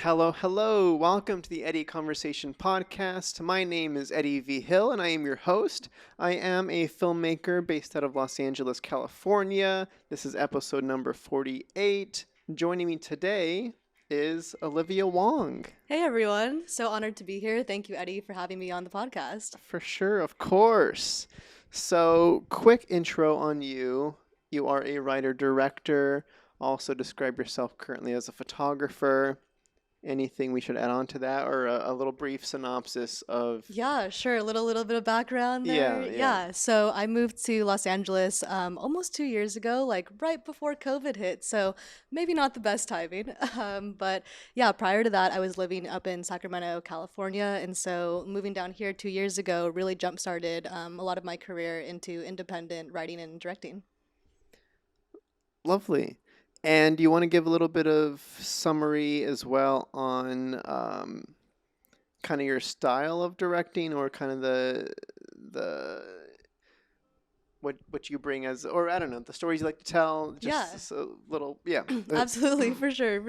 Hello. Welcome to the Eddie Conversation Podcast. My name is Eddie Vigil, and I am your host. I am a filmmaker based out of Los Angeles, California. This is episode number 48. Joining me today is Olivia Wong. Hey everyone, so honored to be here. Thank you, Eddie, for having me on the podcast. For sure, of course. So, quick intro on you. You are a writer-director. Also describe yourself currently as a photographer. Anything we should add on to that, or a little brief synopsis of... Yeah, sure. A little bit of background there. Yeah. So I moved to Los Angeles almost 2 years ago, like right before COVID hit. So maybe not the best timing. But yeah, prior to that, I was living up in Sacramento, California. And so moving down here 2 years ago really jump-started a lot of my career into independent writing and directing. Lovely. And do you want to give a little bit of summary as well on kind of your style of directing, or kind of the what you bring as, or I don't know, the stories you like to tell? Yeah. Just a little, yeah. Absolutely, for sure.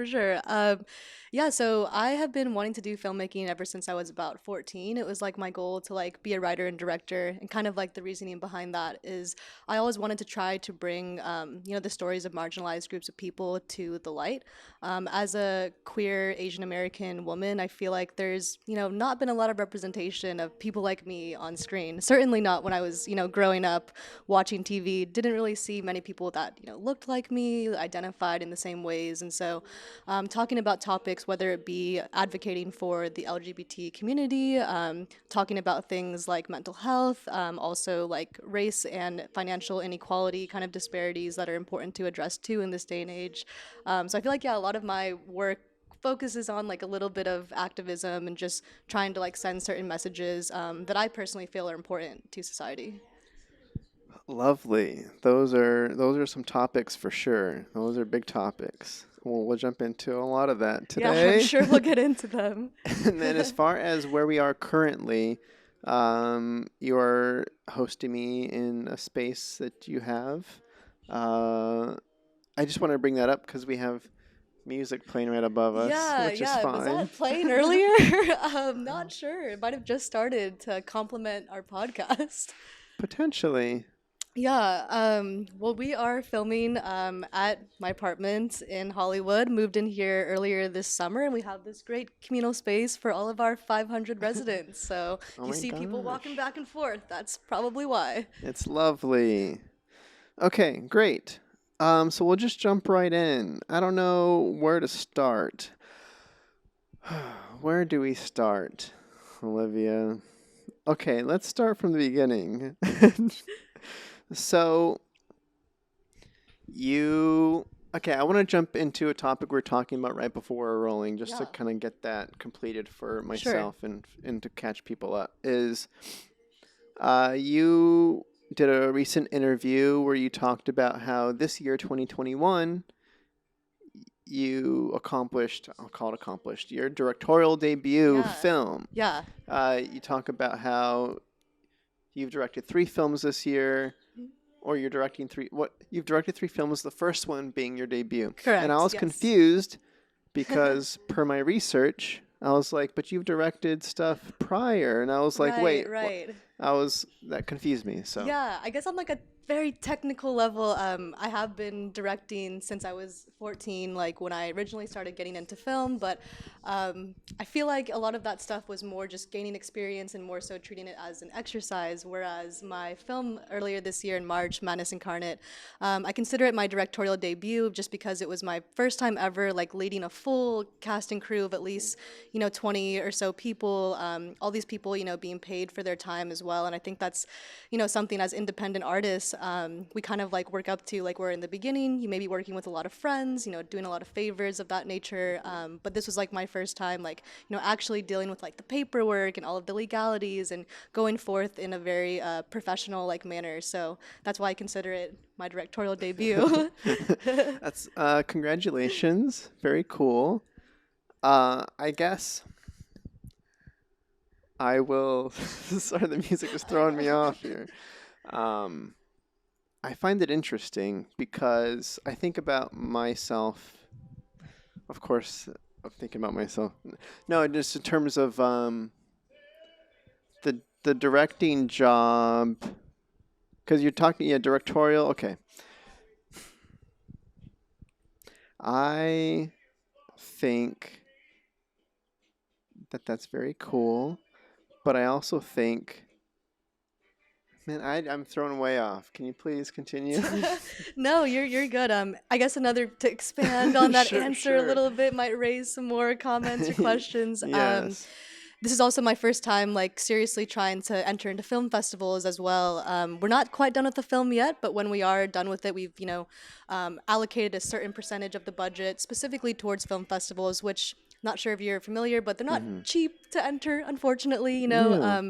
Yeah, so I have been wanting to do filmmaking ever since I was about 14. It was like my goal to like be a writer and director, and kind of like the reasoning behind that is I always wanted to try to bring, the stories of marginalized groups of people to the light. As a queer Asian American woman, I feel like there's, not been a lot of representation of people like me on screen. Certainly not when I was, growing up watching TV. Didn't really see many people that, looked like me, identified in the same ways. And so talking about topics, whether it be advocating for the LGBT community, talking about things like mental health, also like race and financial inequality kind of disparities that are important to address too in this day and age. So I feel like, yeah, a lot of my work focuses on like a little bit of activism and just trying to like send certain messages that I personally feel are important to society. Lovely. Those are some topics for sure. Those are big topics. We'll jump into a lot of that Yeah, I'm today. sure we'll get into them. And then as far as where we are currently, you are hosting me in a space that you have. I just want to bring that up because we have music playing right above us, which is fine. Was that playing earlier? I'm not sure. It might have just started to complement our podcast. Potentially. Yeah, well, we are filming at my apartment in Hollywood. Moved in here earlier this summer, and we have this great communal space for all of our 500 residents. So Oh you my see people gosh. walking back and forth. That's probably why. It's lovely. Okay, great. So we'll just jump right in. I don't know where to start. Where do we start, Olivia? Okay, let's start from the beginning. So, I want to jump into a topic we were talking about right before we're rolling, just to Yeah. kind of get that completed for Sure. myself and to catch people up. You did a recent interview where you talked about how this year, 2021, you accomplished, I'll call it accomplished, your directorial debut Yeah. film. Yeah. You talk about how you've directed 3 films this year, or you've directed 3 films, the first one being your debut. Correct. And I was yes. confused because per my research, I was like, but you've directed stuff prior. And I was like, wait, Right. that confused me. So Yeah, I guess on like a very technical level, I have been directing since I was 14, like when I originally started getting into film, but I feel like a lot of that stuff was more just gaining experience and more so treating it as an exercise, whereas my film earlier this year in March, Madness Incarnate, I consider it my directorial debut just because it was my first time ever like leading a full cast and crew of at least, 20 or so people, all these people, being paid for their time as well, and I think that's, something as independent artists, we kind of like work up to, like we're in the beginning, you may be working with a lot of friends, doing a lot of favors of that nature. But this was like my first time, like, actually dealing with like the paperwork and all of the legalities and going forth in a very professional like manner. So that's why I consider it my directorial debut. that's congratulations. Very cool. I guess I will. Sorry, the music is throwing me off here. I find it interesting because I think about myself. Of course, I'm thinking about myself. No, just in terms of the directing job. Because you're talking, yeah, directorial. Okay, I think that that's very cool, but I also think, man, I'm thrown way off. Can you please continue? No, you're good. I guess another to expand on that Sure, answer a sure. little bit might raise some more comments or questions. Yes. This is also my first time like seriously trying to enter into film festivals as well. We're not quite done with the film yet, but when we are done with it, we've allocated a certain percentage of the budget specifically towards film festivals, which not sure if you're familiar, but they're not Mm-hmm. cheap to enter, unfortunately. Yeah.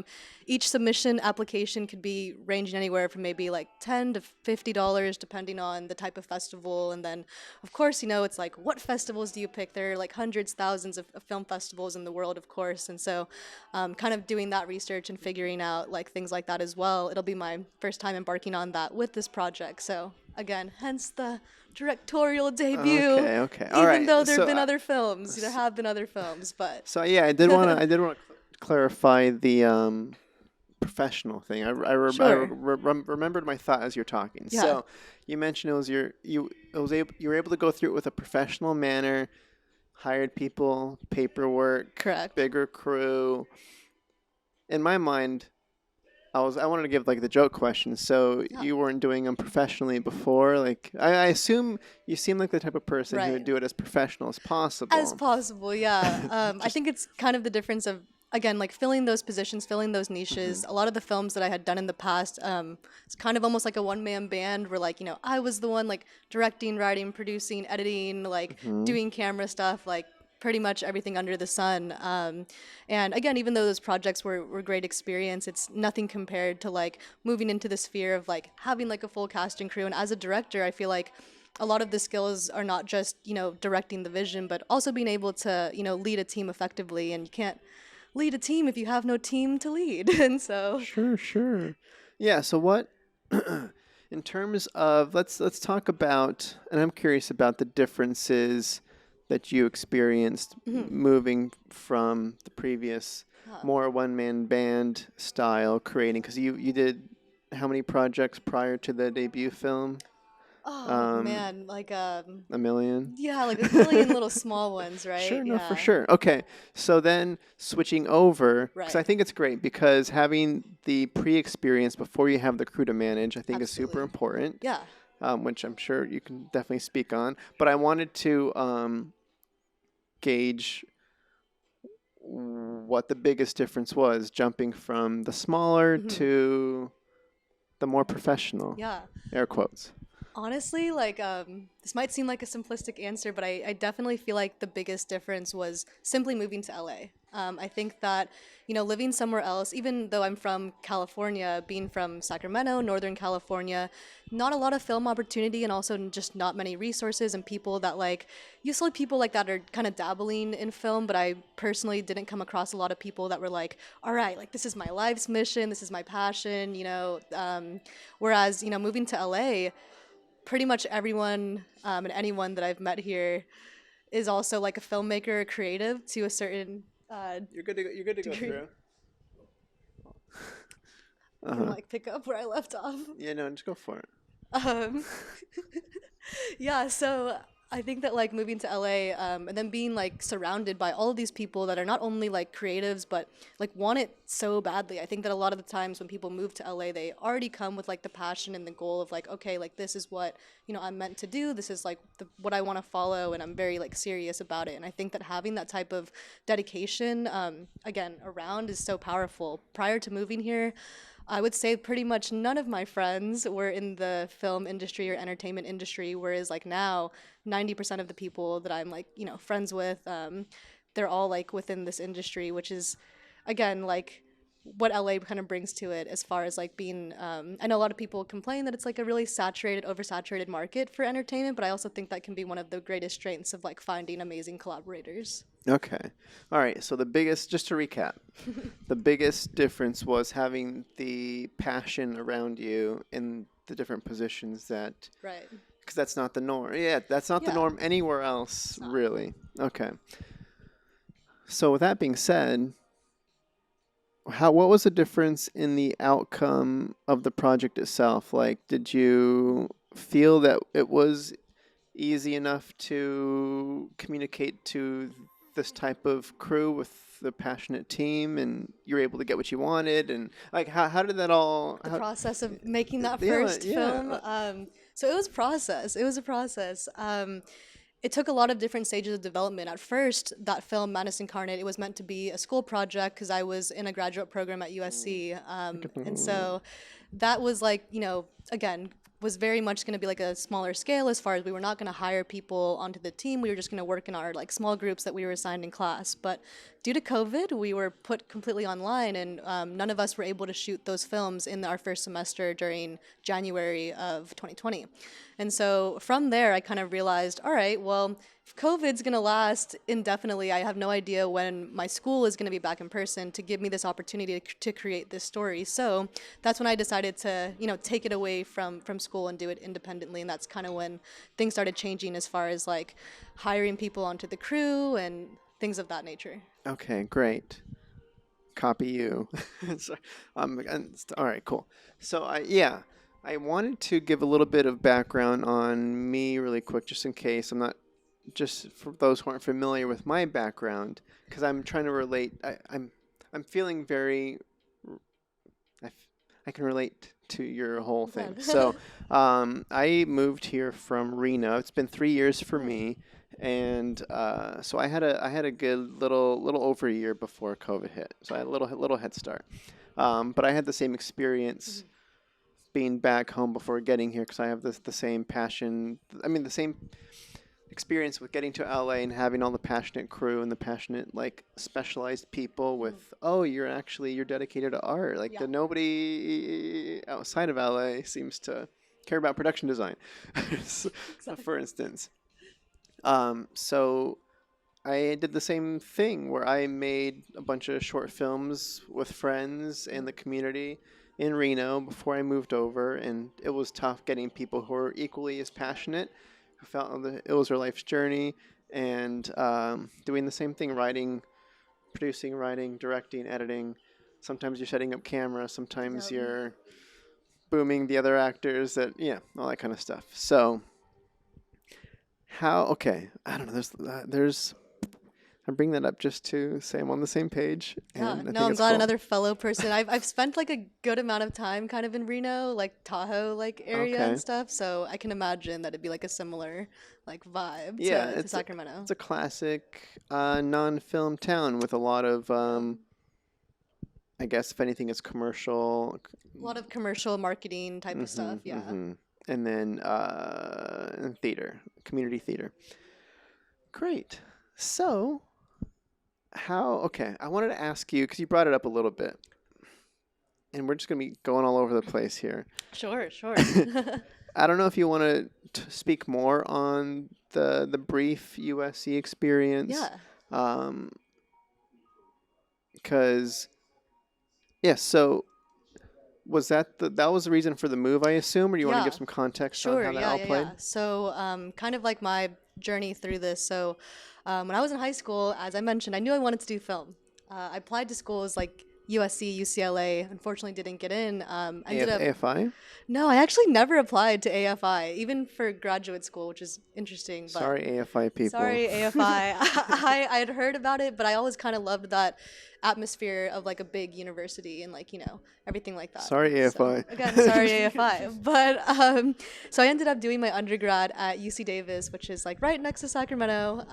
Each submission application could be ranging anywhere from maybe like $10 to $50, depending on the type of festival. And then, of course, it's like, what festivals do you pick? There are like hundreds, thousands of film festivals in the world, of course. And so, kind of doing that research and figuring out like things like that as well. It'll be my first time embarking on that with this project. So, again, hence the directorial debut. Okay, okay. All Even right. though there have been other films, there have been other films, but So yeah, I did want to clarify the professional thing. sure. Remembered my thought as you're talking. Yeah, So you mentioned you were able to go through it with a professional manner, hired people, paperwork, correct. bigger crew. In my mind, I wanted to give like the joke question. So Yeah, you weren't doing them professionally before, like I assume you seem like the type of person who would right. do it as professional as As possible. possible, yeah. I Just think it's kind of the difference of, again, like filling those positions, filling those hmm niches. A lot of the films that I had done in the past, it's kind of almost like a one-man band where, like, I was the one, like, directing, writing, producing, editing, like, hmm doing camera stuff, like, pretty much everything under the sun. And again, even though those projects were great experience, it's nothing compared to, like, moving into the sphere of, like, having, like, a full cast and crew. And as a director, I feel like a lot of the skills are not just directing the vision, but also being able to lead a team effectively. And you can't lead a team if you have no team to lead. And so Sure, sure. Yeah, so what in terms of let's talk about, and I'm curious about the differences that you experienced mhm, moving from the previous yeah. more one-man band style creating, because you did how many projects prior to the debut film? Oh Um, man, like a million? yeah, like a million little small ones, right? Sure, no, for Yeah, sure. Okay, so then switching over, because I right. think it's great because having the pre-experience before you have the crew to manage, I think is super Absolutely. important, Yeah. which I'm sure you can definitely speak on. But I wanted to gauge what the biggest difference was jumping from the smaller hmm to the more professional, Yeah. air quotes. Honestly, like this might seem like a simplistic answer, but I definitely feel like the biggest difference was simply moving to LA. I think that, living somewhere else, even though I'm from California, being from Sacramento, Northern California, not a lot of film opportunity and also just not many resources and people that like, usually people like that are kind of dabbling in film, but I personally didn't come across a lot of people that were like, all right, like this is my life's mission, this is my passion, whereas, moving to LA, pretty much everyone and anyone that I've met here is also like a filmmaker or creative to a certain You're good to go degree. through. I can Uh-huh. like pick up where I left off. Yeah, no, just go for it. Um, yeah, so I think that like moving to LA and then being like surrounded by all of these people that are not only like creatives but like want it so badly. I think that a lot of the times when people move to LA, they already come with like the passion and the goal of like, okay, like this is what I'm meant to do. This is like what I want to follow, and I'm very like serious about it. And I think that having that type of dedication, again, around is so powerful. Prior to moving here, I would say pretty much none of my friends were in the film industry or entertainment industry, whereas like now, 90% of the people that I'm like, friends with, they're all like within this industry, which is, again, like what LA kind of brings to it as far as like being, I know a lot of people complain that it's like a really saturated, oversaturated market for entertainment, but I also think that can be one of the greatest strengths of like finding amazing collaborators. Okay. All right. So just to recap, the biggest difference was having the passion around you and the different positions that, Right. because that's not the norm. Yeah, that's not the Yeah, norm anywhere else, it's not. really. Okay. So with that being said, what was the difference in the outcome of the project itself? Like, did you feel that it was easy enough to communicate to this type of crew with the passionate team, and you're able to get what you wanted? And like, how did that all? The How, process of making that yeah, first yeah. film. So it was process. It was a process. It took a lot of different stages of development. At first, that film, Madness Incarnate, it was meant to be a school project because I was in a graduate program at USC. And so that was like, again, was very much going to be like a smaller scale as far as we were not going to hire people onto the team. We were just going to work in our like small groups that we were assigned in class. But due to COVID, we were put completely online, and none of us were able to shoot those films in our first semester during January of 2020. And so from there, I kind of realized, all right, well, if COVID's going to last indefinitely, I have no idea when my school is going to be back in person to give me this opportunity to create this story. So that's when I decided to, take it away from school and do it independently. And that's kind of when things started changing as far as like hiring people onto the crew and things of that nature. Okay, great. Copy you. So, all right, cool. So I wanted to give a little bit of background on me really quick, just in case I'm not, just for those who aren't familiar with my background, because I'm trying to relate. I'm feeling very. I, f- I can relate to your whole thing. Glad. So, I moved here from Reno. It's been 3 years for me, and so I had a good little over a year before COVID hit. So I had a little head start. But I had the same experience being back home before getting here, because I have the same passion. I mean, the same experience with getting to LA and having all the passionate crew and the passionate, like, specialized people with, oh, you're dedicated to art. Like, Yeah. the nobody outside of LA seems to care about production design, for instance. So I did the same thing where I made a bunch of short films with friends and the community in Reno before I moved over, and it was tough getting people who were equally as passionate, who felt that it was their life's journey, and doing the same thing: writing, directing, editing. Sometimes you're setting up camera, sometimes Yep. you're booming the other actors, all that kind of stuff. So okay, I don't know. There's I bring that up just to say I'm on the same page, Yeah, and I no, think I'm it's glad cool. another fellow person. I've spent like a good amount of time kind of in Reno, like Tahoe like area and Okay. stuff, so I can imagine that it'd be like a similar like vibe Yeah, to Sacramento. it's a classic non-film town with a lot of Yep. I guess if anything, it's commercial. A lot of commercial marketing type of Mm-hmm, stuff, yeah. mm-hmm. And then theater, community theater. Great. So, okay, I wanted to ask you, because you brought it up a little bit, and we're just going to be going all over the place here. Sure, sure. I don't know if you want to speak more on the brief USC experience, Yeah. um, because yeah. So was that was the reason for the move, I assume, or do you want to give Yeah. some context on Sure, how that yeah, all yeah, played? yeah. So, kind of like my journey through this. So, when I was in high school, as I mentioned, I knew I wanted to do film. I applied to schools like USC, UCLA. Unfortunately, didn't get in. Ended up AFI? No, I actually never applied to AFI, even for graduate school, which is interesting. But Sorry, AFI people. sorry, AFI. I had heard about it, but I always kind of loved that atmosphere of like a big university and like, everything like that. Sorry, So AFI. again, sorry, AFI. But so I ended up doing my undergrad at UC Davis, which is like right next to Sacramento.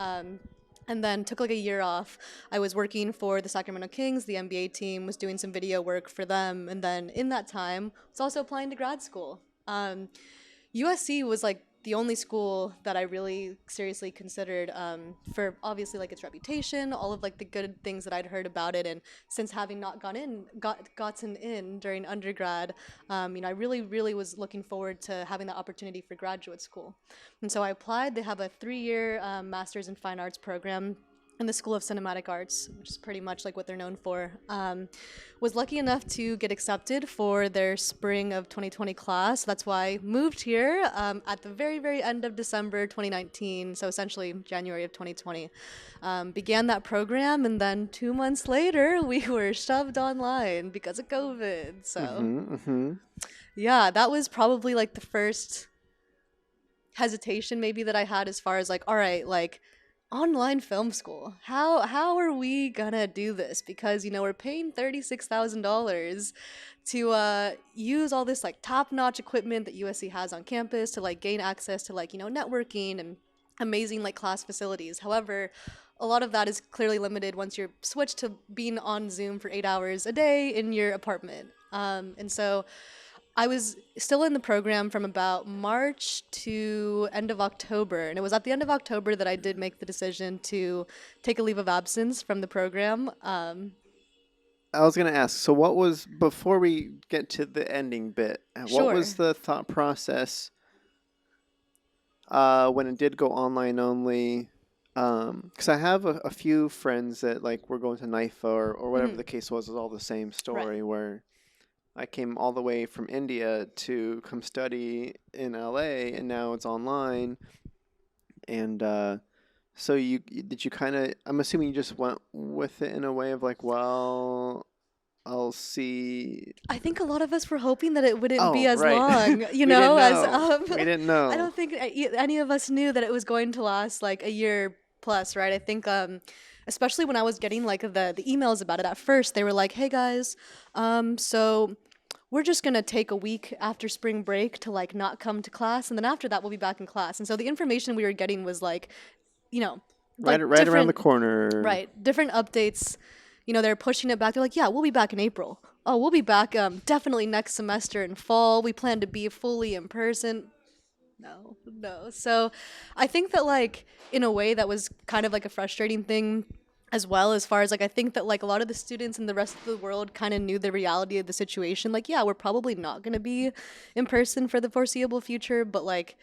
And then took like a year off. I was working for the Sacramento Kings, the NBA team, was doing some video work for them, and then in that time, was also applying to grad school. USC was like the only school that I really seriously considered for obviously like its reputation, all of like the good things that I'd heard about it, and since having not gotten in during undergrad, I really was looking forward to having the opportunity for graduate school, and so I applied. They have a 3-year master's in fine arts program. in the School of Cinematic Arts, which is pretty much like what they're known for. Was lucky enough to get accepted for their spring of 2020 class. That's why I moved here at the very, very end of December 2019, so essentially January of 2020. Began that program, and then 2 months later, we were shoved online because of COVID. So, yeah, that was probably like the first hesitation maybe that I had as far as like, all right, like online film school. How are we gonna do this? Because we're paying $36,000 to use all this like top-notch equipment that USC has on campus to like gain access to like networking and amazing like class facilities. However, a lot of that is clearly limited once you're switched to being on Zoom for 8 hours a day in your apartment. And so I was still in the program from about March to end of October. And it was at the end of October that I did make the decision to take a leave of absence from the program. I was going to ask, so what was, before we get to the ending bit, what was Sure. the thought process when it did go online only? Because I have a few friends that like were going to NIFA or whatever the case was all the same Right. story where I came all the way from India to come study in LA and now it's online. And so did you kind of, I'm assuming you just went with it in a way of like, well, I'll see. I think a lot of us were hoping that it wouldn't be Oh, as right. long, We didn't as know. We didn't I know. don't think any of us knew that it was going to last like a year plus, right? I think especially when I was getting like the emails about it at first, they were like, "Hey guys, so we're just gonna take a week after spring break to like not come to class, and then after that we'll be back in class." And so the information we were getting was like, you know, Right, like right around the different, corner. right, different updates. They're pushing it back. They're like, "Yeah, we'll be back in April. Oh, we'll be back definitely next semester in fall. We plan to be fully in person." No, no. So I think that like in a way that was kind of like a frustrating thing as well, as far as like I think that like a lot of the students in the rest of the world kind of knew the reality of the situation. Like, yeah, we're probably not going to be in person for the foreseeable future, but like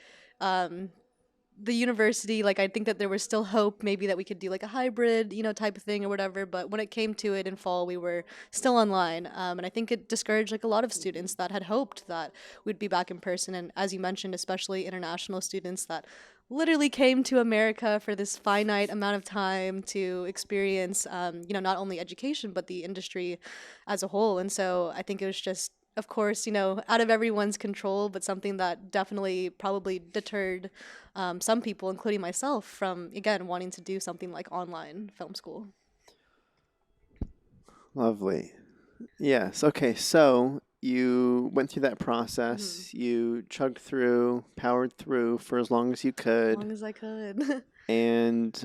the university, like I think that there was still hope maybe that we could do like a hybrid, type of thing or whatever. But when it came to it in fall, we were still online, and I think it discouraged like a lot of students that had hoped that we'd be back in person. And as you mentioned, especially international students that literally came to America for this finite amount of time to experience, not only education but the industry as a whole. And so I think it was just, of course, out of everyone's control, but something that definitely probably deterred some people, including myself, from again wanting to do something like online film school. Lovely. Yes. Okay. So you went through that Hmm. process. You chugged through, powered through for as long as you As could, long as I could. and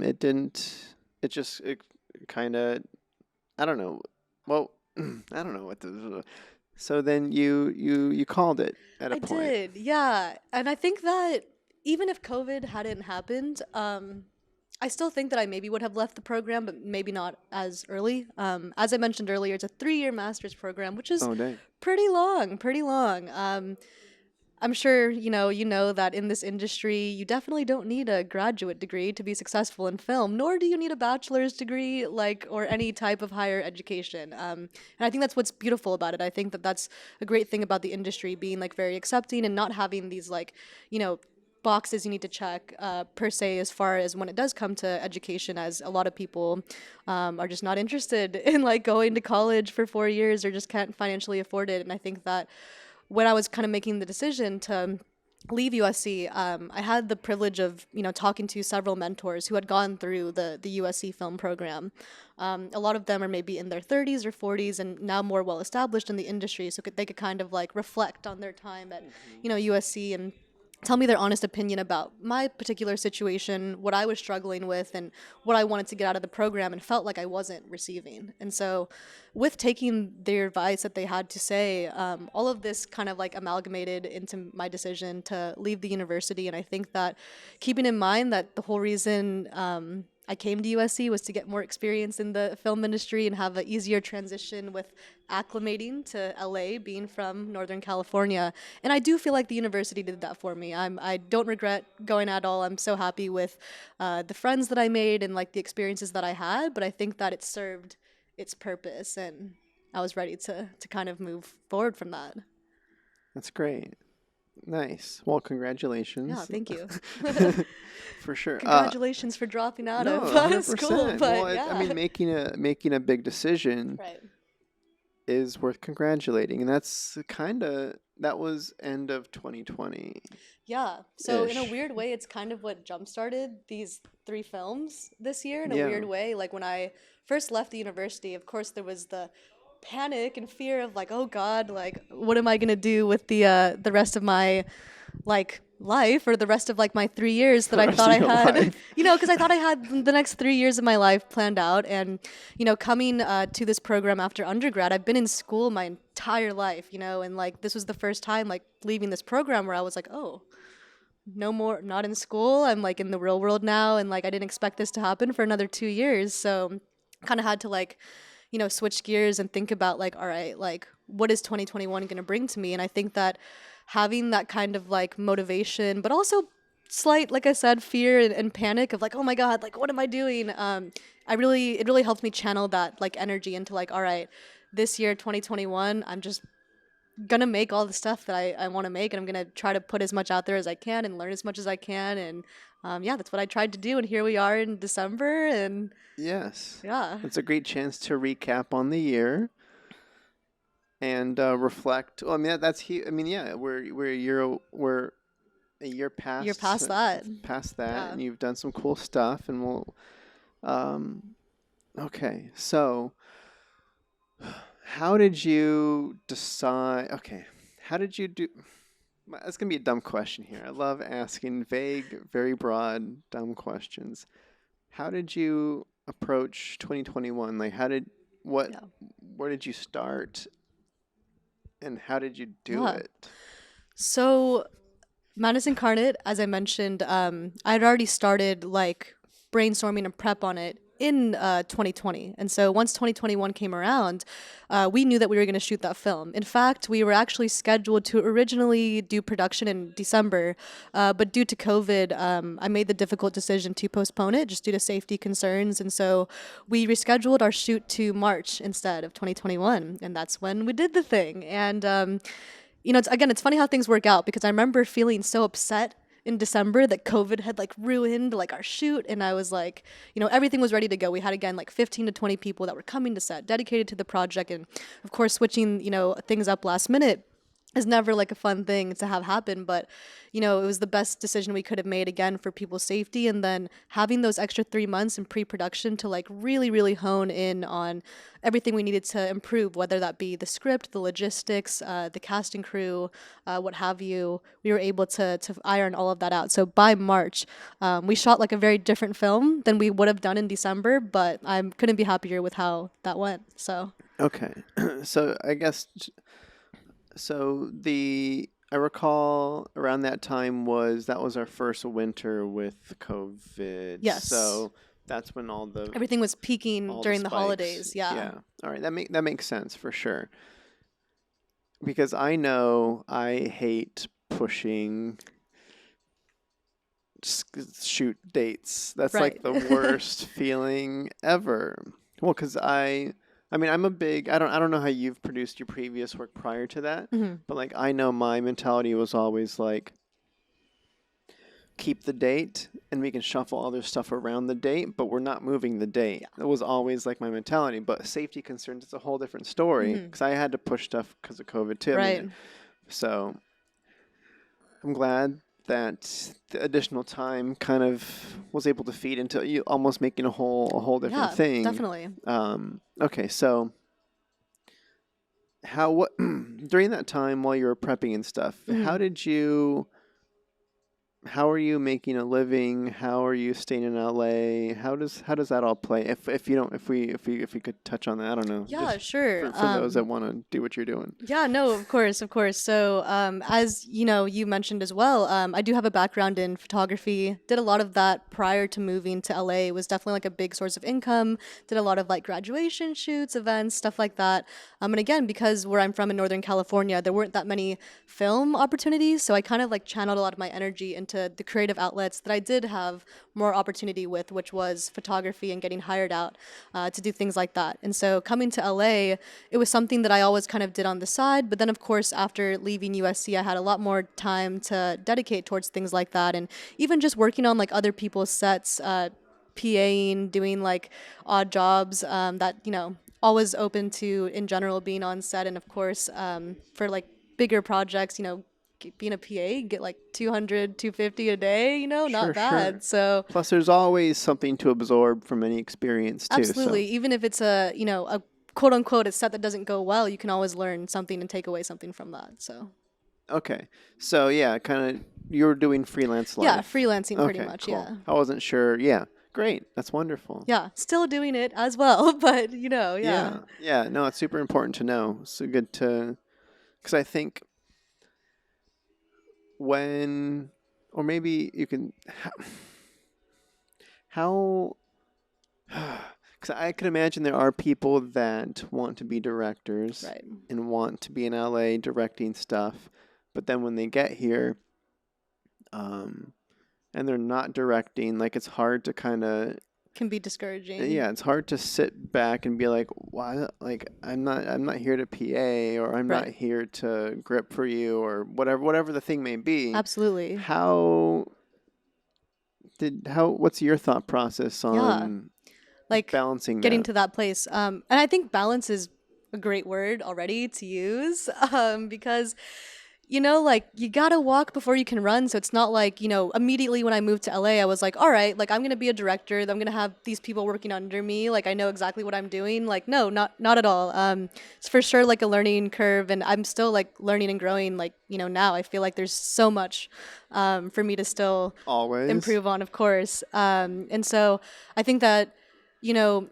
it didn't. It kind of. I don't know. Well, I don't know what the. So then you called it at a I point. did, yeah. And I think that even if COVID hadn't happened, I still think that I maybe would have left the program, but maybe not as early. As I mentioned earlier, it's a 3-year master's program, which is Oh dang. pretty long, pretty long. I'm sure you know that in this industry, you definitely don't need a graduate degree to be successful in film, nor do you need a bachelor's degree, like, or any type of higher education. And I think that's what's beautiful about it. I think that that's a great thing about the industry being like very accepting and not having these like, boxes you need to check per se, as far as when it does come to education, as a lot of people are just not interested in like going to college for 4 years or just can't financially afford it. And I think that when I was kind of making the decision to leave USC, I had the privilege of talking to several mentors who had gone through the USC film program. A lot of them are maybe in their 30s or 40s and now more well established in the industry, so they could kind of like reflect on their time at USC and tell me their honest opinion about my particular situation, what I was struggling with, and what I wanted to get out of the program and felt like I wasn't receiving. And so, with taking their advice that they had to say, all of this kind of like amalgamated into my decision to leave the university. And I think that keeping in mind that the whole reason I I came to USC was to get more experience in the film industry and have an easier transition with acclimating to LA, being from Northern California. And I do feel like the university did that for me. I don't regret going at all. I'm so happy with the friends that I made and like the experiences that I had. But I think that it served its purpose, and I was ready to kind of move forward from that. That's great. Nice. Well, Yeah, congratulations. thank you. For sure. Congratulations for dropping out No, of school, 100%. but Well, I yeah. mean, making a big decision Right. is worth congratulating, and that was end of 2020 Yeah. So in a ish. weird way, it's kind of what jump-started these three films this year in a Yeah. weird way. Like when I first left the university, of course there was the panic and fear of like, oh God, like what am I gonna do with the rest of my like life or the rest of like my 3 years that The I rest thought of I your had, life. because I thought I had the next 3 years of my life planned out. And, coming to this program after undergrad, I've been in school my entire life, and like this was the first time like leaving this program where I was like, oh, no more, not in school. I'm like in the real world now. And like I didn't expect this to happen for another 2 years. So kind of had to like, switch gears and think about like, all right, like what is 2021 going to bring to me? And I think that having that kind of like motivation, but also slight, like I said, fear and panic of like, oh my God, like what am I doing? It really helped me channel that like energy into like, all right, this year, 2021, I'm just gonna make all the stuff that I want to make, and I'm gonna try to put as much out there as I can and learn as much as I can. And yeah, that's what I tried to do. And here we are in December, and Yes. yeah, It's a great chance to recap on the year and reflect. Well, I mean, I mean, yeah, we're a year you're past past that. past that, Yeah. and you've done some cool stuff, and um, okay, so how did you decide? Okay, how did you do? That's gonna be a dumb question here. I love asking vague, very broad, dumb questions. How did you approach 2021? Like, what, Yeah. where did you start, and how did you do Yeah. it? So Madness Incarnate, as I mentioned, I'd already started like brainstorming and prep on it in 2020. And so once 2021 came around, we knew that we were going to shoot that film. In fact, we were actually scheduled to originally do production in December, but due to COVID, I made the difficult decision to postpone it just due to safety concerns. And so we rescheduled our shoot to March instead of 2021. And that's when we did the thing. And it's funny how things work out because I remember feeling so upset in December that COVID had like ruined like our shoot, and I was like, everything was ready to go. We had again like 15 to 20 people that were coming to set, dedicated to the project, and of course switching things up last minute is never like a fun thing to have happen, but it was the best decision we could have made again for people's safety. And then having those extra 3 months in pre-production to like really, really hone in on everything we needed to improve, whether that be the script, the logistics, the casting crew, what have you. We were able to iron all of that out. So by March, we shot like a very different film than we would have done in December, but I couldn't be happier with how that went. So Okay, so I guess I recall around that time that was our first winter with COVID. yes, So that's when everything was peaking all the during the spikes. holidays. Yeah. Yeah. All right. That makes sense for sure. Because I know I hate pushing shoot dates. That's Right. like the worst feeling ever. Well, because I mean, I don't know how you've produced your previous work prior to that, Hmm. but like I know my mentality was always like keep the date and we can shuffle other stuff around the date, but we're not moving the date. Yeah. That was always like my mentality. But safety concerns, it's a whole different story Hmm. because I had to push stuff because of COVID too. I Right. mean, so I'm glad that the additional time kind of was able to feed into you almost making a whole different Yeah, thing. definitely. Okay, so what during that time while you were prepping and stuff, Hmm. how did you how are you making a living? How are you staying in LA? How does that all play? If you don't if we could touch on that, I don't know, Yeah, just sure. for those that want to do what you're doing. Yeah, no, of course, of course. So, as you know, you mentioned as well, I do have a background in photography. Did a lot of that prior to moving to LA. It was definitely like a big source of income. Did a lot of like graduation shoots, events, stuff like that. And again, because where I'm from in Northern California, there weren't that many film opportunities. So I kind of like channeled a lot of my energy into the creative outlets that I did have more opportunity with, which was photography and getting hired out to do things like that. And so coming to LA, it was something that I always kind of did on the side. But then, of course, after leaving USC, I had a lot more time to dedicate towards things like that. And even just working on like other people's sets, PAing, doing like odd jobs that, always open to in general being on set. And of course, for like bigger projects, being a PA, get like 200, 250 a day, not Sure, bad. sure. So Plus, there's always something to absorb from any experience too. So absolutely, even if it's a quote unquote a set that doesn't go well, you can always learn something and take away something from that. So okay, so yeah, kind of you're doing freelance yeah, life. freelancing pretty Okay, much. cool. Yeah. I wasn't sure. Yeah, great. That's wonderful. Yeah, still doing it as well, but yeah. Yeah, yeah. No, it's super important to know. So good to, because I think when, or maybe you can, how, because I can imagine there are people that want to be directors Right. and want to be in LA directing stuff, but then when they get here, um, and they're not directing, like it's hard to kind of, Can be discouraging. yeah, it's hard to sit back and be like, why, like I'm not here to PA, or I'm not Right. here to grip for you, or whatever the thing may be. Absolutely. How what's your thought process Yeah. on Like balancing getting that? to that place. And I think balance is a great word already to use because like you gotta walk before you can run. So it's not like, immediately when I moved to LA, I was like, all right, like I'm gonna be a director. I'm gonna have these people working under me. Like I know exactly what I'm doing. Like no, not at all. It's for sure like a learning curve, and I'm still like learning and growing. Like now I feel like there's so much for me to still Always. improve on, of course. And so I think that you know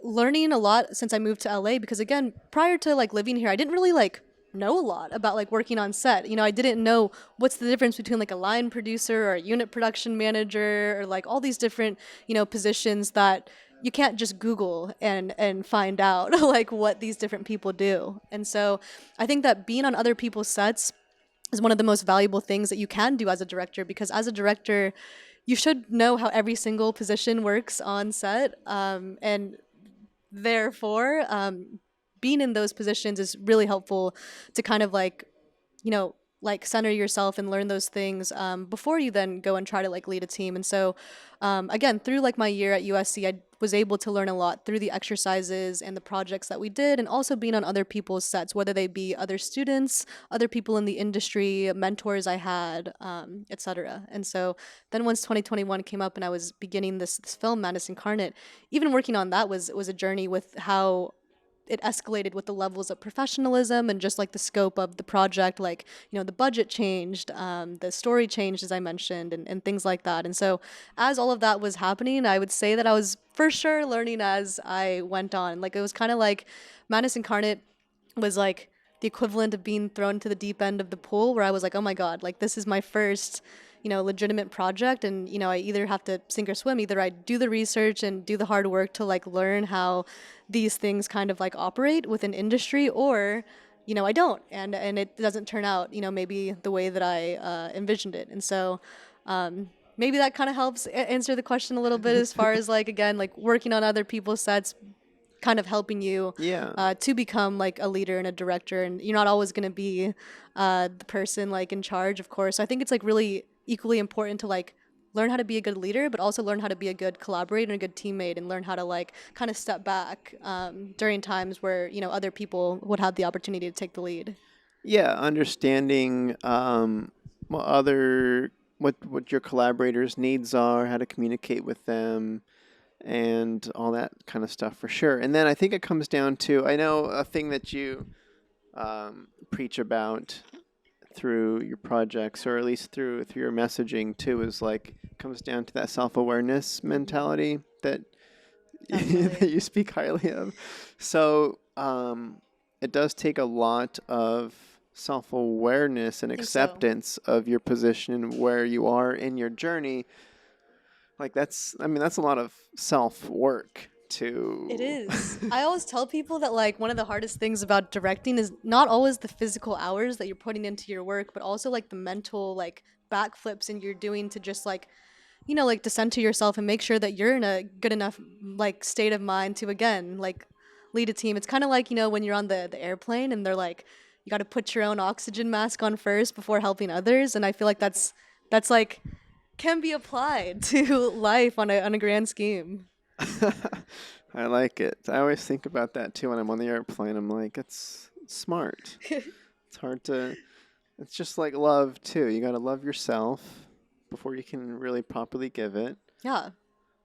learning a lot since I moved to LA, because again, prior to like living here, I didn't really like know a lot about like working on set. I didn't know what's the difference between like a line producer or a unit production manager or like all these different, positions that you can't just Google and find out like what these different people do. And so I think that being on other people's sets is one of the most valuable things that you can do as a director, because as a director, you should know how every single position works on set. And therefore, being in those positions is really helpful to kind of like center yourself and learn those things before you then go and try to like lead a team. And so, again, through like my year at USC, I was able to learn a lot through the exercises and the projects that we did, and also being on other people's sets, whether they be other students, other people in the industry, mentors I had, etc. And so then once 2021 came up and I was beginning this film, Madness Incarnate, even working on that was a journey with how it escalated with the levels of professionalism and just like the scope of the project. Like the budget changed, the story changed, as I mentioned, and things like that. And so as all of that was happening, I would say that I was for sure learning as I went on. Like it was kind of like Madness Incarnate was like the equivalent of being thrown to the deep end of the pool, where I was like, oh my god, like this is my first legitimate project. And I either have to sink or swim. Either I do the research and do the hard work to like learn how these things kind of like operate within industry, or I don't, and it doesn't turn out maybe the way that I envisioned it. And so maybe that kind of helps answer the question a little bit, as far as like, again, like working on other people's sets kind of helping you Yeah. to become like a leader and a director. And you're not always going to be the person like in charge, of course. So I think it's like really equally important to like learn how to be a good leader, but also learn how to be a good collaborator and a good teammate, and learn how to like kind of step back during times where other people would have the opportunity to take the lead. Yeah, understanding what other what your collaborators' needs are, how to communicate with them, and all that kind of stuff for sure. And then I think it comes down to, I know a thing that you preach about through your projects, or at least through your messaging too, is like comes down to that self-awareness mentality that that Definitely. you speak highly of. So it does take a lot of self-awareness and I think so. acceptance of your position and where you are in your journey. Like I mean, that's a lot of self-work It to. is. I always tell people that like one of the hardest things about directing is not always the physical hours that you're putting into your work, but also like the mental like backflips and you're doing to just like like to center yourself and make sure that you're in a good enough like state of mind to again like lead a team. It's kind of like when you're on the airplane and they're like you got to put your own oxygen mask on first before helping others, and I feel like that's like can be applied to life on a grand scheme. I like it. I always think about that too when I'm on the airplane. I'm like, it's smart. It's hard to. It's just like love too. You gotta love yourself before you can really properly give it. Yeah.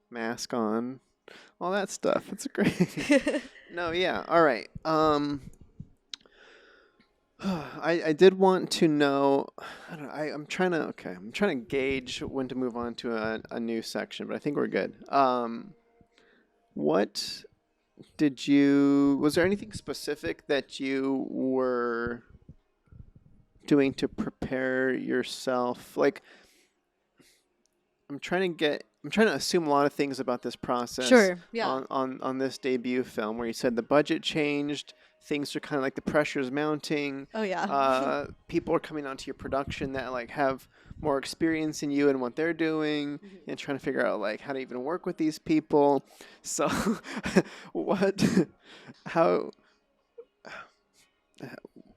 Mask on, all that stuff. It's great. No, yeah. All right. I did want to know. I don't know, I'm trying to. Okay, I'm trying to gauge when to move on to a new section, but I think we're good. What did you? Was there anything specific that you were doing to prepare yourself? Like, I'm trying to assume a lot of things about this process Sure. Yeah. on this debut film, where you said the budget changed, things are kind of like the pressure's mounting, Oh yeah. people are coming onto your production that like have more experience than you and what they're doing, and trying to figure out like how to even work with these people. So, what, how,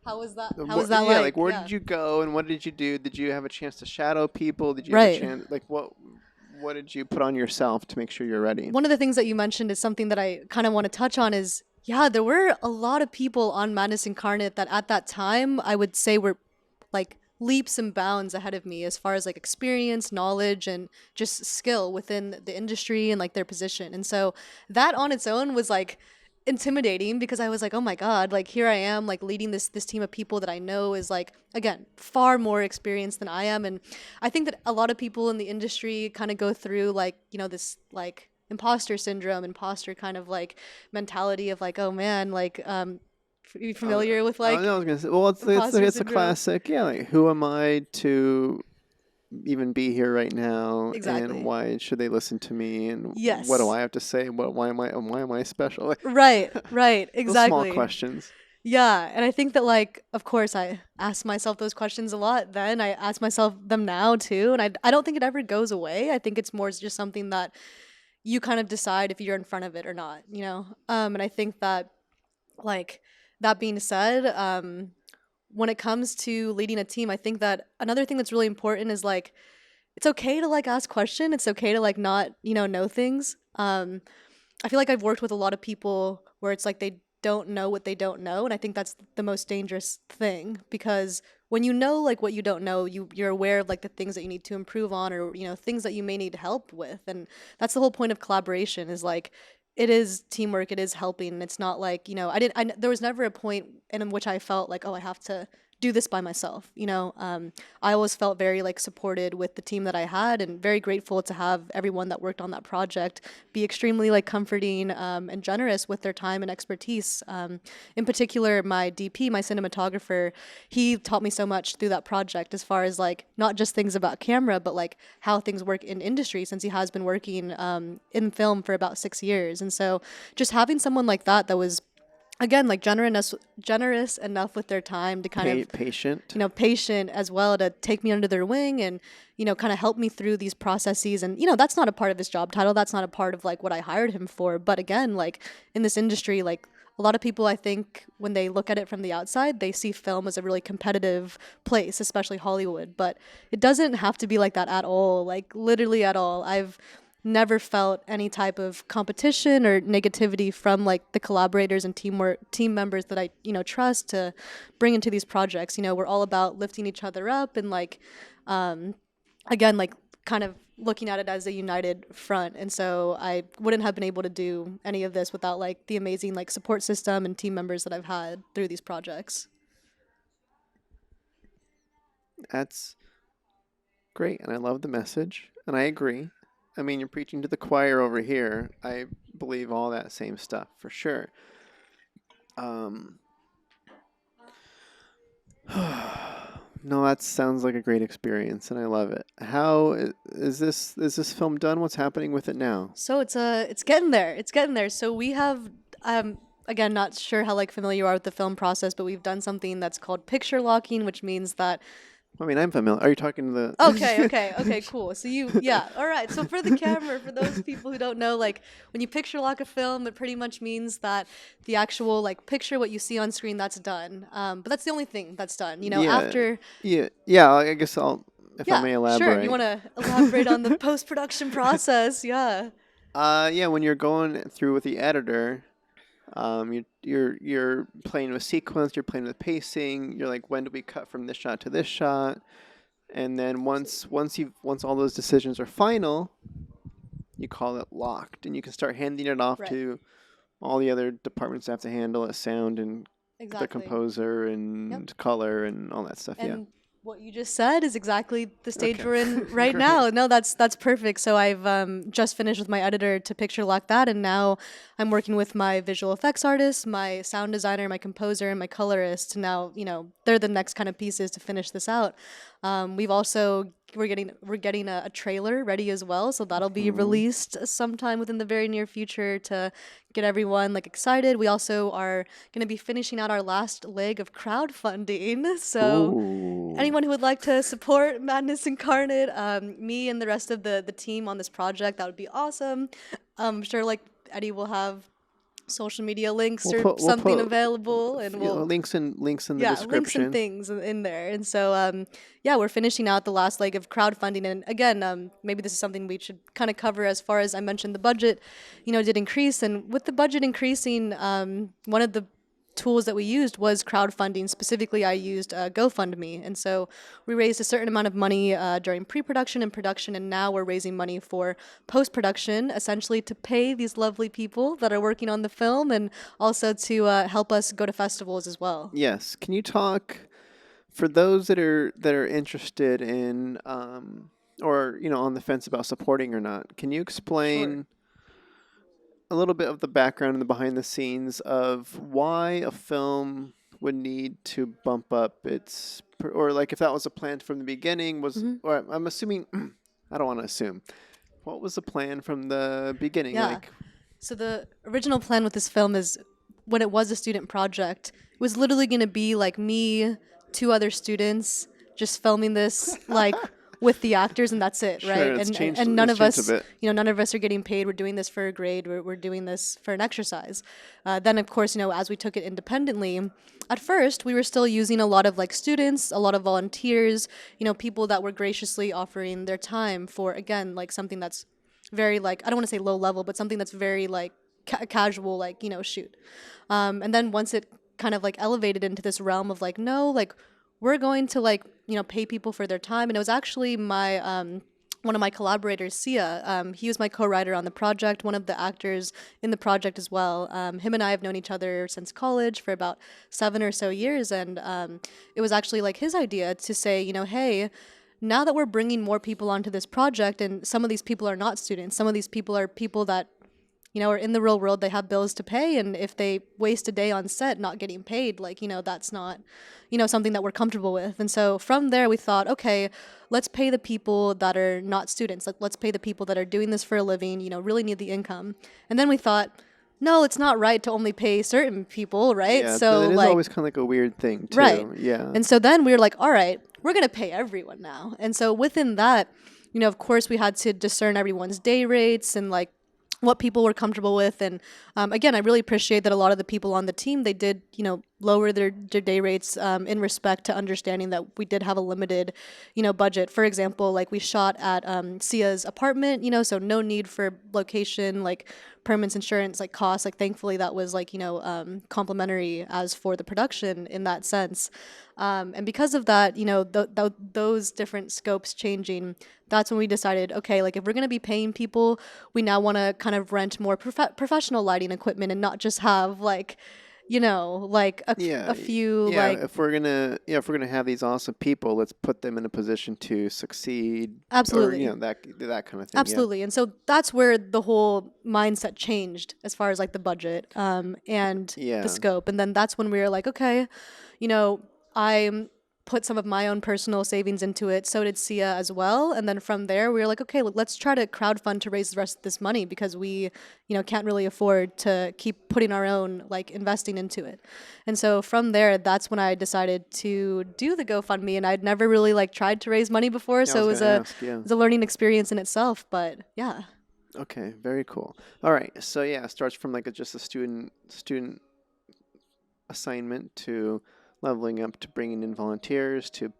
How was that? How was what, that yeah, like like? where Yeah. did you go and what did you do? Did you have a chance to shadow people? Did you have a Right. chance, like what did you put on yourself to make sure you're ready? One of the things that you mentioned is something that I kind of want to touch on is yeah, there were a lot of people on Madness Incarnate that at that time I would say were like leaps and bounds ahead of me as far as like experience, knowledge, and just skill within the industry and like their position. And so that on its own was like intimidating because I was like, oh my God, like here I am like leading this team of people that I know is like again far more experienced than I am. And I think that a lot of people in the industry kind of go through like, this like imposter syndrome, imposter kind of like mentality of like, oh man, like are you Oh, familiar with oh no, I like was gonna say. Well, imposter it's a syndrome? classic. Yeah, like who am I to even be here right now, and Exactly. why should they listen to me? And what do Yes. I have to say? Why am I special? Like, Right, right, those small exactly. questions. Yeah, and I think that like of course I ask myself those questions a lot then. I ask myself them now too, and I don't think it ever goes away. I think it's more just something that you kind of decide if you're in front of it or not. And I think that like that being said, when it comes to leading a team, I think that another thing that's really important is like it's okay to like ask question. It's okay to like not, know things. I feel like I've worked with a lot of people where it's like they don't know what they don't know, and I think that's the most dangerous thing because when you know like what you don't know, you're aware of like the things that you need to improve on or things that you may need help with, and that's the whole point of collaboration is like it is teamwork, it is helping. It's not like there was never a point in which I felt like oh I have to do this by myself. I always felt very like supported with the team that I had and very grateful to have everyone that worked on that project be extremely like comforting and generous with their time and expertise. In particular, my DP, my cinematographer, he taught me so much through that project as far as like not just things about camera, but like how things work in industry since he has been working in film for about 6 years. And so just having someone like that was again like generous enough with their time to kind of Patient. patient as well to take me under their wing and kind of help me through these processes. And that's not a part of his job title, that's not a part of like what I hired him for, but again like in this industry, like a lot of people I think when they look at it from the outside they see film as a really competitive place, especially Hollywood, but it doesn't have to be like that at all, like literally at all. I've never felt any type of competition or negativity from like the collaborators and team members that I trust to bring into these projects. We're all about lifting each other up and like um again like kind of looking at it as a united front. And so I wouldn't have been able to do any of this without like the amazing like support system and team members that I've had through these projects. That's great, and I love the message, and I agree. I mean, you're preaching to the choir over here. I believe all that same stuff for sure. Um, no, that sounds like a great experience, and I love it. Is this film done? What's happening with it now? So it's getting there. It's getting there. So we have again, not sure how like familiar you are with the film process, but we've done something that's called picture locking, which means that I mean, I'm familiar. Are you talking to the? okay, cool. So yeah, all right. So for the camera, for those people who don't know, like when you picture lock a film, it pretty much means that the actual like picture, what you see on screen, that's done. But that's the only thing that's done. You know, Yeah, after yeah. I guess I'll, if I yeah, may sure. You elaborate. want to elaborate on the post production process? Yeah. Yeah, when you're going through with the editor, you're playing with sequence, you're playing with pacing. You're like, when do we cut from this shot to this shot? And then once all those decisions are final, you call it locked, and you can start handing it off Right. to all the other departments that have to handle it, sound and the Exactly. composer Yep. and color and all that stuff. Yeah. And what you just said is exactly the stage Okay. we're in right Great. now. No, that's perfect. So I've just finished with my editor to picture lock that, and now I'm working with my visual effects artist, my sound designer, my composer, and my colorist. To now, they're the next kind of pieces to finish this out. We've also we're getting a trailer ready as well, so that'll be Mhm. released sometime within the very near future to get everyone like excited. We also are going to be finishing out our last leg of crowdfunding, so Ooh. anyone who would like to support Madness Incarnate, me and the rest of the team on this project, that would be awesome. I'm sure like Eddie will have social media links or We'll something put available, and we'll links in the yeah, links and description. things in there. And so yeah, we're finishing out the last leg of crowdfunding, and again, maybe this is something we should kind of cover. As far as I mentioned, the budget did increase, and with the budget increasing, one of the tools that we used was crowdfunding. Specifically, I used GoFundMe, and so we raised a certain amount of money during pre-production and production, and now we're raising money for post-production, essentially to pay these lovely people that are working on the film, and also to help us go to festivals as well. Yes. Can you talk for those that are interested in or on the fence about supporting or not? Can you Sure. explain a little bit of the background and the behind the scenes of why a film would need to bump up or like if that was a plan from the beginning was hmm or I'm assuming I don't want to assume. What was the plan from the beginning? Yeah. Like, So the original plan with this film is when it was a student project, it was literally going to be like me, two other students, just filming this like with the actors, and that's it, right? sure, And none it's of changed a us, bit. none of us are getting paid. We're doing this for a grade. We're doing this for an exercise. Then of course, as we took it independently, at first we were still using a lot of like students, a lot of volunteers, people that were graciously offering their time for again like something that's very like I don't want to say low level, but something that's very like casual, like shoot. And then once it kind of like elevated into this realm of like no, like we're going to like pay people for their time, and it was actually my one of my collaborators, Sia. He was my co-writer on the project, one of the actors in the project as well. Him and I have known each other since college for about 7 or so years, and it was actually like his idea to say, hey, now that we're bringing more people onto this project, and some of these people are not students, some of these people are people that are in the real world, they have bills to pay, and if they waste a day on set not getting paid, like that's not something that we're comfortable with. And so from there we thought, okay, let's pay the people that are not students, like let's pay the people that are doing this for a living, really need the income. And then we thought, no, it's not right to only pay certain people, right? Yeah, So that is like always kind of like a weird thing right. too. Yeah. And so then we were like, all right, we're going to pay everyone now. And so within that, of course, we had to discern everyone's day rates and like what people were comfortable with. And again, I really appreciate that a lot of the people on the team, they did, lower their day rates in respect to understanding that we did have a limited, budget. For example, like we shot at Sia's apartment, so no need for location, like permits, insurance, like costs. Like thankfully that was like, complimentary as for the production in that sense. And because of that, those different scopes changing, that's when we decided, okay, like if we're going to be paying people, we now want to kind of rent more professional lighting equipment and not just have like, like a Yeah, few yeah. like If we're gonna have these awesome people, let's put them in a position to succeed, or absolutely. that kind of thing. Yeah. Absolutely. And so that's where the whole mindset changed as far as like the budget and the Yeah. scope. And then that's when we were like, okay, you know, I put some of my own personal savings into it. So did Sia as well. And then from there, we were like, okay, let's try to crowdfund to raise the rest of this money because we, can't really afford to keep putting our own like investing into it. And so from there, that's when I decided to do the GoFundMe. And I'd never really like tried to raise money before. Yeah, I So was it was gonna ask. Yeah. a learning experience in itself. But yeah. Okay. Very cool. All right. So yeah, it starts from like just a student assignment to leveling up to bringing in volunteers to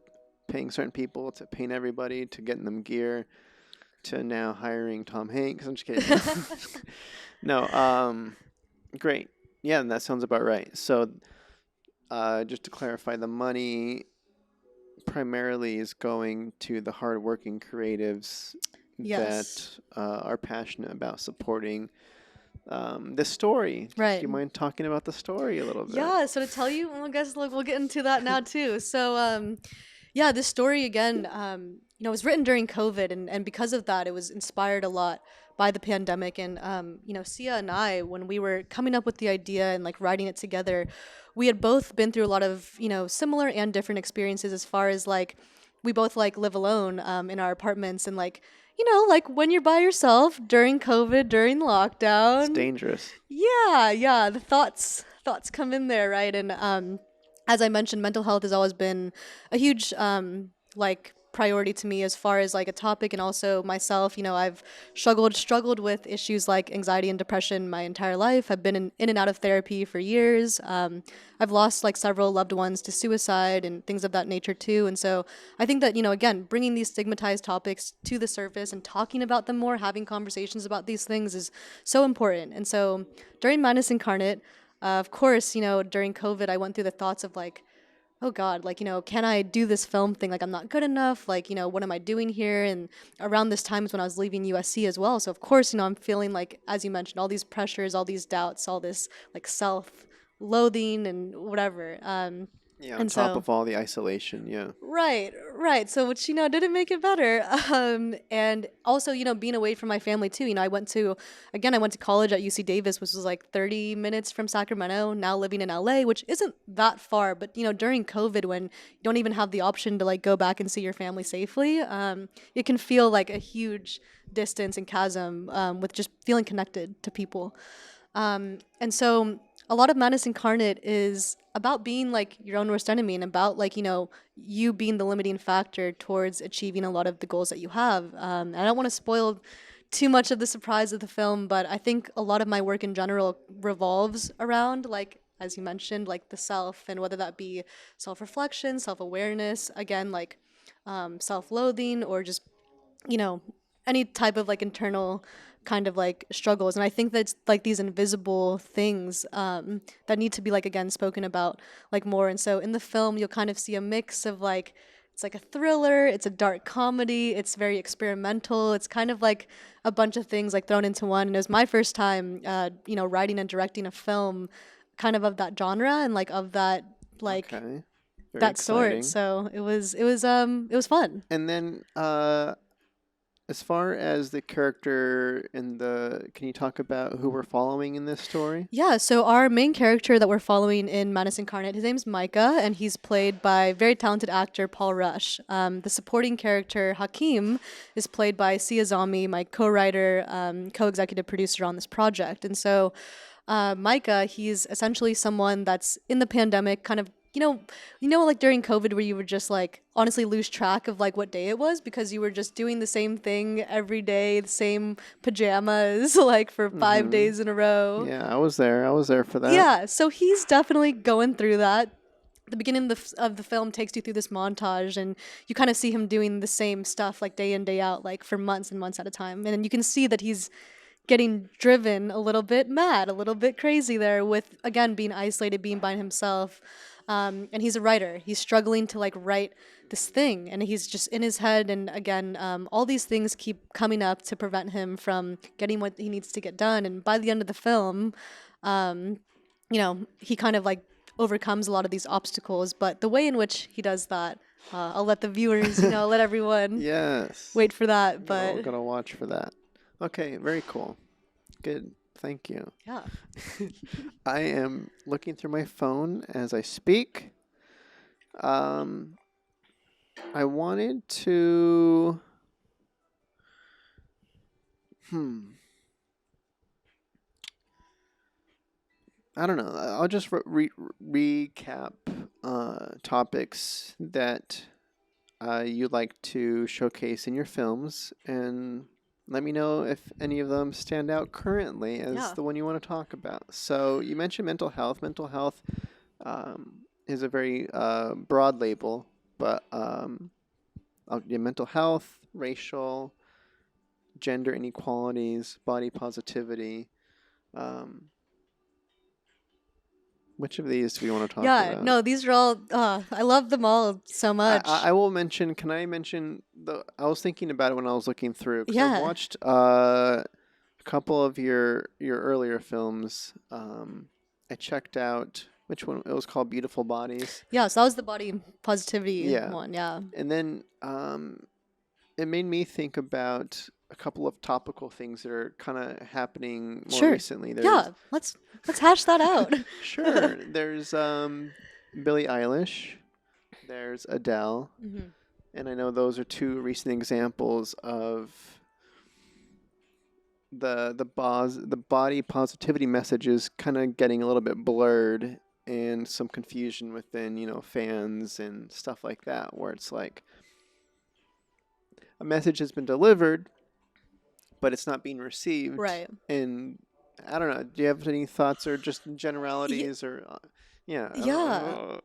paying certain people to paying everybody to getting them gear to now hiring Tom Hanks. I'm just kidding. No. Great. Yeah, and that sounds about right. So, just to clarify, the money primarily is going to the hardworking creatives Yes. that are passionate about supporting this story. Do Right. you mind talking about the story a little bit? Yeah, so to tell you, well, I guess like we'll get into that now too. So yeah, this story again, was written during COVID and because of that it was inspired a lot by the pandemic and Sia and I when we were coming up with the idea and like writing it together, we had both been through a lot of, similar and different experiences as far as like we both like live alone in our apartments and like like when you're by yourself during COVID, during It's lockdown, dangerous. yeah, the thoughts come in there, right? And as I mentioned, mental health has always been a huge like priority to me as far as like a topic and also myself, I've struggled with issues like anxiety and depression my entire life. I've been in and out of therapy for years. I've lost like several loved ones to suicide and things of that nature too. And so I think that, again, bringing these stigmatized topics to the surface and talking about them more, having conversations about these things is so important. And so during Madness Incarnate, of course, during COVID, I went through the thoughts of like, oh God, like, can I do this film thing? Like, I'm not good enough. Like, what am I doing here? And around this time is when I was leaving USC as well. So, of course, I'm feeling like, as you mentioned, all these pressures, all these doubts, all this like self loathing and whatever. Yeah, on And top so, of all the isolation. Yeah. right, right. So, which, didn't make it better. And also, being away from my family too. I went to college at UC Davis, which was like 30 minutes from Sacramento, now living in LA, which isn't that far. But, during COVID, when you don't even have the option to like go back and see your family safely, it can feel like a huge distance and chasm with just feeling connected to people. And so a lot of Madness Incarnate is about being like your own worst enemy and about like, you being the limiting factor towards achieving a lot of the goals that you have. And I don't want to spoil too much of the surprise of the film, but I think a lot of my work in general revolves around like, as you mentioned, like the self and whether that be self-reflection, self-awareness, again, like self-loathing or just you know, any type of like internal kind of like struggles. And I think that's like these invisible things that need to be like again spoken about like more. And so in the film, you'll kind of see a mix of like it's like a thriller, it's a dark comedy, it's very experimental. It's kind of like a bunch of things like thrown into one. And it was my first time, writing and directing a film kind of that genre and like of that like Okay. Very that sort. exciting. So it was fun. And then, as far as the character in can you talk about who we're following in this story? Yeah, so our main character that we're following in Madness Incarnate, his name's Micah, and he's played by very talented actor Paul Rush. The supporting character Hakeem is played by Sia Zami, my co-writer, co-executive producer on this project. And so Micah, he's essentially someone that's in the pandemic, kind of like during COVID where you would just like honestly lose track of like what day it was because you were just doing the same thing every day, the same pajamas like for 5 days in a row. Yeah, I was there. I was there for that. Yeah, so he's definitely going through that. The beginning of the film takes you through this montage and you kind of see him doing the same stuff like day in day out like for months and months at a time. And then you can see that he's getting driven a little bit mad, a little bit crazy there with, again, being isolated, being by himself. And he's a writer. He's struggling to like write this thing and he's just in his head. And again, all these things keep coming up to prevent him from getting what he needs to get done. And by the end of the film, he kind of like overcomes a lot of these obstacles. But the way in which he does that, I'll let the viewers, let everyone Yes. wait for that. We're But gonna watch for that. Okay, very cool. Good. Thank you. yeah, I am looking through my phone as I speak. Um, I wanted to. Hmm. I don't know. I'll just recap topics that you'd like to showcase in your films, and let me know if any of them stand out currently as yeah, the one you want to talk about. So you mentioned mental health. Mental health is a very broad label, but yeah, mental health, racial, gender inequalities, body positivity. Um, which of these do we want to talk yeah. about? No, these are all. I love them all so much. I will mention. Can I mention the? I was thinking about it when I was looking through because I've Yeah. watched a couple of your earlier films. I checked out which one it was called Beautiful Bodies. Yeah, so that was the body positivity Yeah, one. Yeah. and then it made me think about a couple of topical things that are kind of happening more Sure. recently. There's Yeah. Let's hash that out. sure. There's Billie Eilish. There's Adele. Hmm. And I know those are two recent examples of the body positivity messages kind of getting a little bit blurred and some confusion within, fans and stuff like that, where it's like a message has been delivered, but it's not being received. Right. And I don't know. Do you have any thoughts or just Y- generalities or yeah, I don't yeah. know.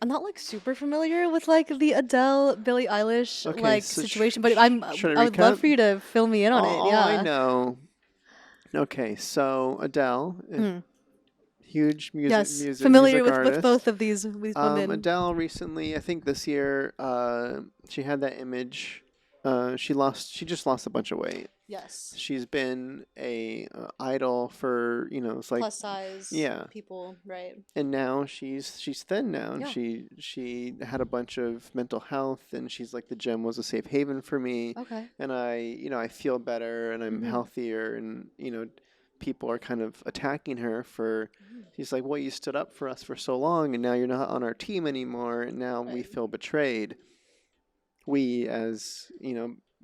I'm not like super familiar with like the Adele Billie Eilish Okay, like so situation, but I'm should I I would love recap? for you to fill me in on it. All I Yeah. know. Okay, so Adele, Mm. huge Yes. Familiar music with artist. both of these women. Adele recently, I think this year, she had that image. She just lost a bunch of weight. Yes. She's been a idol for it's like Plus size yeah, people, right? and now she's thin now, and Yeah. she had a bunch of mental health, and she's like the gym was a safe haven for me, Okay. and I feel better and I'm Mm-hmm. healthier, and people are kind of attacking her for. She's like, well, you stood up for us for so long, and now you're not on our team anymore, and now we Right. feel betrayed. We, as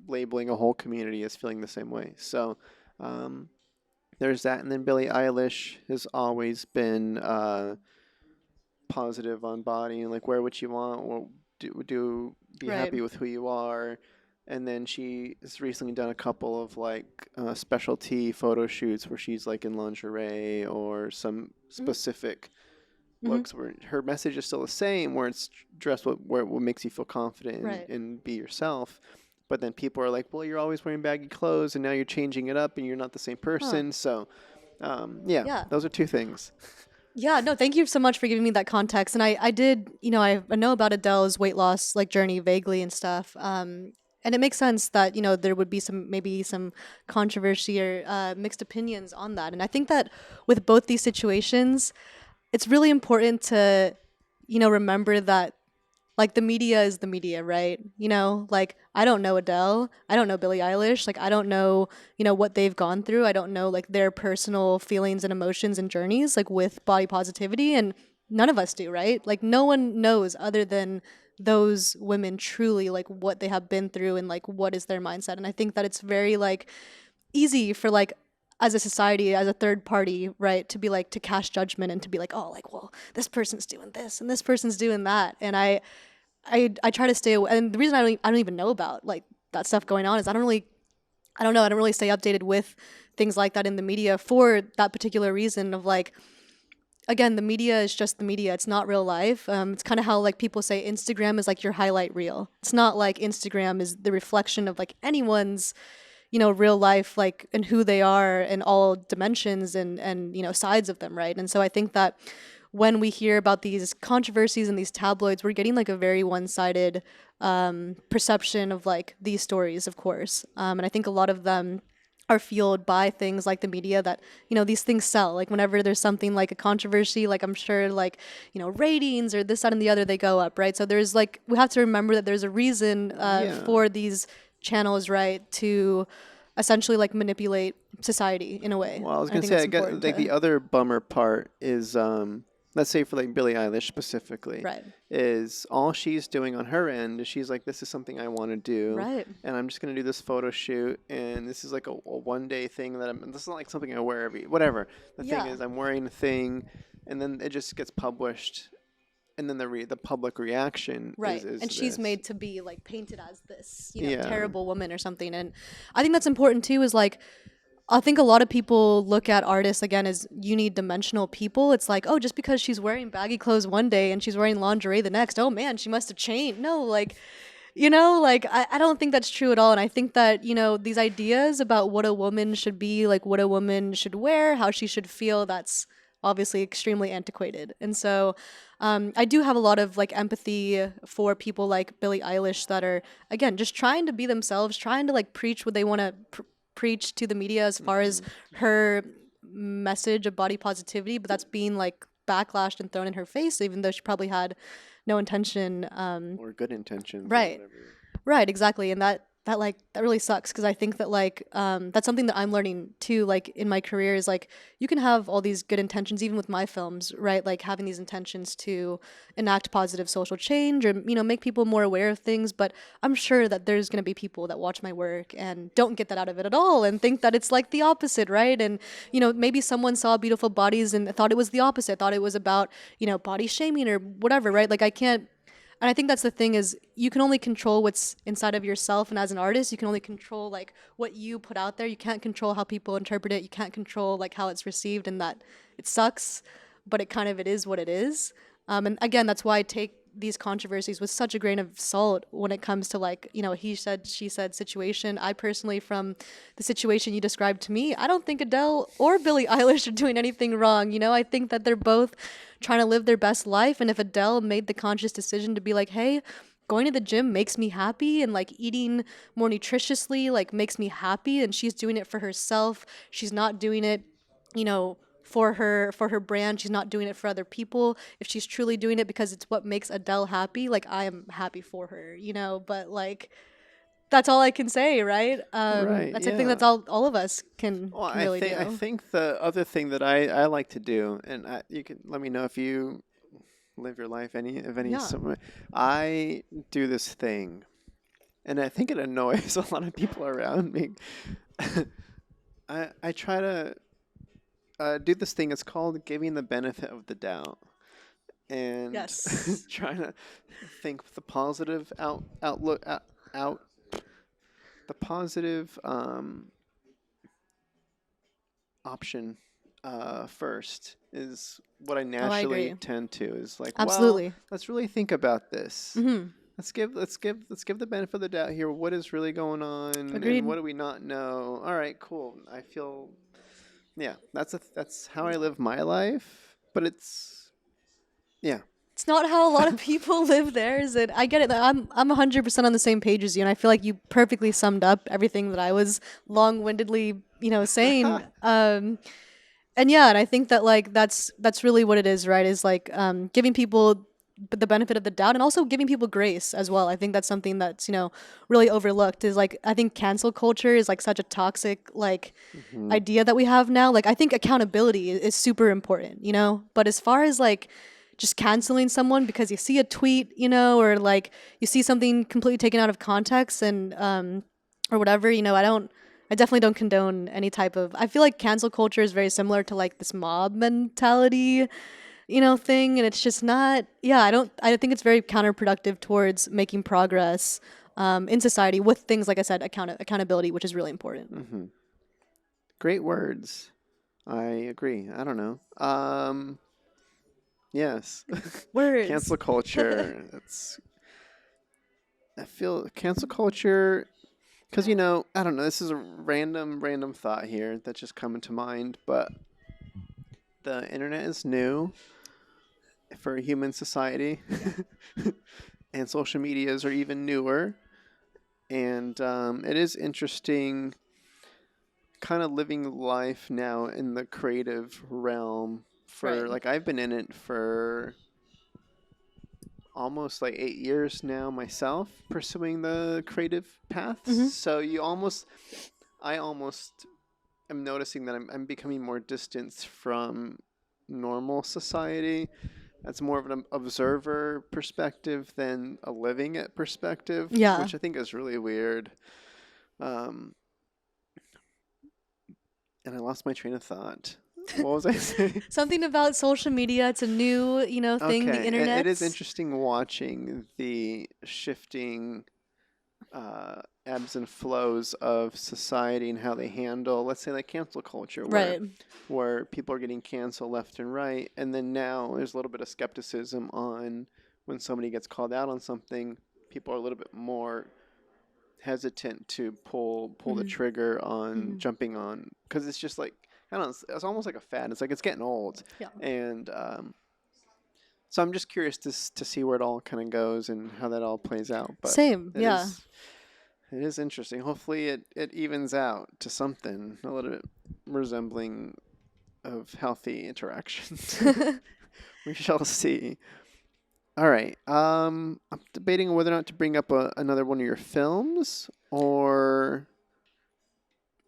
labeling a whole community as feeling the same way. So, um, there's that, and then Billie Eilish has always been positive on body and like wear what you want, or do be Right. happy with who you are. And then she has recently done a couple of like specialty photo shoots where she's like in lingerie or some specific Mm-hmm. looks where her message is still the same, where it's dress what makes you feel confident Right. and be yourself. But then people are like, well, you're always wearing baggy clothes and now you're changing it up and you're not the same Huh. person. So, yeah, Yeah. those are two things. Yeah, no, thank you so much for giving me that context. And I did, I know about Adele's weight loss like journey vaguely and stuff. And it makes sense that, there would be maybe some controversy or mixed opinions on that. And I think that with both these situations, it's really important to, remember that like the media is the media, right? Like I don't know Adele, I don't know Billie Eilish, like I don't know, what they've gone through. I don't know like their personal feelings and emotions and journeys like with body positivity, and none of us do, right? Like no one knows other than those women truly like what they have been through and like what is their mindset. And I think that it's very like easy for like as a society, as a third party, right, to be like to cast judgment and to be like, oh, like, well, this person's doing this and this person's doing that, and I try to stay away. And the reason I don't even know about like that stuff going on is I don't know, I don't really stay updated with things like that in the media for that particular reason of like, again, the media is just the media. It's not real life. It's kind of how like people say Instagram is like your highlight reel. It's not like Instagram is the reflection of like anyone's, real life, like, and who they are in all dimensions and, sides of them. Right. And so I think that when we hear about these controversies and these tabloids, we're getting like a very one-sided perception of like these stories, of course. And I think a lot of them are fueled by things like the media that, you know, these things sell. Like whenever there's something like a controversy, like I'm sure like, you know, ratings or this, that, and the other, they go up, right? So there's like, we have to remember that there's a reason Yeah. for these channels, right, to essentially like manipulate society in a way. Well, I was And I gonna think say, that's I get important like the to, other bummer part is, let's say for like Billie Eilish specifically, right, is all she's doing on her end is she's like, this is something I want to do, right. and I'm just gonna do this photo shoot, and this is like a 1 day thing that this is not like something I wear every whatever. The thing Yeah. is, I'm wearing a thing, and then it just gets published, and then the public reaction Right. is And she's this. made to be like painted as this, you know, Yeah. terrible woman or something. And I think that's important too, is like, I think a lot of people look at artists again as unidimensional people. It's like, oh, just because she's wearing baggy clothes one day and she's wearing lingerie the next, oh man, she must have changed. No, like, you know, like I don't think that's true at all. And I think that, you know, these ideas about what a woman should be, like what a woman should wear, how she should feel, that's obviously extremely antiquated. And so I do have a lot of like empathy for people like Billie Eilish that are, again, just trying to be themselves, trying to like preach what they want to preach to the media as far as Hmm. her message of body positivity, but that's being like backlashed and thrown in her face, even though she probably had no intention. Or good intentions or Right. whatever. Right, exactly. And that like that really sucks because I think that like that's something that I'm learning too, like in my career, is like you can have all these good intentions even with my films, right? Like having these intentions to enact positive social change or, you know, make people more aware of things, but I'm sure that there's going to be people that watch my work and don't get that out of it at all and think that it's like the opposite, right? And, you know, maybe someone saw beautiful bodies and thought it was the opposite, thought it was about, you know, body shaming or whatever, right? Like I can't, and I think that's the thing, is you can only control what's inside of yourself, and as an artist you can only control like what you put out there. You can't control how people interpret it. You can't control like how it's received, and that it sucks, but it is what it is. And again, that's why I take these controversies with such a grain of salt when it comes to like, you know, he said, she said situation. I personally, from the situation you described to me, I don't think Adele or Billie Eilish are doing anything wrong. You know, I think that they're both trying to live their best life. And if Adele made the conscious decision to be like, hey, going to the gym makes me happy and like eating more nutritiously like makes me happy, and she's doing it for herself, she's not doing it, you know, for her brand, she's not doing it for other people. If she's truly doing it because it's what makes Adele happy, like I am happy for her, you know. But like that's all I can say, right? Right. That's, I think Yeah. that's all of us Well, can I really think do. the other thing that I like to do, and you can let me know if you live your life any Yeah. some. I do this thing, and I think it annoys a lot of people around me. I try to do this thing. It's called giving the benefit of the doubt, and Yes. trying to think the positive outlook out the positive option first is what I Oh, I naturally agree. tend to is like, well, Absolutely. let's really think about this. Mm-hmm. Let's give the benefit of the doubt here. What is really going on and Agreed. what do we not know? All right, cool. I feel yeah, that's how I live my life, but it's yeah. It's not how a lot of people live theirs, and I get it. I'm 100% on the same page as you, and I feel like you perfectly summed up everything that I was long-windedly, you know, saying. And yeah, and I think that like that's really what it is, right? Is like giving people the benefit of the doubt and also giving people grace as well. I think that's something that's, you know, really overlooked. Is like, I think cancel culture is like such a toxic like Hmm. idea that we have now. Like I think accountability is super important, you know? But as far as like just canceling someone because you see a tweet, you know, or like you see something completely taken out of context and or whatever, you know, I definitely don't condone any type of, I feel like cancel culture is very similar to like this mob mentality, you know, thing, and it's just not, yeah, I think it's very counterproductive towards making progress in society with things like I said, accountability, which is really important. Hmm. Great words. I agree. I don't know. Yes. Words. Cancel culture. It's I feel cancel culture because I don't know. This is a random thought here that's just coming to mind, but the internet is new for human society, and social medias are even newer. And it is interesting kind of living life now in the creative realm for Right. like I've been in it for almost like 8 years now myself, pursuing the creative paths. Mm-hmm. So I almost am noticing that I'm becoming more distanced from normal society. That's more of an observer perspective than a living it perspective, Yeah. which I think is really weird. Um, and I lost my train of thought. What was I saying? Something about social media. It's a new, thing, the Okay, it is internet. interesting watching the shifting ebbs and flows of society and how they handle, let's say, like cancel culture, Right. where people are getting canceled left and right, and then now there's a little bit of skepticism on when somebody gets called out on something. People are a little bit more hesitant to pull the Mm-hmm. trigger on Mm-hmm. jumping on because it's just like I don't know, it's almost like a fad. It's like it's getting old, Yeah. and so I'm just curious to see where it all kind of goes and how that all plays out. But Same. it Yeah. is it is interesting. Hopefully, it evens out to something a little bit resembling of healthy interactions. We shall see. All right. I'm debating whether or not to bring up another one of your films or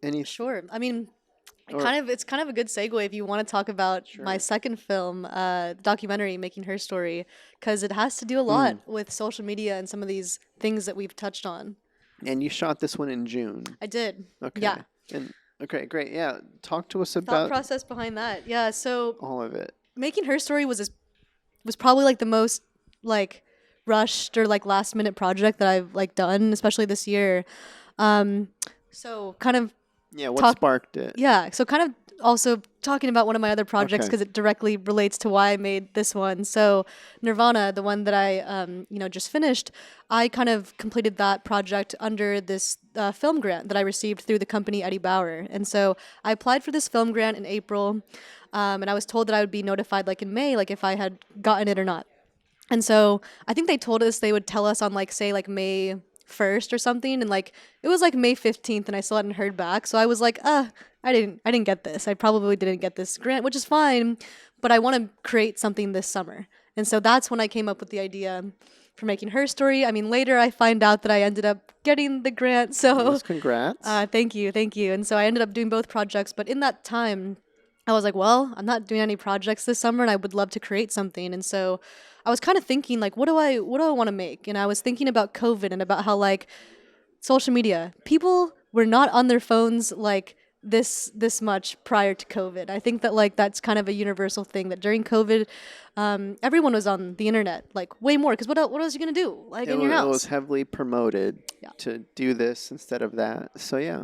any Sure. I mean, or it's kind of a good segue if you want to talk about my sure. second film, documentary, Making Her Story, because it has to do a lot Mm. with social media and some of these things that we've touched on. And you shot this one in June. I did. Yeah. Okay. And okay, great. Yeah, talk to us Thought about process behind that. Yeah. So all of it. Making Her Story was probably like the most like rushed or like last minute project that I've like done, especially this year. Um, so kind of Yeah, what talk sparked it? Yeah, so kind of also talking about one of my other projects Okay. because it directly relates to why I made this one. So Nirvana, the one that I just finished, I kind of completed that project under this film grant that I received through the company Eddie Bauer. And so I applied for this film grant in April, and I was told that I would be notified like in May, like if I had gotten it or not. And so I think they told us they would tell us on like say like May 1st or something, and like it was like May 15th and I still hadn't heard back. So I was like, I didn't get this. I probably didn't get this grant, which is fine, but I want to create something this summer. And so that's when I came up with the idea for Making Her Story. I mean, later I find out that I ended up getting the grant. So Yes, congrats. thank you, thank you. And so I ended up doing both projects, but in that time I was like, well, I'm not doing any projects this summer and I would love to create something. And so I was kind of thinking like what do I want to make? And I was thinking about COVID and about how like social media, people were not on their phones like this much prior to COVID. I think that like that's kind of a universal thing that during COVID, everyone was on the internet like way more because what else are you gonna do like in your It was house? heavily promoted Yeah. to do this instead of that. So yeah.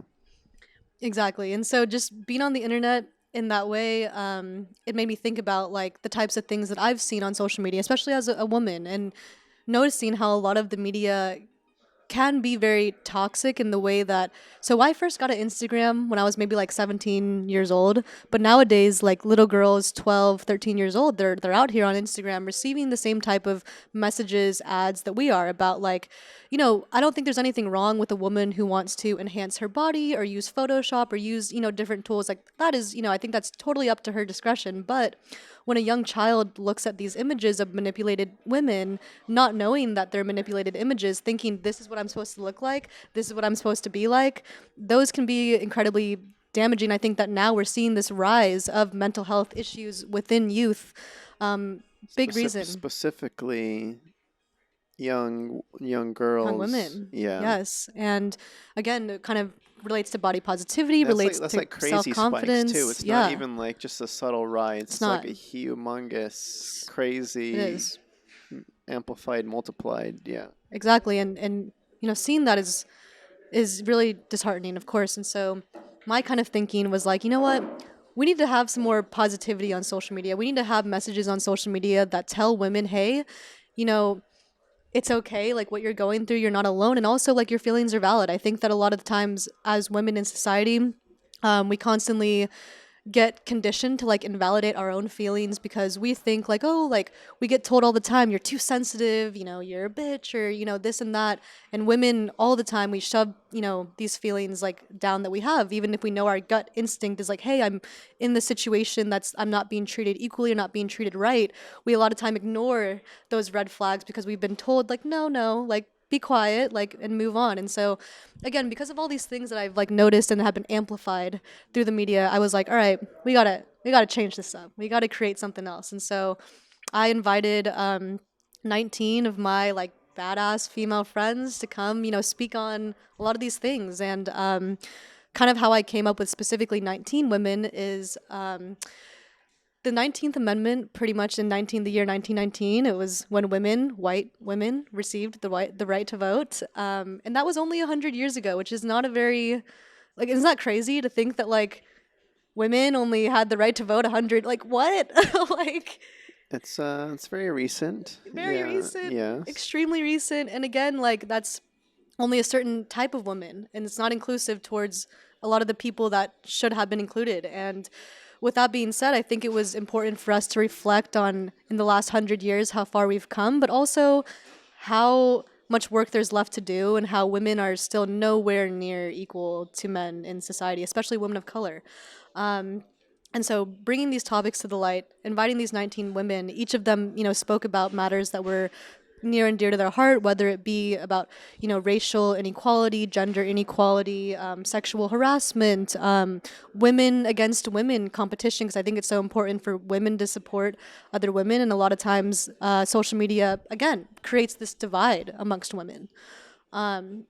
Exactly. And so just being on the internet in that way, it made me think about like the types of things that I've seen on social media, especially as a woman, and noticing how a lot of the media can be very toxic in the way that I first got an Instagram when I was maybe like 17 years old, but nowadays like little girls 12, 13 years old, they're out here on Instagram receiving the same type of messages, ads that we are about like, I don't think there's anything wrong with a woman who wants to enhance her body or use Photoshop or use, different tools like that is, I think that's totally up to her discretion, but when a young child looks at these images of manipulated women, not knowing that they're manipulated images, thinking this is what I'm supposed to look like, this is what I'm supposed to be like, those can be incredibly damaging. I think that now we're seeing this rise of mental health issues within youth. Big reason. Specifically young Young girls. women. Yeah. Yes. And again, it kind of relates to body positivity, relates That's to like crazy spikes too. self-confidence. It's not Yeah. even like just a subtle rise. It's It's like not. a humongous, It crazy, is. amplified, multiplied. Yeah. Exactly. And seeing that is really disheartening, of course. And so my kind of thinking was like, you know what? We need to have some more positivity on social media. We need to have messages on social media that tell women, hey, you know, it's okay. Like what you're going through, you're not alone. And also like your feelings are valid. I think that a lot of times as women in society, we constantly get conditioned to like invalidate our own feelings because we think like, oh, like we get told all the time, you're too sensitive, you know, you're a bitch, or, you know, this and that. And women all the time, we shove, you know, these feelings like down that we have, even if we know our gut instinct is like, hey, I'm in the situation that's, I'm not being treated equally or not being treated right. We a lot of time ignore those red flags because we've been told like, no, like, be quiet, like, and move on. And so, again, because of all these things that I've like noticed and have been amplified through the media, I was like, all right, we gotta change this up. We gotta create something else. And so, I invited 19 of my like badass female friends to come, you know, speak on a lot of these things. And kind of how I came up with specifically 19 women is the 19th Amendment, pretty much in the year 1919, it was when women, white women, received the right to vote, and that was only 100 years ago, which is not a very, like, isn't that crazy to think that like women only had the right to vote 100? Like what? Like It's very recent. very Yeah. recent, Yes. extremely recent, and again, like that's only a certain type of woman, and it's not inclusive towards a lot of the people that should have been included. And with that being said, I think it was important for us to reflect on in the last 100 years how far we've come, but also how much work there's left to do and how women are still nowhere near equal to men in society, especially women of color. And so bringing these topics to the light, inviting these 19 women, each of them, you know, spoke about matters that were near and dear to their heart, whether it be about, you know, racial inequality, gender inequality, sexual harassment, women against women competition, because I think it's so important for women to support other women. And a lot of times social media, again, creates this divide amongst women. And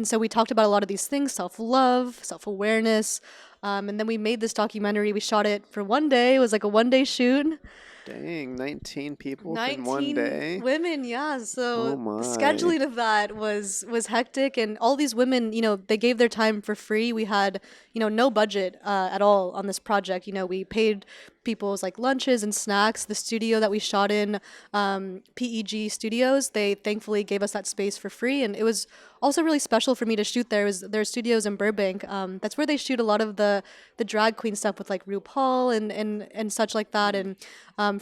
so we talked about a lot of these things: self-love, self-awareness, and then we made this documentary. We shot it for one day. It was like a one-day shoot. Dang, 19 people in one 19 day. women, yeah. Oh So the my. scheduling of that was hectic, and all these women, you know, they gave their time for free. We had, you know, no budget at all on this project. You know, we paid people's like lunches and snacks. The studio that we shot in, PEG Studios, they thankfully gave us that space for free, and it was also really special for me to shoot there. Was their studios in Burbank? That's where they shoot a lot of the drag queen stuff with like RuPaul and such like that. And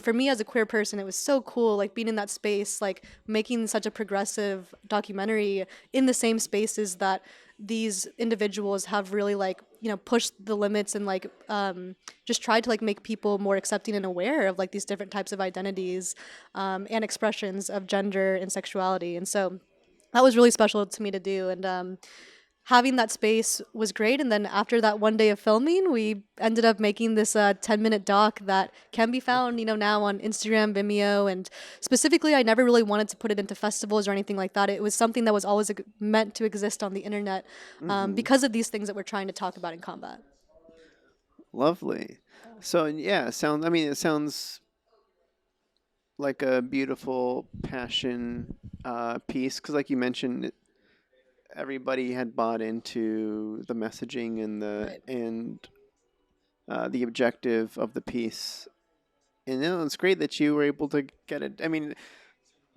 for me as a queer person, it was so cool, like being in that space, like making such a progressive documentary in the same spaces that these individuals have really like, you know, pushed the limits and like just tried to like make people more accepting and aware of like these different types of identities and expressions of gender and sexuality. And so that was really special to me to do. And having that space was great. And then after that one day of filming, we ended up making this 10-minute doc that can be found, you know, now on Instagram, Vimeo. And specifically, I never really wanted to put it into festivals or anything like that. It was something that was always meant to exist on the internet Mm-hmm. because of these things that we're trying to talk about in combat. Lovely. So yeah, sounds. I mean, it sounds like a beautiful passion piece because, like you mentioned, everybody had bought into the messaging and Right. the objective of the piece. And you know, it's great that you were able to get it. I mean,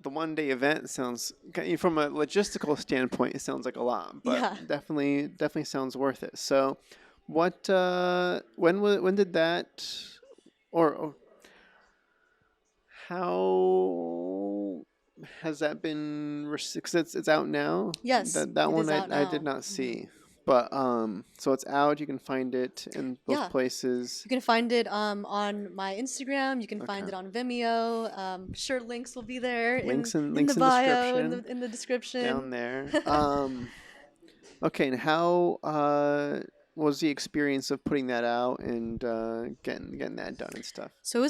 the one day event sounds from a logistical standpoint, it sounds like a lot, but Yeah. definitely sounds worth it. So, what when did that or how has that been? Because it's out now. Yes, That it one is out I did now. not Hmm. see, but so it's out. You can find it in both Yeah. places. You can find it on my Instagram. You can find Okay. it on Vimeo. Sure, links will be there in the Links in bio, description in the description. down there. Okay, and how was the experience of putting that out and getting that done and stuff? So it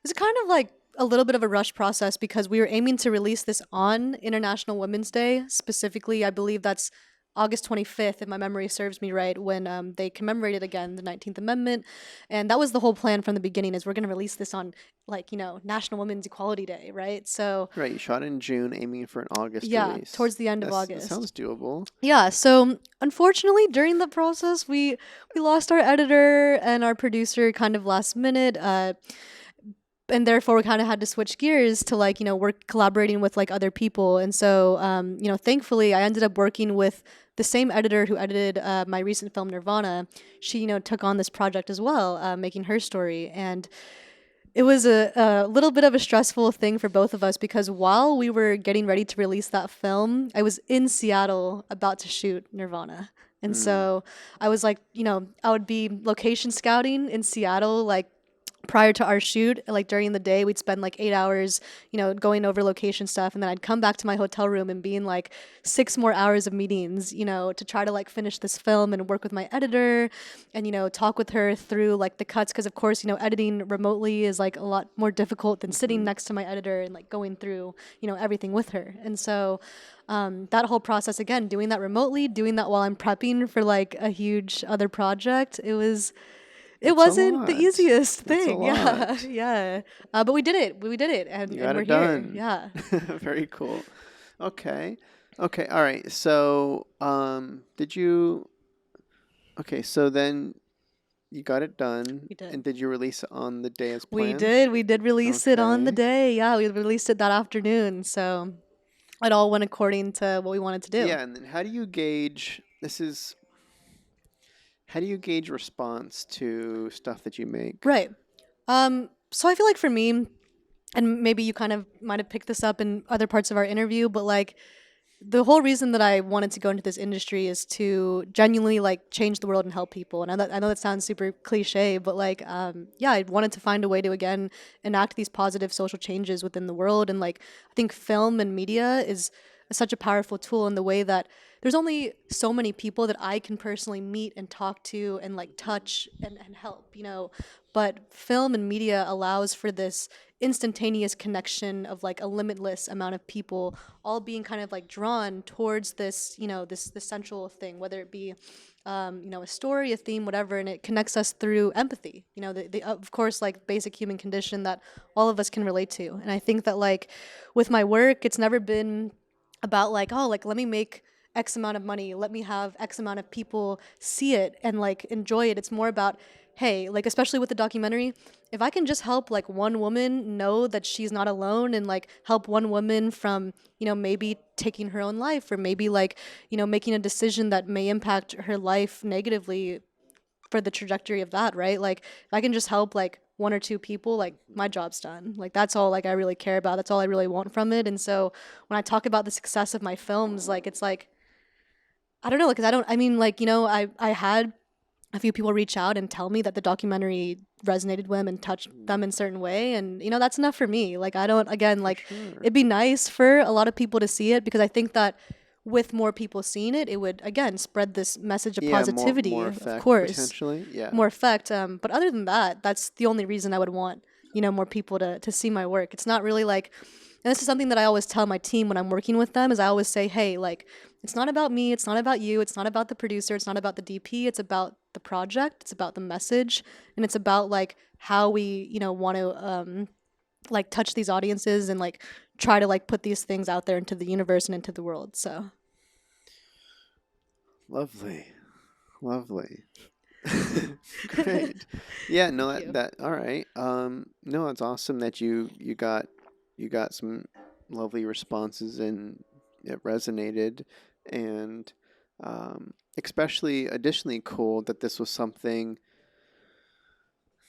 was kind of like a little bit of a rush process because we were aiming to release this on International Women's Day. Specifically, I believe that's August 25th, if my memory serves me right, when they commemorated again the 19th Amendment. And that was the whole plan from the beginning, is we're going to release this on, like, you know, National Women's Equality Day, right? So, Right, you shot in June, aiming for an August yeah, release. towards the end of That August. sounds doable. Yeah, so unfortunately, during the process, we lost our editor and our producer kind of last minute. and therefore we kind of had to switch gears to like, work collaborating with like other people. And so, thankfully I ended up working with the same editor who edited my recent film Nirvana. She, took on this project as well, making her story. And it was a little bit of a stressful thing for both of us because while we were getting ready to release that film, I was in Seattle about to shoot Nirvana. And Mm. so I was like, I would be location scouting in Seattle, like prior to our shoot, like during the day, we'd spend like 8 hours, going over location stuff. And then I'd come back to my hotel room and be in like 6 more hours of meetings, to try to like finish this film and work with my editor and, talk with her through like the cuts. Cause of course, editing remotely is like a lot more difficult than sitting Mhm. next to my editor and like going through, everything with her. And so, that whole process, again, doing that remotely, doing that while I'm prepping for like a huge other project, it It's a wasn't the lot. easiest It's a thing. Yeah, lot. yeah. But we did it. We did it, You and got we're it here. done. Yeah. Very cool. Okay. Okay. All right. So, did you? Okay. So then you got it done, We did. and did you release it on the day as We planned? did. We did release it on the Okay. day. Yeah, we released it that afternoon. So it all went according to what we wanted to do. Yeah. And then how do you gauge? How do you gauge response to stuff that you make? Right. So I feel like for me, and maybe you kind of might have picked this up in other parts of our interview, but like the whole reason that I wanted to go into this industry is to genuinely like change the world and help people. And I know that sounds super cliche, but like, yeah, I wanted to find a way to again enact these positive social changes within the world. And like, I think film and media is such a powerful tool in the way that there's only so many people that I can personally meet and talk to and like touch and help, But film and media allows for this instantaneous connection of like a limitless amount of people all being kind of like drawn towards this, this central thing, whether it be, a story, a theme, whatever, and it connects us through empathy. The of course like basic human condition that all of us can relate to. And I think that like with my work, it's never been about like, oh, like let me make X amount of money, let me have X amount of people see it and like enjoy it. It's more about, hey, like especially with the documentary, if I can just help like one woman know that she's not alone and like help one woman from, maybe taking her own life or maybe like, making a decision that may impact her life negatively for the trajectory of that, right? Like if I can just help like one or two people, like my job's done. Like that's all like I really care about. That's all I really want from it. And so when I talk about the success of my films, like it's like I don't know, because I mean, like, I had a few people reach out and tell me that the documentary resonated with them and touched them in a certain way. And, that's enough for me. Like, I don't, again, For like, sure. it'd be nice for a lot of people to see it because I think that with more people seeing it, it would, again, spread this message of Yeah, positivity, more of effect course, potentially. Yeah. more effect. But other than that, that's the only reason I would want, more people to see my work. It's not really like, and this is something that I always tell my team when I'm working with them is I always say, hey, like, it's not about me, it's not about you, it's not about the producer, it's not about the DP, it's about the project, it's about the message, and it's about like how we, want to like touch these audiences and like try to like put these things out there into the universe and into the world. So Lovely. Lovely. Great. Yeah, no, thank that, you. that all right. No, it's awesome that you got some lovely responses and it resonated and especially additionally cool that this was something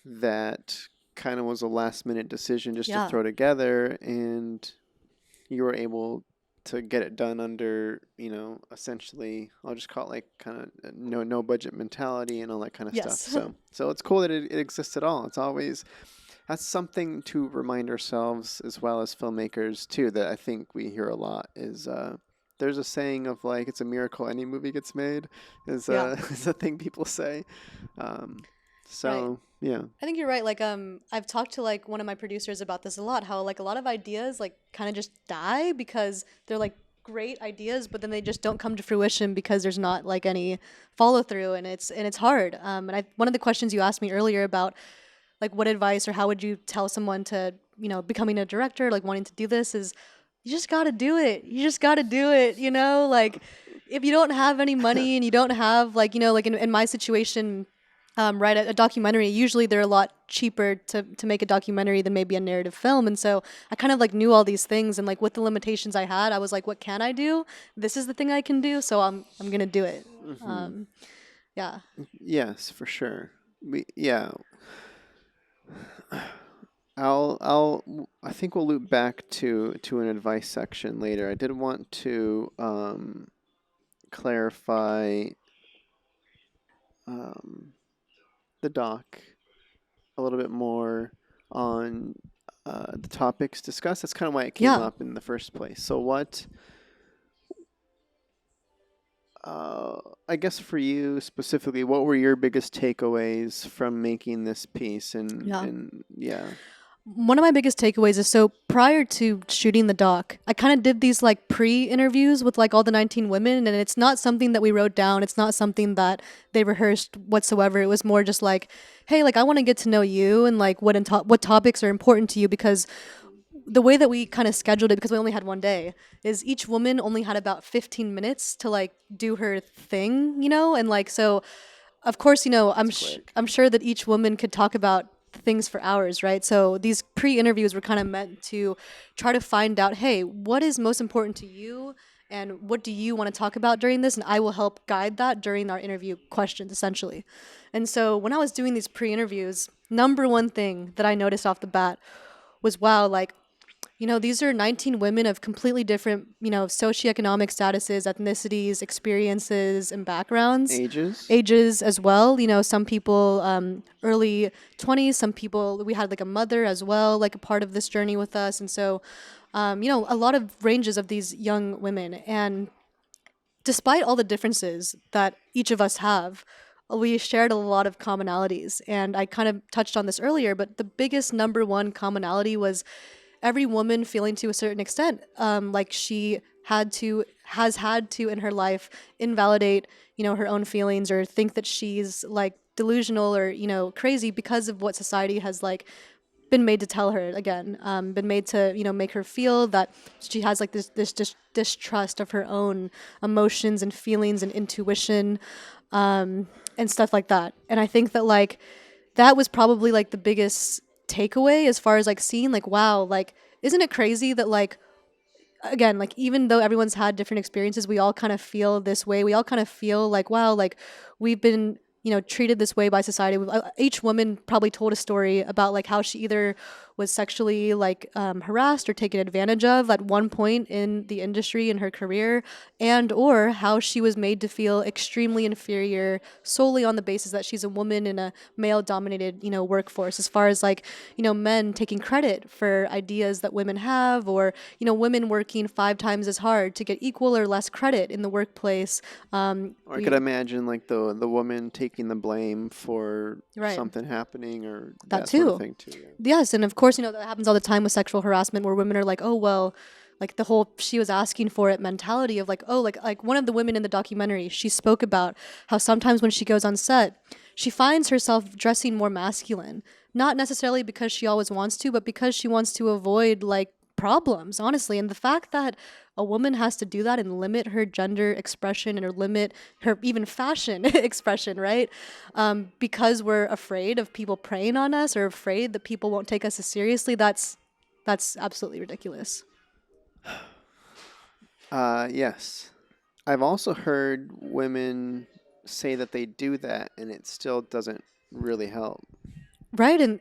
that kind of was a last minute decision just to Yeah. throw together and you were able to get it done under, essentially, I'll just call it like kind of no budget mentality and all that kind of stuff. Yes. So it's cool that it exists at all. It's always that's something to remind ourselves as well as filmmakers too that I think we hear a lot is there's a saying of like it's a miracle any movie gets made is Yeah. is a thing people say. Um, Right. so yeah. I think you're right. Like, I've talked to like one of my producers about this a lot. How like a lot of ideas like kind of just die because they're like great ideas, but then they just don't come to fruition because there's not like any follow through, and it's hard. And one of the questions you asked me earlier about like what advice or how would you tell someone to becoming a director, like wanting to do this, is you just got to do it. You just got to do it. Like if you don't have any money and you don't have like like in my situation. right? A documentary, usually they're a lot cheaper to make a documentary than maybe a narrative film. And so I kind of like knew all these things, and like with the limitations I had, I was like, what can I do? This is the thing I can do, so I'm gonna do it. Hmm. Um, yeah. Yes, for sure. Yeah. I think we'll loop back to an advice section later. I did want to clarify um, the doc a little bit more on the topics discussed. That's kind of why it came Yeah. up in the first place. So what? I guess for you specifically, what were your biggest takeaways from making this piece? Yeah. And yeah. One of my biggest takeaways is, so prior to shooting the doc, I kind of did these like pre-interviews with like all the 19 women, and it's not something that we wrote down. It's not something that they rehearsed whatsoever. It was more just like, hey, like I want to get to know you, and like what topics are important to you, because the way that we kind of scheduled it, because we only had one day, is each woman only had about 15 minutes to like do her thing, and like so of course, Quick. I'm sure that each woman could talk about things for hours, right? So these pre-interviews were kind of meant to try to find out, hey, what is most important to you, and what do you want to talk about during this, and I will help guide that during our interview questions, essentially. And so when I was doing these pre-interviews, number one thing that I noticed off the bat was, wow, like, these are 19 women of completely different, socioeconomic statuses, ethnicities, experiences, and backgrounds, Ages? ages as well. Some people early 20s, some people, we had like a mother as well, like a part of this journey with us. And so, a lot of ranges of these young women. And despite all the differences that each of us have, we shared a lot of commonalities. And I kind of touched on this earlier, but the biggest number one commonality was every woman feeling to a certain extent like she has had to in her life invalidate her own feelings, or think that she's like delusional or crazy because of what society has like been made to tell her, again, been made to make her feel that she has like this distrust of her own emotions and feelings and intuition, and stuff like that. And I think that like that was probably like the biggest takeaway, as far as like seeing like, wow, like isn't it crazy that like, again, like even though everyone's had different experiences, we all kind of feel this way. We all kind of feel like, wow, like we've been treated this way by society. Each woman probably told a story about like how she either was sexually like harassed or taken advantage of at one point in the industry in her career, and or how she was made to feel extremely inferior solely on the basis that she's a woman in a male dominated workforce, as far as like men taking credit for ideas that women have, or women working 5 times as hard to get equal or less credit in the workplace. Or I could imagine like the woman taking the blame for Right. something happening or That that sort of too. thing too. Yeah. Yes, and of course, that happens all the time with sexual harassment, where women are like, "Oh, well, like the whole she was asking for it mentality of like, oh, like one of the women in the documentary, she spoke about how sometimes when she goes on set, she finds herself dressing more masculine, not necessarily because she always wants to, but because she wants to avoid like problems, honestly. And the fact that a woman has to do that and limit her gender expression and or limit her even fashion expression, right? Because we're afraid of people preying on us, or afraid that people won't take us as seriously. That's absolutely ridiculous. Yes. I've also heard women say that they do that and it still doesn't really help. Right? And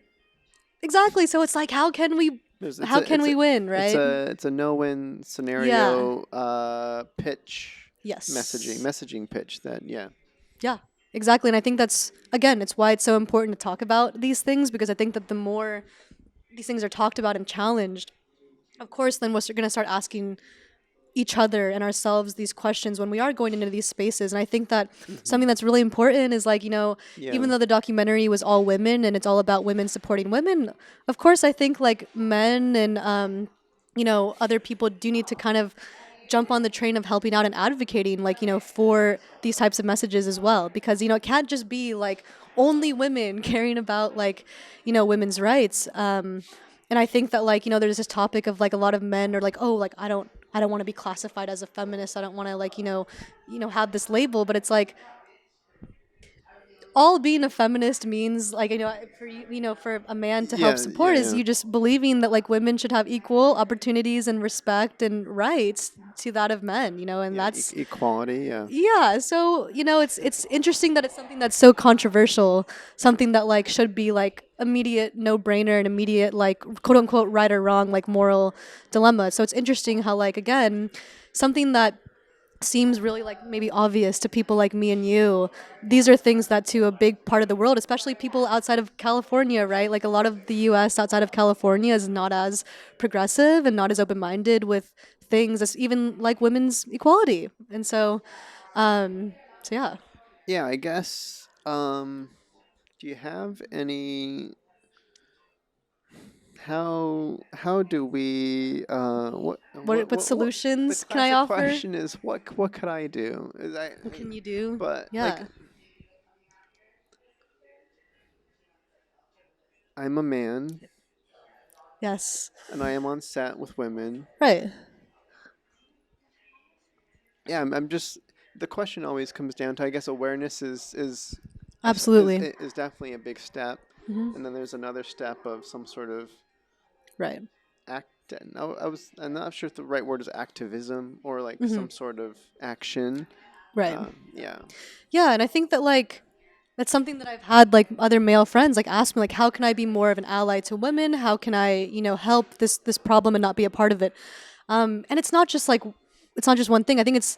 exactly. So it's like, how can we There's how can we win, right? it's a no-win Yeah. scenario pitch Yes. messaging pitch that yeah. Yeah, exactly. And I think that's, again, it's why it's so important to talk about these things, because I think that the more these things are talked about and challenged, of course, then we're going to start asking each other and ourselves these questions when we are going into these spaces. And I think that Hmm. something that's really important is like, Yeah. even though the documentary was all women and it's all about women supporting women, of course, I think like men and, other people do need to kind of jump on the train of helping out and advocating, like, for these types of messages as well. Because, it can't just be like only women caring about like, women's rights. And I think that like, there's this topic of like a lot of men are like, oh, like I don't want to be classified as a feminist. I don't want to like, have this label. But it's like all being a feminist means, like, for for a man to help Yeah, support yeah, is yeah. you just believing that like women should have equal opportunities and respect and rights to that of men, and Yeah, that's equality. Yeah, yeah. So it's interesting that it's something that's so controversial, something that like should be like immediate no brainer and immediate like quote unquote right or wrong like moral dilemma. So it's interesting how like again something that seems really like maybe obvious to people like me and you, these are things that to a big part of the world, especially people outside of California, right? Like a lot of the US outside of California is not as progressive and not as open-minded with things as even like women's equality. And so yeah. yeah. I guess. Do you have any? How do we? What What? The solutions can I classic offer? question is what could I do? What can you do? But like Yeah. I'm a man Yes. and I am on set with women. Right. Yeah, I'm just the question always comes down to I guess awareness Absolutely. is definitely a big step, Hmm. and then there's another step of some sort of Right. act. No, I'm not sure if the right word is activism or like Hmm. some sort of action. Right. Yeah. Yeah, and I think that like that's something that I've had like other male friends like ask me like how can I be more of an ally to women? How can I, help this problem and not be a part of it? And it's not just one thing. I think it's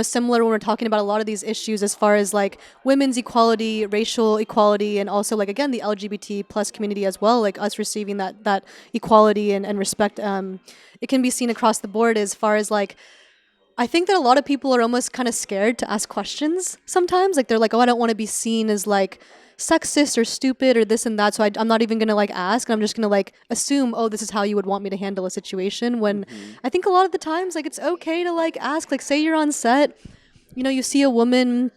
similar when we're talking about a lot of these issues as far as like women's equality, racial equality, and also like again the LGBT plus community as well. Like us receiving that equality and respect. It can be seen across the board as far as like I think that a lot of people are almost kind of scared to ask questions sometimes. Like they're like, oh, I don't want to be seen as like sexist or stupid or this and that. So I'm not even going to like ask. I'm just going to like assume, oh, this is how you would want me to handle a situation. When Hmm. I think a lot of the times, like it's okay to like ask, like say you're on set, you see a woman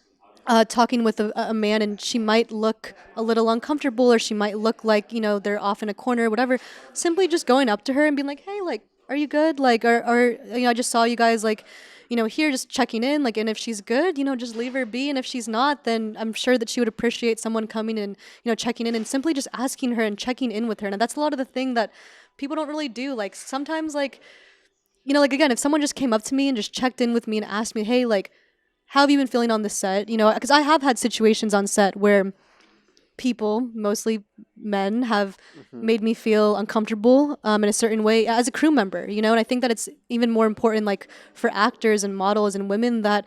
talking with a man and she might look a little uncomfortable or she might look like they're off in a corner or whatever, simply just going up to her and being like, hey, like are you good, like or I just saw you guys like here just checking in, like, and if she's good, just leave her be, and if she's not, then I'm sure that she would appreciate someone coming and checking in and simply just asking her and checking in with her. And that's a lot of the thing that people don't really do. Like sometimes like like again, if someone just came up to me and just checked in with me and asked me, hey, like how have you been feeling on the set? Because I have had situations on set where people, mostly men, have Hmm. made me feel uncomfortable in a certain way as a crew member, and I think that it's even more important, like for actors and models and women that,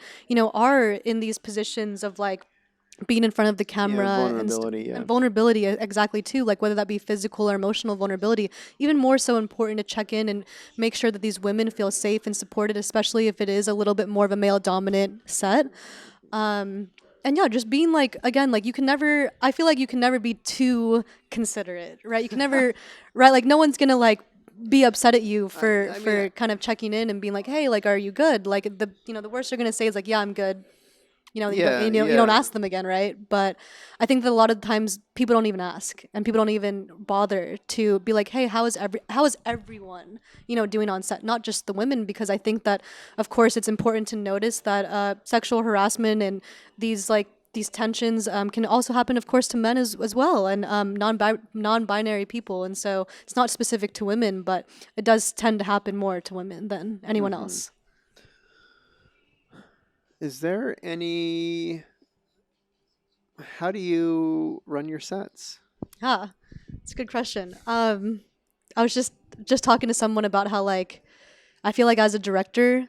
are in these positions of like being in front of the Yeah, camera vulnerability. Yeah. and vulnerability exactly too, like whether that be physical or emotional vulnerability, even more so important to check in and make sure that these women feel safe and supported, especially if it is a little bit more of a male dominant set. And yeah, just being like again, like I feel like you can never be too considerate, right? You can never, right? Like no one's gonna like be upset at you for I mean, kind of checking in and being like, hey, like are you good? Like the worst they're gonna say is like, yeah, I'm good. yeah, You don't yeah. ask them again, right? But I think that a lot of times people don't even ask, and people don't even bother to be like, hey, how is everyone doing on set, not just the women, because I think that of course it's important to notice that sexual harassment and these tensions can also happen, of course, to men as well, and non-binary people, and so it's not specific to women, but it does tend to happen more to women than anyone Hmm. else. Is there any? How do you run your sets? Ah, it's a good question. I was just talking to someone about how like I feel like as a director,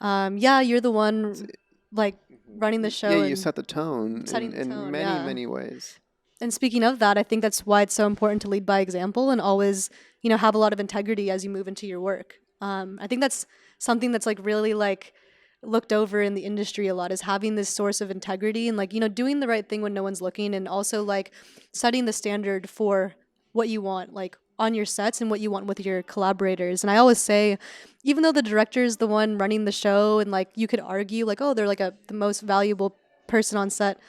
yeah, you're the It's, one like running the yeah, show you and set the tone setting the in tone. many Yeah. many ways. And speaking of that, I think that's why it's so important to lead by example and always, have a lot of integrity as you move into your work. I think that's something that's like really like looked over in the industry a lot, is having this source of integrity and like, doing the right thing when no one's looking, and also like setting the standard for what you want, like on your sets and what you want with your collaborators. And I always say, even though the director is the one running the show and like you could argue like, oh, they're like the most valuable person on set,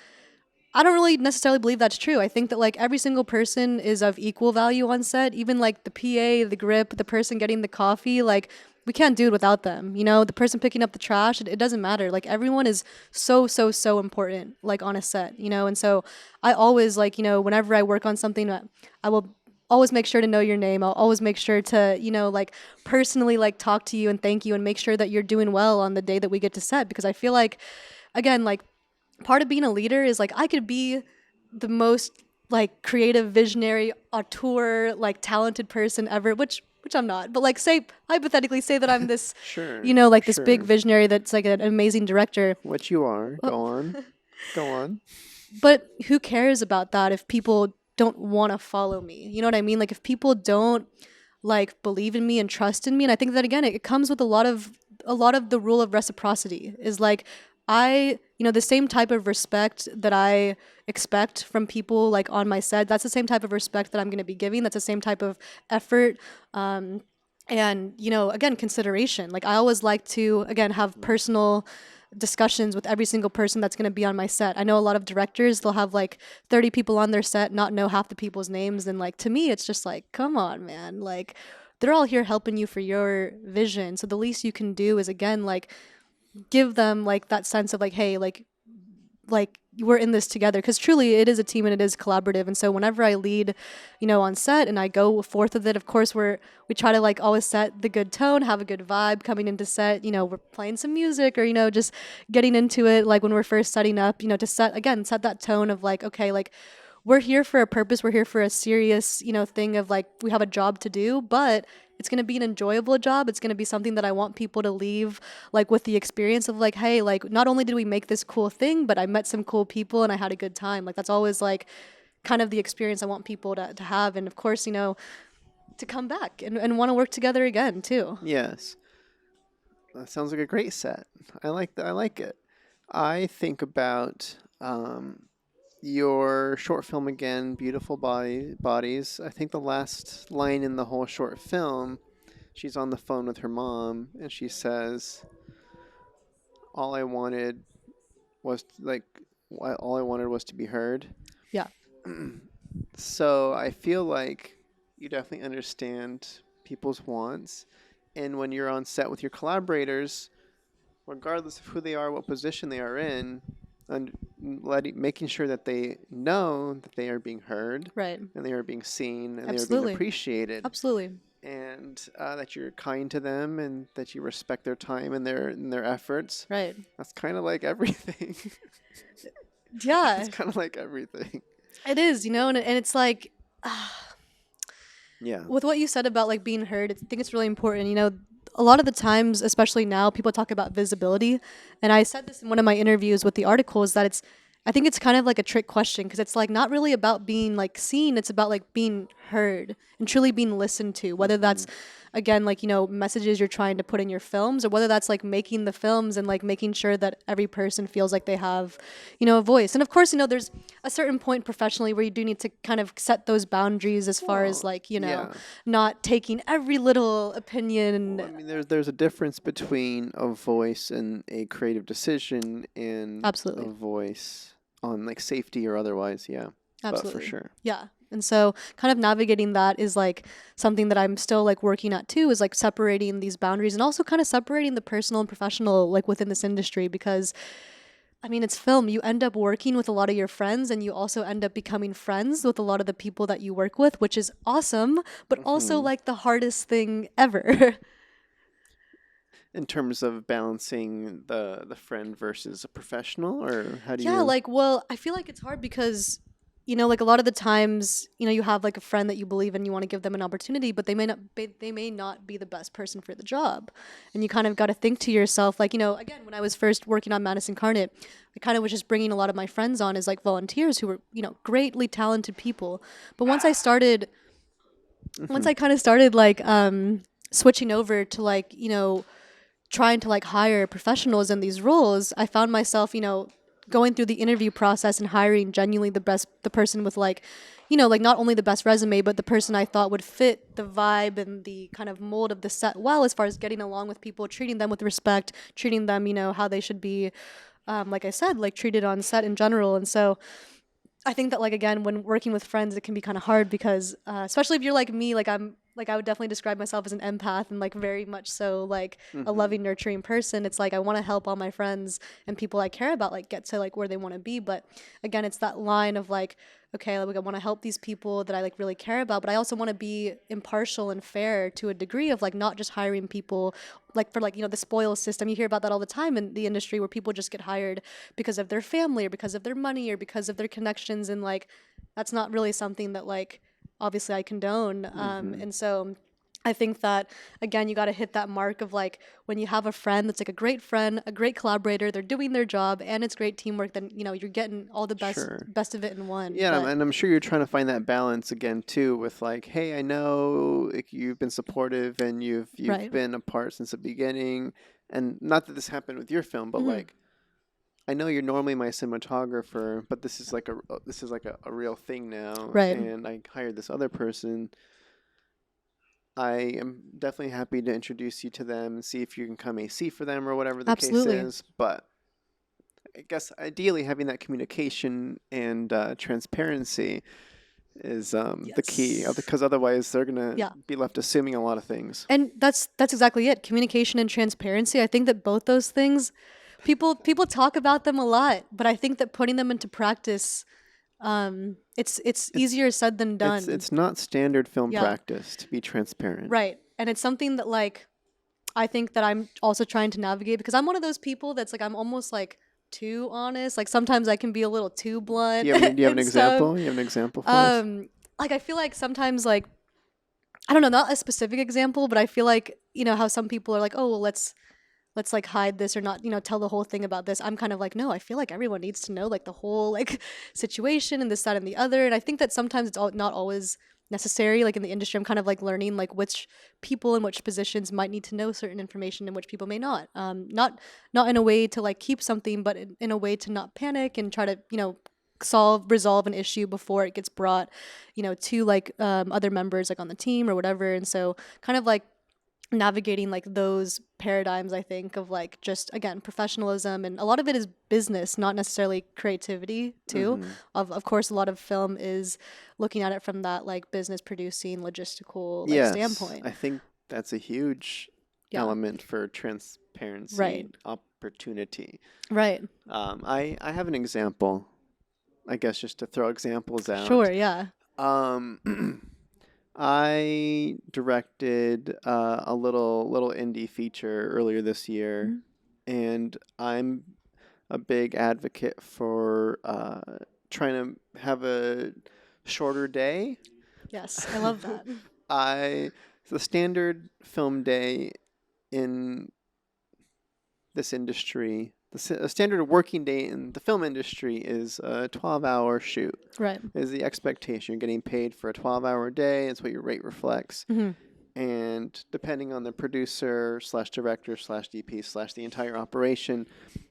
I don't really necessarily believe that's true. I think that like every single person is of equal value on set. Even like the PA, the grip, the person getting the coffee, like we can't do it without them. You know, the person picking up the trash, it doesn't matter. Like everyone is so, so, so important, like on a set, you know? And so I always like, you know, whenever I work on something, I will always make sure to know your name. I'll always make sure to, you know, like personally like talk to you and thank you and make sure that you're doing well on the day that we get to set, because I feel like, again, like part of being a leader is like I could be the most like creative, visionary, auteur, like talented person ever, which I'm not. But like say hypothetically say that I'm this, Sure, you know, like this big sure. visionary that's like an amazing director. What you are. Well, Go on. Go on. but who cares about that if people don't want to follow me? You know what I mean? Like if people don't like believe in me and trust in me, and I think that again it comes with a lot of the rule of reciprocity is like you know, the same type of respect that I expect from people like on my set, that's the same type of respect that I'm going to be giving. That's the same type of effort. And, you know, again, consideration. Like I always like to, again, have personal discussions with every single person that's going to be on my set. I know a lot of directors, they'll have like 30 people on their set, not know half the people's names. And like, to me, it's just like, come on, man. Like, they're all here helping you for your vision. So the least you can do is, again, like, give them like that sense of like, hey, like we're in this together, because truly it is a team and it is collaborative. And so whenever I lead, you know, on set and I go forth with it, of course we try to like always set the good tone, have a good vibe coming into set. You know, we're playing some music or, you know, just getting into it like when we're first setting up, you know, to set that tone of like, okay, like we're here for a purpose, we're here for a serious, you know, thing of like we have a job to do, but it's going to be an enjoyable job. It's going to be something that I want people to leave like with the experience of like, hey, like not only did we make this cool thing, but I met some cool people and I had a good time. Like that's always like kind of the experience I want people to have. And of course, you know, to come back and want to work together again too. Yes. That sounds like a great set. I like that. I like it. I think about your short film again, Beautiful Bodies. I think the last line in the whole short film, she's on the phone with her mom and she says, all I wanted was like, all I wanted was to be heard. Yeah. So I feel like you definitely understand people's wants. And when you're on set with your collaborators, regardless of who they are, what position they are in, and making sure that they know that they are being heard, Right. and they are being seen, and they are Absolutely. being appreciated, Absolutely. and that you're kind to them, and that you respect their time and their efforts. Right. That's kind of like everything. Yeah. It's kind of like everything. It is, you know, and it's like Yeah. with what you said about like being heard, I think it's really important. You know, a lot of the times, especially now, people talk about visibility, and I said this in one of my interviews with the article, is that I think it's kind of like a trick question, because it's like not really about being like seen, it's about like being heard and truly being listened to, whether that's again like, you know, messages you're trying to put in your films, or whether that's like making the films and like making sure that every person feels like they have, you know, a voice. And of course, you know, there's a certain point professionally where you do need to kind of set those boundaries as far as like, you know, yeah. not taking every little opinion. Well, I mean, there's a difference between a voice and a creative decision, and Absolutely. a voice on like safety or otherwise. Yeah. Absolutely. But for sure. Yeah. And so kind of navigating that is like something that I'm still like working at too, is like separating these boundaries and also kind of separating the personal and professional like within this industry, because I mean, it's film. You end up working with a lot of your friends, and you also end up becoming friends with a lot of the people that you work with, which is awesome, but also like the hardest thing ever. In terms of balancing the friend versus a professional, or how do Yeah, you? like, well, I feel like it's hard because, you know, like a lot of the times, you know, you have like a friend that you believe in, you want to give them an opportunity, but they may not be the best person for the job. And you kind of got to think to yourself, like, you know, again, when I was first working on Madness Incarnate, I kind of was just bringing a lot of my friends on as like volunteers who were, you know, greatly talented people. But once I kind of started like switching over to like, you know, trying to like hire professionals in these roles, I found myself, you know, going through the interview process and hiring genuinely the person with like, you know, like not only the best resume, but the person I thought would fit the vibe and the kind of mold of the set well, as far as getting along with people, treating them with respect, treating them, you know, how they should be, like I said, like treated on set in general. And so I think that like again when working with friends it can be kind of hard because especially if you're like me, like I would definitely describe myself as an empath and like very much so like a Mm-hmm. loving nurturing person. It's like I want to help all my friends and people I care about like get to like where they want to be, but again it's that line of like okay, like I want to help these people that I like really care about, but I also want to be impartial and fair to a degree of like not just hiring people like for like the spoil system. You hear about that all the time in the industry where people just get hired because of their family or because of their money or because of their connections, and like that's not really something that like obviously I condone. Mm-hmm. And so I think that again you got to hit that mark of like when you have a friend that's like a great friend, a great collaborator, they're doing their job and it's great teamwork, then you're getting all the Sure. best of it in one. Yeah, But and I'm sure you're trying to find that balance again too, with like, hey, I know like, you've been supportive and you've right. been a part since the beginning, and not that this happened with your film, but Hmm. like, I know you're normally my cinematographer, but this is like a real thing now, Right. and I hired this other person. I am definitely happy to introduce you to them and see if you can come AC for them or whatever the case Absolutely. is. But I guess ideally having that communication and transparency is the key, Yes. because otherwise they're gonna Yeah. be left assuming a lot of things. And that's exactly it. Communication and transparency. I think that both those things, people talk about them a lot, but I think that putting them into practice, it's It's easier said than done. it's not standard film Yeah, practice to be transparent. right. And it's something that like I think that I'm also trying to navigate because I'm one of those people that's like I'm almost like too honest. Like sometimes I can be a little too blunt Do you have an and stuff. example? You have an example for us? Um, like I feel like sometimes like I don't know, not a specific example, but I feel like how some people are like, oh well, let's like hide this or not tell the whole thing about this. I'm kind of like no, I feel like everyone needs to know like the whole like situation and this that and the other, and I think that sometimes it's not always necessary. Like in the industry I'm kind of like learning like which people in which positions might need to know certain information and which people may not. Not in a way to like keep something, but in a way to not panic and try to resolve an issue before it gets brought to like other members like on the team or whatever. And so kind of like navigating like those paradigms, I think, of like just again professionalism, and a lot of it is business, not necessarily creativity too. Mm-hmm. Of course a lot of film is looking at it from that like business producing logistical like Yes, standpoint. I think that's a huge Yeah. element for transparency Right. and opportunity. Right. I have an example, I guess, just to throw examples Sure. out. Yeah. Um, I directed a little indie feature earlier this year, Mhm. and I'm a big advocate for trying to have a shorter day. Yes, I love that. I The standard film day in this industry, a standard working day in the film industry is a 12-hour shoot. Right. Is the expectation. You're getting paid for a 12-hour day. It's what your rate reflects. Hmm. And depending on the producer slash director slash DP slash the entire operation,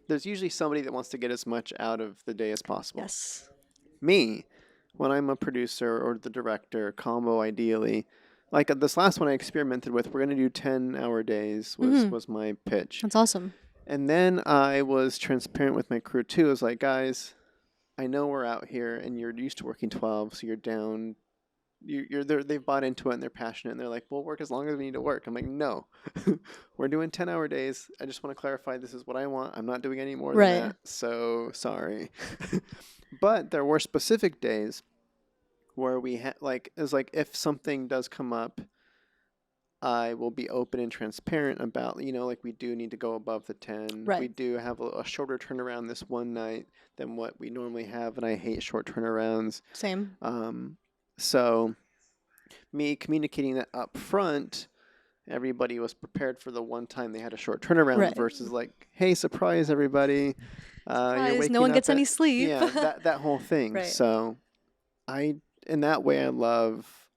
there's usually somebody that wants to get as much out of the day as possible. Yes. Me, when I'm a producer or the director, combo ideally, like this last one I experimented with, we're going to do 10-hour days Hmm. was my pitch. That's awesome. And then I was transparent with my crew too. I was like, guys, I know we're out here and you're used to working 12, so you're down. They've bought into it and they're passionate and they're like, we'll work as long as we need to work. I'm like, no, we're doing 10-hour days. I just want to clarify this is what I want. I'm not doing any more than Right. that. So sorry. But there were specific days where we had like, it's like if something does come up, I will be open and transparent about, like we do need to go above the 10. We Right. do have a shorter turnaround this one night than what we normally have, and I hate short turnarounds. Same. So me communicating that up front, everybody was prepared for the one time they had a short turnaround Right. versus like, hey, surprise, everybody. You're Surprise, no waking one up gets at, any sleep. yeah, that whole thing. Right. So I, in that way, I love,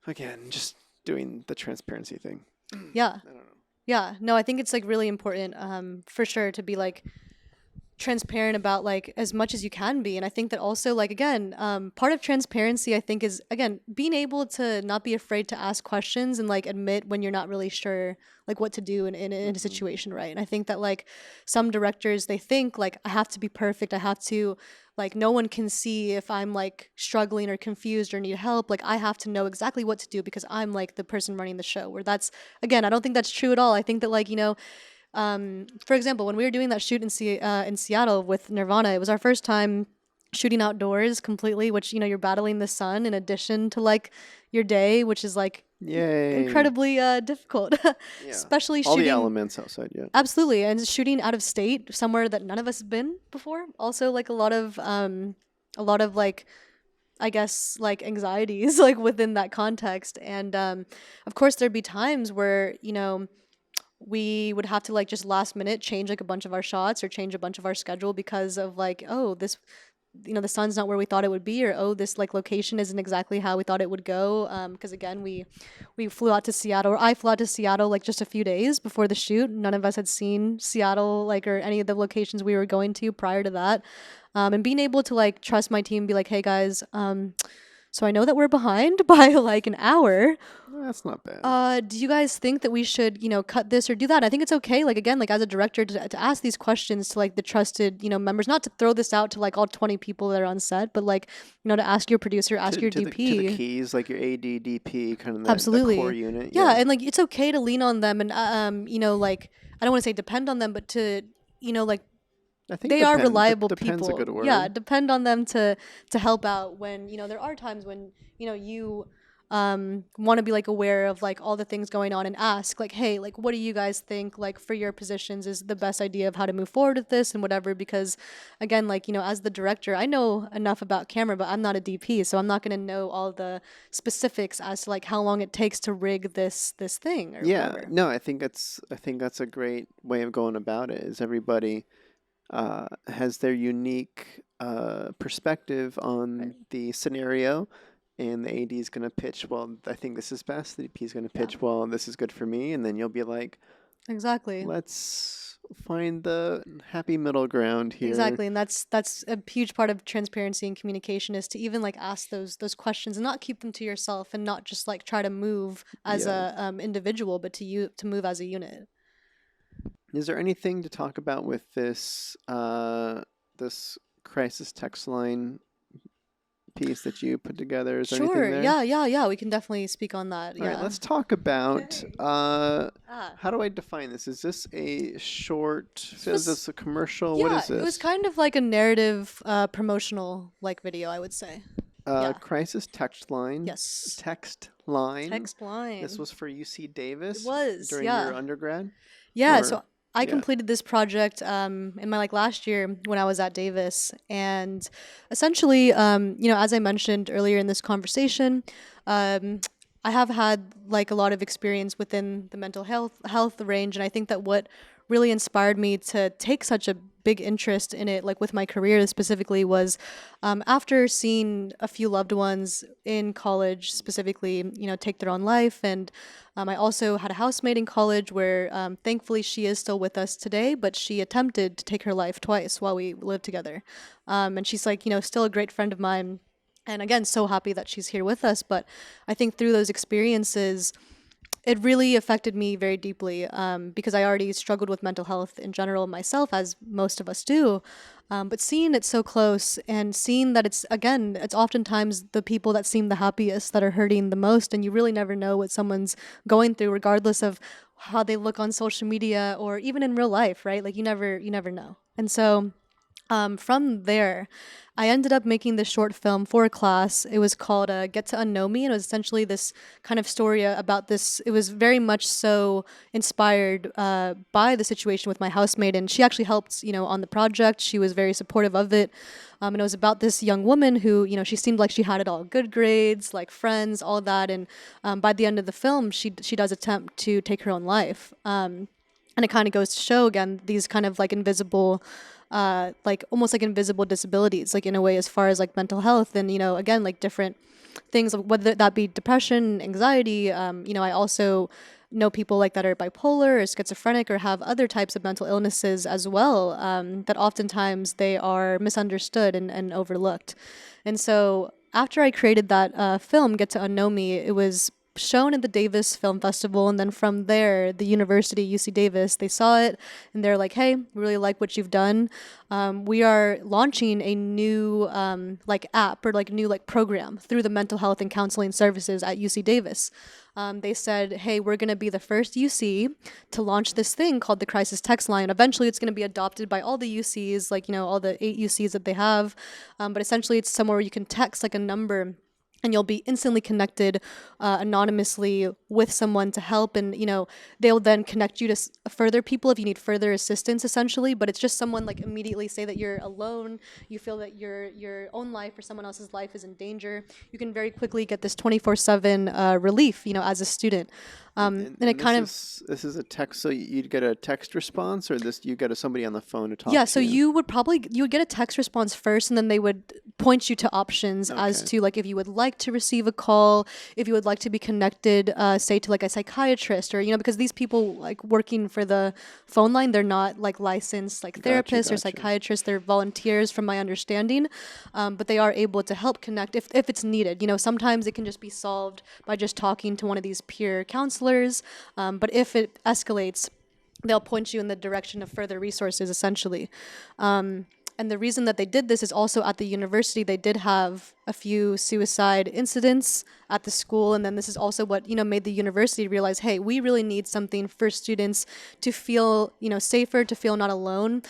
again, just doing the transparency thing. Yeah. I don't know. Yeah. No, I think it's like really important, for sure, to be like transparent about like as much as you can be. And I think that also like again, part of transparency I think is again being able to not be afraid to ask questions and like admit when you're not really sure like what to do in a situation, right? And I think that like some directors they think like I have to be perfect, I have to like no one can see if I'm like struggling or confused or need help, like I have to know exactly what to do because I'm like the person running the show. Where that's again, I don't think that's true at all. I think that like, you know, for example, when we were doing that shoot in Seattle with Nirvana, it was our first time shooting outdoors completely, which, you know, you're battling the sun in addition to like your day, which is like Yay. incredibly difficult, Yeah. especially All the shooting. elements outside, yeah. Absolutely. And shooting out of state, somewhere that none of us have been before. Also, like a lot of like, I guess like anxieties like within that context. And of course, there'd be times where, you know, we would have to like just last minute change like a bunch of our shots or change a bunch of our schedule because of like, oh, this, you know, the sun's not where we thought it would be, or oh, this like location isn't exactly how we thought it would go. Because again, we flew out to Seattle, or I flew out to Seattle like just a few days before the shoot. None of us had seen Seattle like or any of the locations we were going to prior to that. And being able to like trust my team, be like, hey guys, so I know that we're behind by like an hour. That's not bad. Do you guys think that we should, you know, cut this or do that? I think it's okay, like again, like as a director to ask these questions to like the trusted, you know, members, not to throw this out to like all 20 people that are on set, but like, you know, to ask your producer, ask your DP. To the keys, like your AD, DP, kind of Absolutely. the core unit. Yeah, and like it's okay to lean on them and you know, like I don't want to say depend on them, but to, you know, like I think they are reliable depend's people. a good word. Yeah, depend on them to help out when, you know, there are times when, you know, you want to be like aware of like all the things going on and ask like, hey, like what do you guys think like for your positions is the best idea of how to move forward with this and whatever. Because again, like, you know, as the director, I know enough about camera, but I'm not a DP, so I'm not going to know all the specifics as to like how long it takes to rig this thing or whatever. No, I think that's a great way of going about it. Is everybody has their unique perspective on the scenario, and the AD is going to pitch, well, I think this is best. The DP is going to pitch, well, this is good for me, and then you'll be like, exactly, let's find the happy middle ground here. Exactly, and that's a huge part of transparency and communication is to even like ask those questions and not keep them to yourself and not just like try to move as a individual, but to move as a unit. Is there anything to talk about with this this crisis text line piece that you put together? Is there anything there? Yeah. We can definitely speak on that. All right, let's talk about how do I define this? Is this a short? Is this a commercial? What is this? It was kind of like a narrative promotional like video, I would say. Crisis text line. Yes. Text line. Text line. This was for UC Davis. It was during your undergrad. Yeah. So I completed this project in my like last year when I was at Davis, and essentially, you know, as I mentioned earlier in this conversation, I have had like a lot of experience within the mental health range, and I think that what really inspired me to take such a big interest in it, like with my career specifically, was after seeing a few loved ones in college specifically, you know, take their own life. And I also had a housemate in college where thankfully she is still with us today, but she attempted to take her life twice while we lived together. And she's like, you know, still a great friend of mine. And again, so happy that she's here with us. But I think through those experiences, it really affected me very deeply because I already struggled with mental health in general myself, as most of us do. But seeing it so close and seeing that it's oftentimes the people that seem the happiest that are hurting the most, and you really never know what someone's going through, regardless of how they look on social media or even in real life, right? Like you never know. And so from there, I ended up making this short film for a class. It was called Get to Unknow Me, and it was essentially this kind of story about this. It was very much so inspired by the situation with my housemate, and she actually helped, you know, on the project. She was very supportive of it, and it was about this young woman who, you know, she seemed like she had it all, good grades, like friends, all that, and by the end of the film, she does attempt to take her own life, and it kind of goes to show again these kind of like invisible. Like almost like invisible disabilities, like in a way, as far as like mental health, and you know, again, like different things, whether that be depression, anxiety. You know, I also know people like that are bipolar or schizophrenic or have other types of mental illnesses as well, that oftentimes they are misunderstood and overlooked. And so after I created that film, Get to Unknow Me, it was shown at the Davis Film Festival, and then from there, the university, UC Davis, they saw it, and they're like, "Hey, we really like what you've done. We are launching a new like app or like new like program through the mental health and counseling services at UC Davis." They said, "Hey, we're going to be the first UC to launch this thing called the Crisis Text Line. Eventually, it's going to be adopted by all the UCs, like, you know, all the 8 UCs that they have. But essentially, it's somewhere where you can text like a number, and you'll be instantly connected anonymously with someone to help, and you know, they'll then connect you to further people if you need further assistance, essentially. But it's just someone like immediately say that you're alone, you feel that your own life or someone else's life is in danger, you can very quickly get this 24/7 relief, you know, as a student. And it kind of this is a text, so you'd get a text response, or this you get somebody on the phone to talk yeah, to so you would get a text response first, and then they would point you to options as Okay. to like if you would like to receive a call, if you would like to be connected, say to like a psychiatrist, or you know, because these people like working for the phone line, they're not like licensed like Gotcha, therapists or gotcha. psychiatrists, they're volunteers from my understanding, but they are able to help connect if it's needed. You know, sometimes it can just be solved by just talking to one of these peer counselors, but if it escalates, they'll point you in the direction of further resources, essentially. And the reason that they did this is also at the university, they did have a few suicide incidents at the school. And then this is also what, you know, made the university realize, hey, we really need something for students to feel, you know, safer, to feel not alone.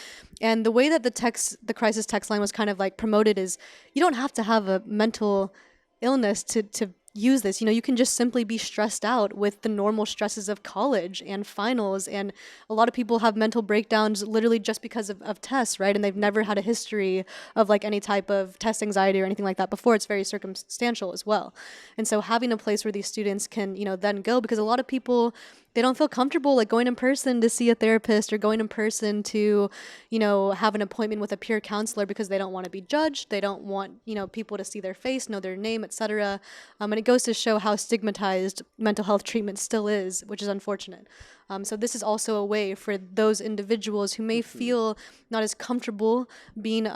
And the way that the crisis text line was kind of like promoted is you don't have to have a mental illness to use this. You know, you can just simply be stressed out with the normal stresses of college and finals. And a lot of people have mental breakdowns literally just because of tests, right? And they've never had a history of like any type of test anxiety or anything like that before. It's very circumstantial as well. And so having a place where these students can, you know, then go, because a lot of people, they don't feel comfortable like going in person to see a therapist or going in person to, you know, have an appointment with a peer counselor because they don't want to be judged. They don't want, you know, people to see their face, know their name, etc. And it goes to show how stigmatized mental health treatment still is, which is unfortunate. So this is also a way for those individuals who may feel not as comfortable being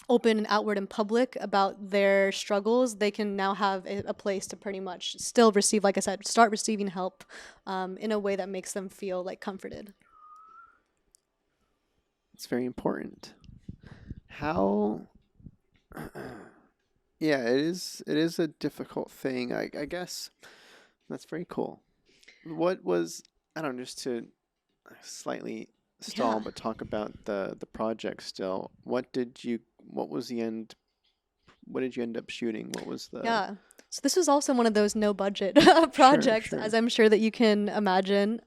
open and outward in public about their struggles. They can now have a place to pretty much still receive, like I said, start receiving help in a way that makes them feel like comforted. It's very important. How yeah, it is a difficult thing. I guess that's very cool. What was, I don't know, just to slightly stall Yeah. but talk about the project still. What was the end, what did you end up shooting? What was the Yeah. So this was also one of those no budget Sure, projects, as sure. I'm sure that you can imagine.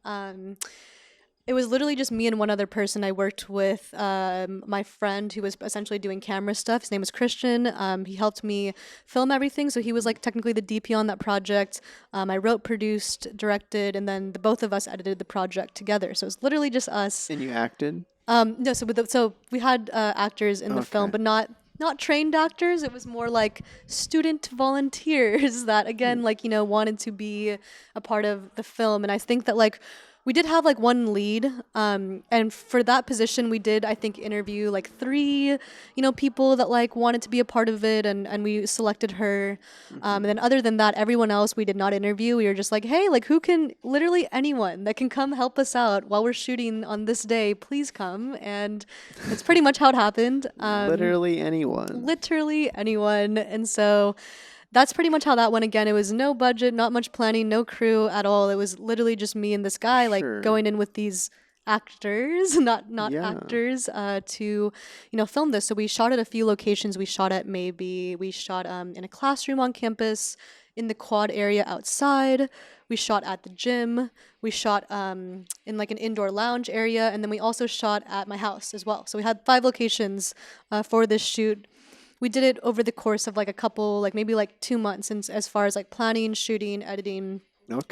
It was literally just me and one other person. I worked with my friend who was essentially doing camera stuff. His name was Christian. He helped me film everything. So he was like technically the DP on that project. I wrote, produced, directed, and then the both of us edited the project together. So it was literally just us. And you acted? No, so we had actors in the film, Okay. but not trained actors. It was more like student volunteers that again, like, you know, wanted to be a part of the film. And I think that like we did have like one lead, and for that position we did, I think, interview like 3, you know, people that like wanted to be a part of it, and we selected her. And then other than that, everyone else we did not interview. We were just like, hey, like who can, literally anyone that can come help us out while we're shooting on this day, please come. And that's pretty much how it happened. Literally anyone. Literally anyone. And so that's pretty much how that went. Again, it was no budget, not much planning, no crew at all. It was literally just me and this guy like Sure. going in with these actors, not Yeah. actors, to, you know, film this. So we shot at a few locations. We shot in a classroom on campus, in the quad area outside. We shot at the gym. We shot in like an indoor lounge area, and then we also shot at my house as well. So we had 5 locations for this shoot. We did it over the course of like a couple, like maybe like 2 months, and as far as like planning, shooting, editing,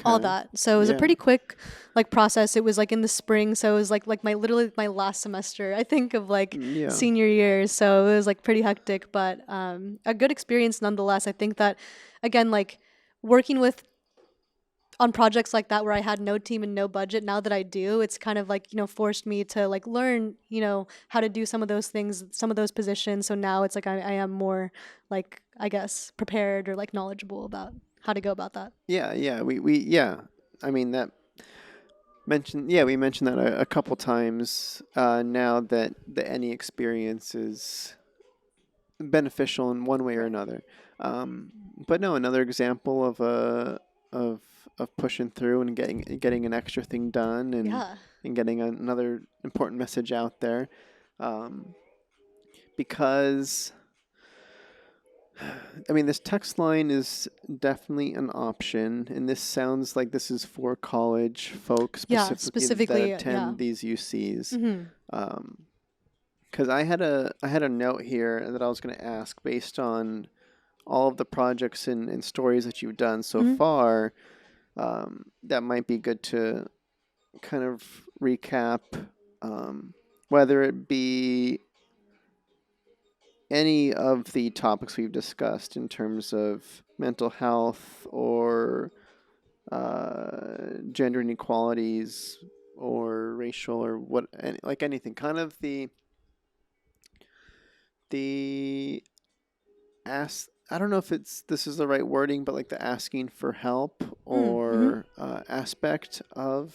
all Okay. that. So it was a Yeah. pretty quick like process. It was like in the spring, so it was like my literally my last semester, I think, of like Yeah. senior year. So it was like pretty hectic, but a good experience nonetheless. I think that again, like working with on projects like that where I had no team and no budget, now that I do, it's kind of like, forced me to like learn, how to do some of those things, some of those positions. So now it's like I am more like, I guess, prepared or like knowledgeable about how to go about that. Yeah, yeah, yeah. I mean that we mentioned that a couple times now that any experience is beneficial in one way or Right. another. Um, but no, another example of of pushing through and getting an extra thing done Yeah. and getting another important message out there, um, because I mean, this text line is definitely an option, and this sounds like this is for college folks Yeah. specifically that Specifically, yeah. attend these UCs. Mm-hmm. Because I had a note here that I was going to ask based on all of the projects and stories that you've done so Mm-hmm. far. That might be good to kind of recap, whether it be any of the topics we've discussed in terms of mental health or gender inequalities or racial or like anything, kind of the ask. I don't know if this is the right wording, but like the asking for help Mm-hmm. or aspect of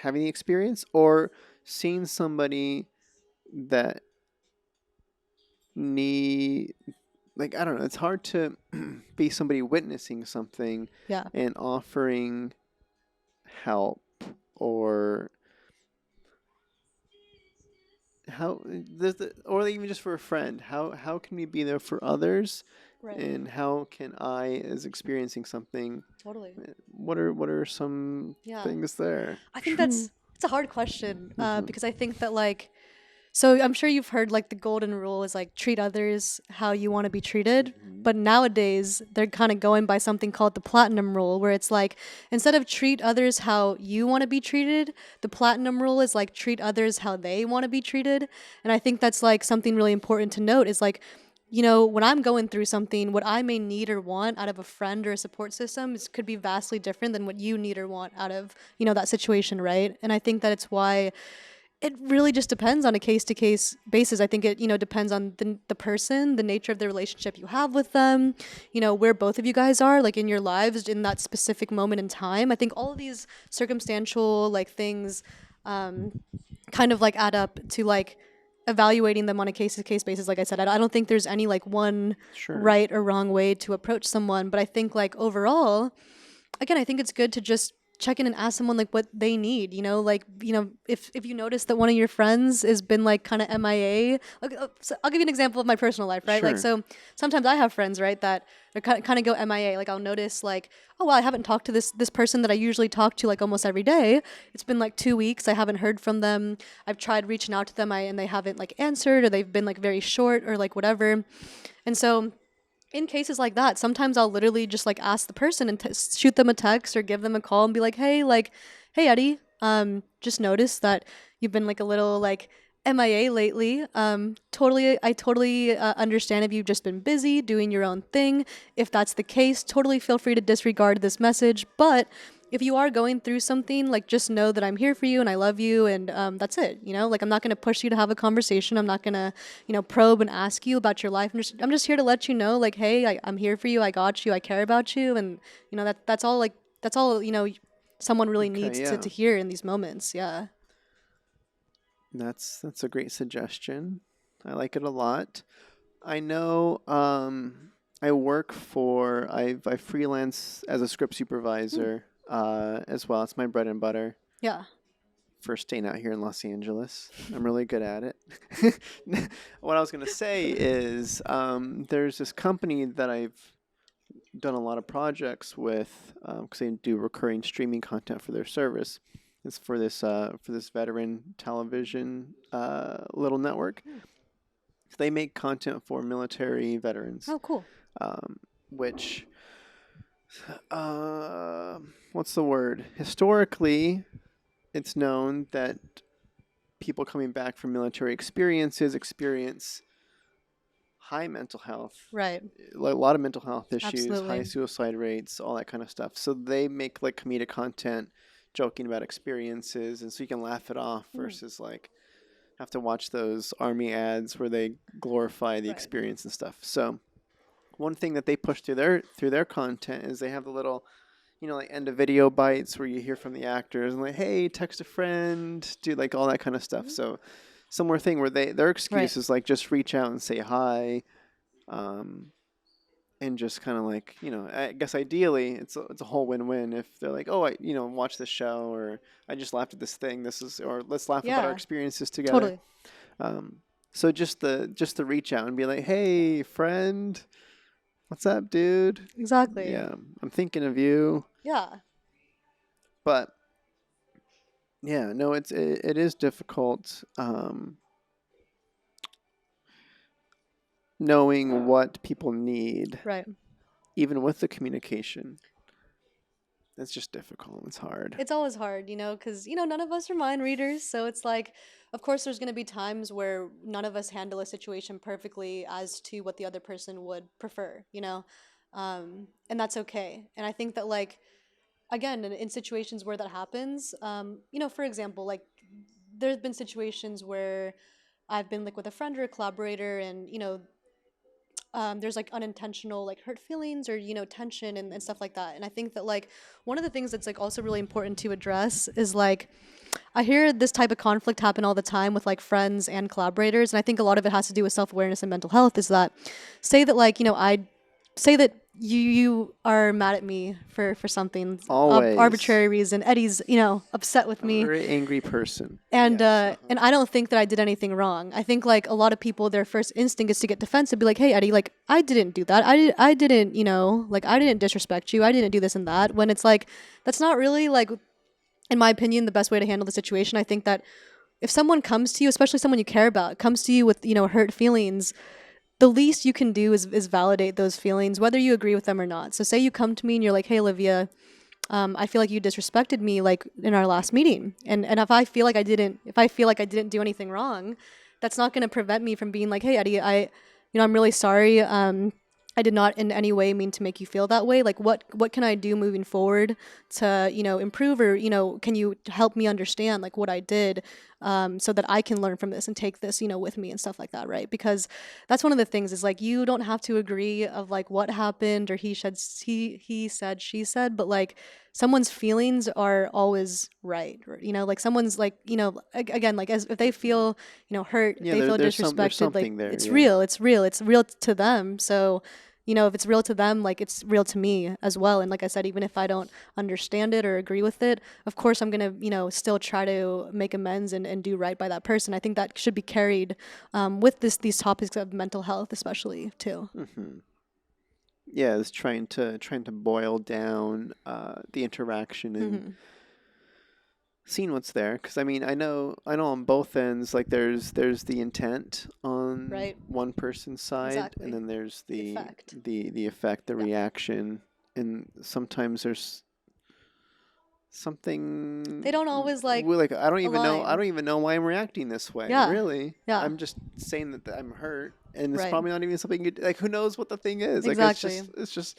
having the experience, or seeing somebody that need, like, I don't know, it's hard to be somebody witnessing something Yeah. and offering help, or or even just for a friend, how can we be there for others, Right. and how can I, as experiencing something, Totally. what are some Yeah. things there? I think True. it's a hard question Hmm. because I think that like so I'm sure you've heard like the golden rule is like treat others how you want to be treated. Hmm. But nowadays they're kind of going by something called the platinum rule, where it's like instead of treat others how you want to be treated, the platinum rule is like treat others how they want to be treated. And I think that's like something really important to note is like, when I'm going through something, what I may need or want out of a friend or a support system could be vastly different than what you need or want out of, that situation, right? And I think that it's why it really just depends on a case to case basis. I think it, depends on the person, the nature of the relationship you have with them, where both of you guys are, like in your lives in that specific moment in time. I think all of these circumstantial like things kind of like add up to like evaluating them on a case to case basis. Like I said, I don't think there's any like one Sure. right or wrong way to approach someone, but I think like overall, again, I think it's good to just check in and ask someone like what they need, like, if you notice that one of your friends has been like kind of MIA. So I'll give you an example of my personal life, right? Like, Sure. so sometimes I have friends, right, that they kind of go MIA. Like I'll notice like, oh, well, I haven't talked to this person that I usually talk to like almost every day. It's been like 2 weeks. I haven't heard from them. I've tried reaching out to them and they haven't like answered, or they've been like very short or like whatever. And so in cases like that, sometimes I'll literally just like ask the person and shoot them a text or give them a call and be like, hey Eddie, just noticed that you've been like a little like MIA lately. I totally understand if you've just been busy doing your own thing. If that's the case, totally feel free to disregard this message. But if you are going through something, like just know that I'm here for you and I love you, and that's it. Like I'm not gonna push you to have a conversation. I'm not gonna, probe and ask you about your life. I'm just here to let you know, like, hey, I'm here for you. I got you. I care about you, and that's all. Like that's all. Someone really Okay. needs to Yeah. to hear in these moments. Yeah. That's a great suggestion. I like it a lot. I know. I work for. I freelance as a script Mm, supervisor. As well. It's my bread and butter. yeah. For staying out here in Los Angeles, I'm really good at it. What I was gonna say is, there's this company that I've done a lot of projects with, because they do recurring streaming content for their service. It's for this veteran television little network. Mm. So they make content for military veterans, Oh, cool. which uh, what's the word? Historically, it's known that people coming back from military experiences experience high mental health, Right. like a lot of mental health issues, high Absolutely. suicide rates, all that kind of stuff. So they make like comedic content joking about experiences, and so you can laugh it off Mhm. versus like have to watch those army ads where they glorify the Right. experience and stuff. So one thing that they push through their content is they have the little, like end of video bites where you hear from the actors and like, hey, text a friend, do like all that kind of stuff. Mhm. So similar thing where their Right. excuse is like just reach out and say hi, um, and just kind of like, I guess ideally it's a whole win-win if they're like, oh, I watch this show, or I just laughed at this thing. This is, or let's laugh about our Yeah. experiences together. Totally. Um, so just the reach out and be like, hey, friend, what's up, dude? Exactly. Yeah, I'm thinking of you. Yeah. But yeah, no, it is difficult, knowing what people need, Right. even with the communication. It's just difficult. It's hard. It's always hard, because, none of us are mind readers. So it's like, of course, there's going to be times where none of us handle a situation perfectly as to what the other person would prefer. And that's okay. And I think that, like, again, in situations where that happens, for example, like, there's been situations where I've been like with a friend or a collaborator, and there's like unintentional like hurt feelings or tension and stuff like that. And I think that, like, one of the things that's like also really important to address is, like, I hear this type of conflict happen all the time with like friends and collaborators, and I think a lot of it has to do with self-awareness and mental health. Is that, say that, like, I say that you are mad at me for something, Always arbitrary reason. Eddie's upset with a me, very angry person. and Yes. and I don't think that I did anything wrong. I think, like, a lot of people, their first instinct is to get defensive, be like, "Hey, Eddie, like, I didn't do that. I didn't, like, I didn't disrespect you. I didn't do this and that." When it's like, that's not really, like, in my opinion, the best way to handle the situation. I think that if someone comes to you, especially someone you care about, comes to you with hurt feelings, the least you can do is validate those feelings, whether you agree with them or not. So say you come to me and you're like, "Hey, Olivia, I feel like you disrespected me, like, in our last meeting," and if I feel like I didn't do anything wrong, that's not going to prevent me from being like, "Hey, Eddie, I'm really sorry. I did not in any way mean to make you feel that way. Like, what can I do moving forward to improve, or can you help me understand, like, what I did, so that I can learn from this and take this with me," and stuff like that, right? Because that's one of the things, is like, you don't have to agree of like what happened, or he said, she said, but like, someone's feelings are always right, or, like, someone's like, again, like, as if they feel hurt, Yeah, they feel there's disrespected, like, something there. it's Yeah. real, it's real to them. So if it's real to them, like, it's real to me as well. And like I said, even if I don't understand it or agree with it, of course I'm gonna still try to make amends and do right by that person. I think that should be carried, with these topics of mental health, especially, too. hmm Yeah, it's trying to boil down the interaction and Hmm. seeing what's there. Because I mean, I know on both ends, like there's the intent on Right. one person's side, and Exactly. then there's The the effect. the effect, the Yeah. reaction, and sometimes there's They something don't always like like I don't align. even know why I'm reacting this way. Yeah. Really, Yeah. I'm just saying that I'm hurt, and it's Right. probably not even something like who knows what the thing is. Like Exactly. it's just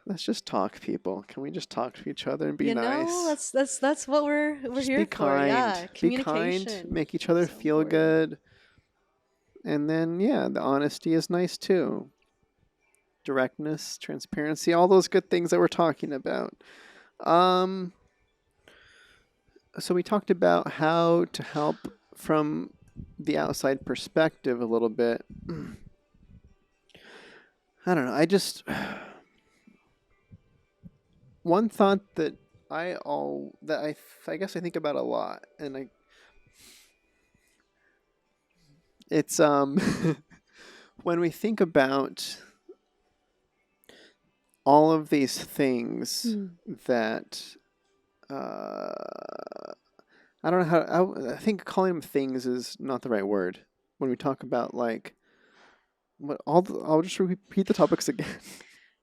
let's just talk, people. Can we just talk to each other and be nice? That's what we're Just be here for. kind. Yeah. Be kind. Communication. Make each other So feel important. good. And then, yeah, the honesty is nice too. Directness, transparency, all those good things that we're talking about. Um, so we talked about how to help from the outside perspective a little bit. I don't know. One thought that I guess I think about a lot, and it's when we think about all of these things Mm. that uh, I don't know I think calling them things is not the right word. When we talk about like I'll just repeat the topics again.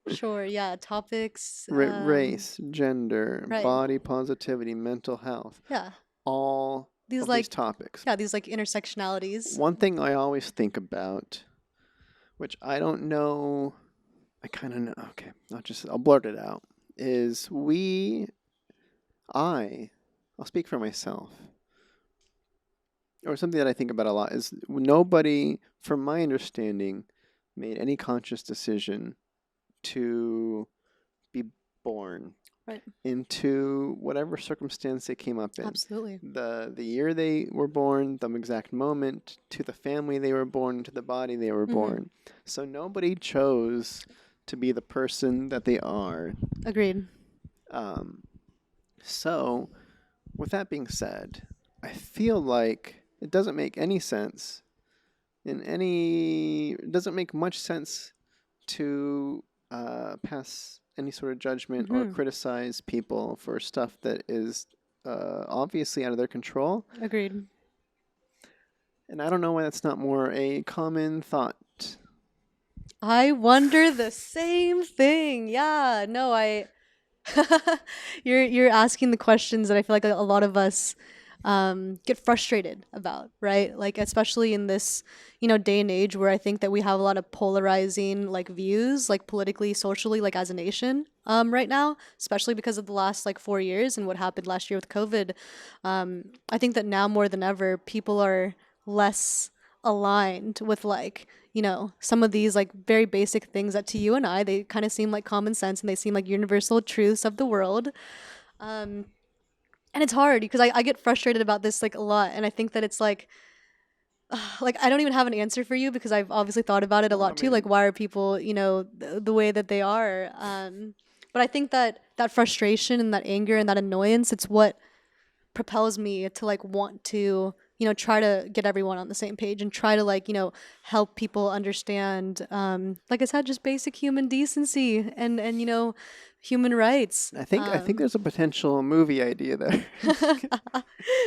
Sure. Yeah. Topics. Race, gender, Right. body positivity, mental health, Yeah. all these of these like topics. yeah, these like intersectionalities. One thing I always think about, which I don't know, I kind of know. Okay, I'll blurt it out. Is I'll speak for myself, or something that I think about a lot is nobody, from my understanding, made any conscious decision to be born Right. into whatever circumstance they came up in. Absolutely. The year they were born, the exact moment, to the family they were born, to the body they were born. So nobody chose to be the person that they are. Agreed. So, with that being said, I feel like it doesn't make any sense it doesn't make much sense to pass any sort of judgment or criticize people for stuff that is obviously out of their control. Agreed. And I don't know why that's not more a common thought. I wonder the same thing. Yeah, no, you're asking the questions that I feel like a lot of us get frustrated about, right? Like especially in this, day and age where I think that we have a lot of polarizing like views, like politically, socially, like as a nation, right now, especially because of the last like 4 years and what happened last year with COVID. I think that now more than ever, people are less aligned with like some of these like very basic things that to you and I they kind of seem like common sense and they seem like universal truths of the world. And it's hard because I get frustrated about this like a lot, and I think that it's like I don't even have an answer for you because I've obviously thought about it a lot too. Like why are people the way that they are? But I think that that frustration and that anger and that annoyance, it's what propels me to like want to try to get everyone on the same page and try to like help people understand like I said, just basic human decency and human rights. I think there's a potential movie idea there.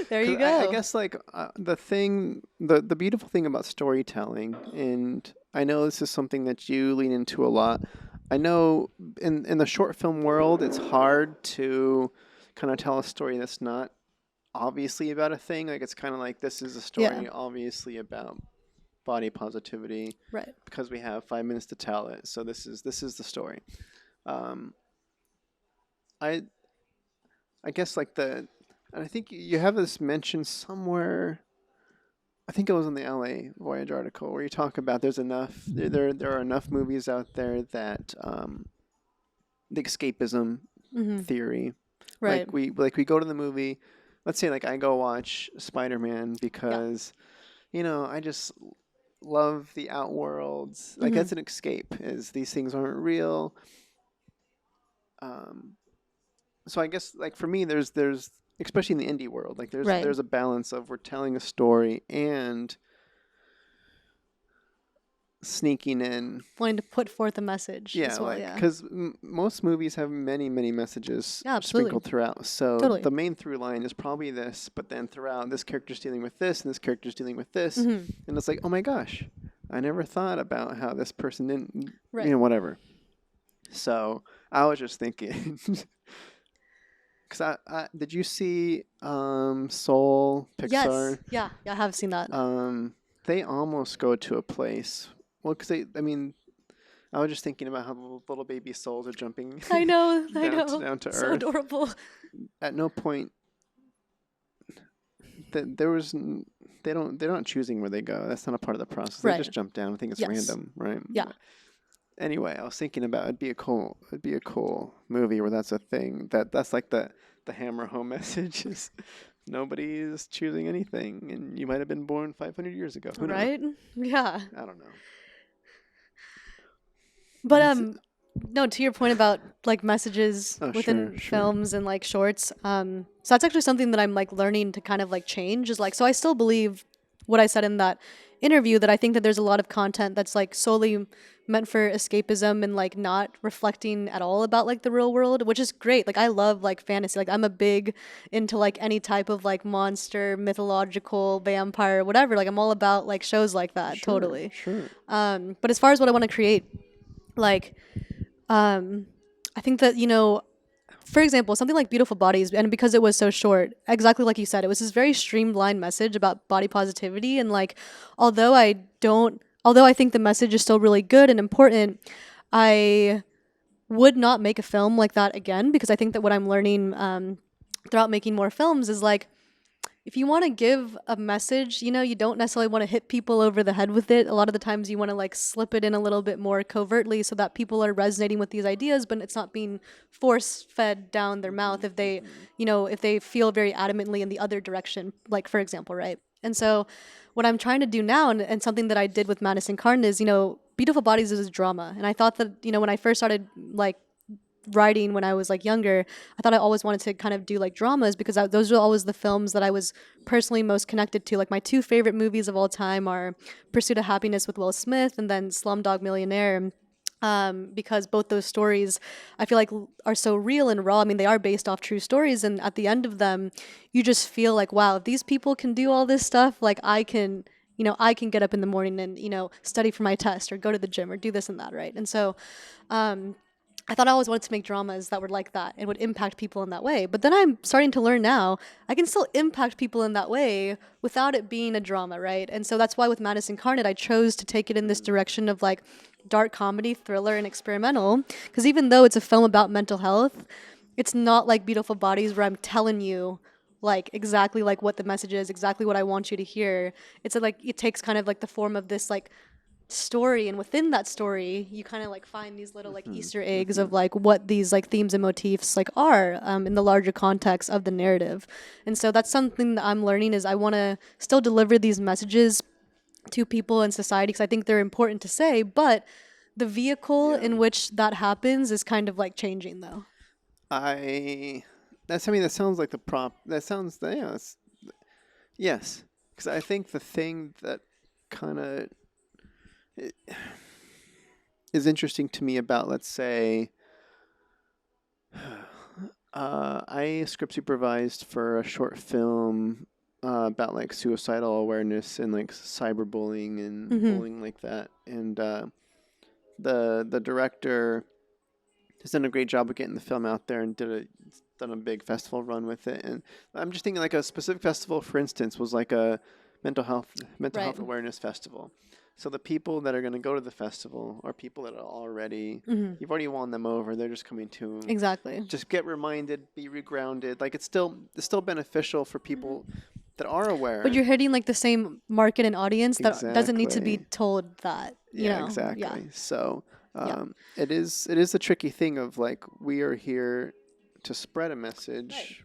There you 'Cause go. I guess like the beautiful thing about storytelling, and I know this is something that you lean into a lot. I know in the short film world, it's hard to kind of tell a story that's not obviously about a thing. Like it's kind of like this is a story obviously about body positivity, Right. because we have 5 minutes to tell it. So this is the story. Um, I I guess like and I think you have this mentioned somewhere. I think it was in the LA Voyage article where you talk about there are enough movies out there that the escapism theory. Right. We go to the movie. Let's say like I go watch Spider-Man because I just love the outworlds. Like that's an escape. Is these things aren't real. So I guess like for me, there's especially in the indie world, like there's a balance of we're telling a story and sneaking in, wanting to put forth a message as well. because most movies have many messages sprinkled throughout. So the main through line is probably this, but then throughout this character's dealing with this and this character's dealing with this, and it's like, oh my gosh, I never thought about how this person didn't, whatever. So I was just thinking. Because did you see Soul, Pixar? Yes. Yeah, I have seen that. They almost go to a place. Well, because I was just thinking about how the little baby souls are jumping. I know. down to so earth. Adorable. At no point they're not choosing where they go. That's not a part of the process. They just jump down. I think it's random, right? Yeah. Anyway, I was thinking about it'd be a cool movie where that's a thing. That's like the hammer home message is nobody's choosing anything, and you might have been born 500 years ago. Who knows? Right? Yeah. I don't know. But no, to your point about like messages within sure. films and like shorts, so that's actually something that I'm like learning to kind of like change. Is like, so I still believe what I said in that interview, that I think that there's a lot of content that's like solely meant for escapism and like not reflecting at all about like the real world, which is great. Like I love like fantasy. Like I'm a big into like any type of like monster, mythological, vampire, whatever. Like I'm all about like shows like that. Totally. Sure. But as far as what I want to create, like I think that for example, something like Beautiful Bodies, and because it was so short, exactly like you said, it was this very streamlined message about body positivity. And like, although I think the message is still really good and important, I would not make a film like that again, because I think that what I'm learning throughout making more films is like, if you want to give a message, you don't necessarily want to hit people over the head with it. A lot of the times you want to like slip it in a little bit more covertly so that people are resonating with these ideas, but it's not being force fed down their mouth if they, if they feel very adamantly in the other direction, like for example, right? And so what I'm trying to do now, and something that I did with Madness Incarnate is, Beautiful Bodies is a drama. And I thought that, when I first started like writing when I was like younger, I thought I always wanted to kind of do like dramas, because those were always the films that I was personally most connected to. Like my two favorite movies of all time are Pursuit of Happiness with Will Smith and then Slumdog Millionaire. Because both those stories I feel like are so real and raw. I mean, they are based off true stories, and at the end of them, you just feel like, wow, if these people can do all this stuff, like I can, I can get up in the morning and, study for my test or go to the gym or do this and that, right? And so, I thought I always wanted to make dramas that were like that and would impact people in that way. But then I'm starting to learn now I can still impact people in that way without it being a drama, right? And so that's why with Madness Incarnate, I chose to take it in this direction of like dark comedy, thriller, and experimental. Because even though it's a film about mental health, it's not like Beautiful Bodies where I'm telling you like exactly like what the message is, exactly what I want you to hear. It's like it takes kind of like the form of this like story, and within that story you kind of like find these little like Easter eggs of like what these like themes and motifs like are in the larger context of the narrative. And so that's something that I'm learning, is I want to still deliver these messages to people in society because I think they're important to say, but the vehicle in which that happens is kind of like changing though. That sounds like the prop. That sounds, yeah, yes. Because I think the thing that kind of is interesting to me about, let's say, I script supervised for a short film about like suicidal awareness and like cyberbullying and bullying like that, and the director has done a great job of getting the film out there and done a big festival run with it. And I'm just thinking like a specific festival, for instance, was like a mental health awareness festival. So the people that are going to go to the festival are people that are already, you've already won them over. They're just coming to exactly just get reminded, be regrounded. Like it's still beneficial for people that are aware. But you're hitting like the same market and audience that doesn't need to be told that. Exactly. Yeah. So it is a tricky thing of like, we are here to spread a message. Right.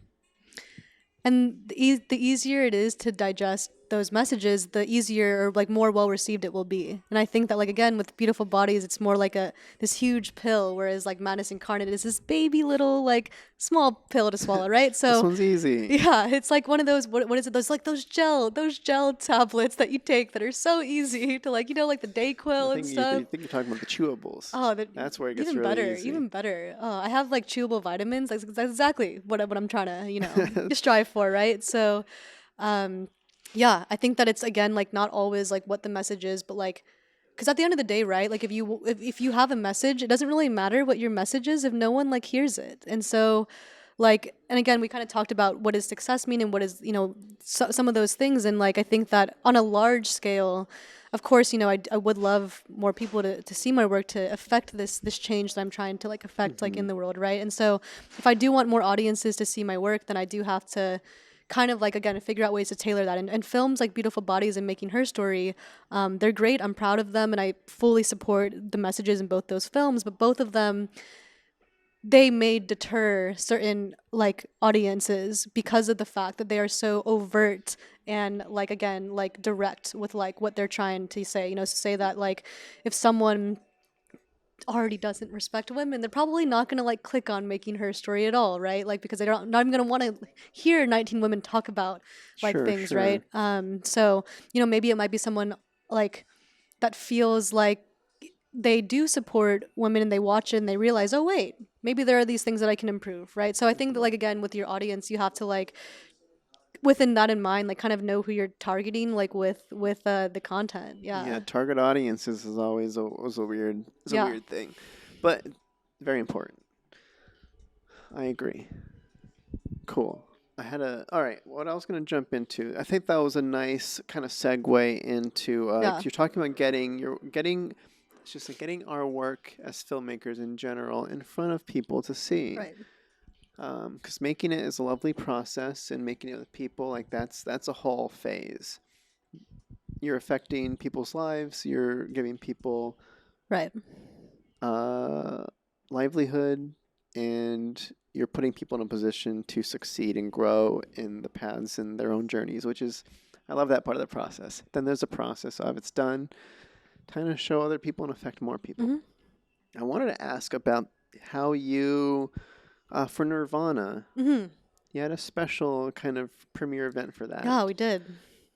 And the easier it is to digest those messages, the easier or like more well received it will be. And I think that like again with Beautiful Bodies, it's more like this huge pill, whereas like Madness Incarnate is this baby little like small pill to swallow, right? So this one's easy. Yeah, it's like one of those what is it? Those gel tablets that you take that are so easy to like like the Dayquil and stuff. You think you're talking about the chewables. Oh, that's where it gets even really better, easy. even better. Oh, I have like chewable vitamins. That's exactly what I'm trying to strive for, right? So, yeah, I think that it's again like not always like what the message is, but like, because at the end of the day, right? Like if you have a message, it doesn't really matter what your message is if no one like hears it. And so, like, and again, we kind of talked about what does success mean and what is some of those things. And like I think that on a large scale, of course, I would love more people to see my work, to affect this change that I'm trying to like affect like in the world, right? And so if I do want more audiences to see my work, then I do have to kind of like again figure out ways to tailor that. And films like Beautiful Bodies and Making Her Story, they're great. I'm proud of them, and I fully support the messages in both those films. But both of them, they may deter certain like audiences because of the fact that they are so overt and like again like direct with like what they're trying to say. Say that like if someone already doesn't respect women, they're probably not going to like click on Making Her Story at all, right? Like because they're not even going to want to hear 19 women talk about like things, sure. right? So maybe it might be someone like that feels like they do support women and they watch it and they realize, oh wait, maybe there are these things that I can improve, right? So I think that like again with your audience, you have to like within that in mind, like kind of know who you're targeting, like with the content. Yeah, target audiences is always a weird thing, but very important. I agree. Cool. All right, what I was going to jump into, I think that was a nice kind of segue into, Yeah, 'cause you're talking about it's just like getting our work as filmmakers in general in front of people to see. right. Because making it is a lovely process, and making it with people, like that's a whole phase. You're affecting people's lives. You're giving people Right. uh, livelihood, and you're putting people in a position to succeed and grow in the paths and their own journeys, which is, I love that part of the process. Then there's a process of it's done, time to show other people and affect more people. Hmm. I wanted to ask about how you, for Nirvana, Hmm. you had a special kind of premiere event for that. Yeah, we did.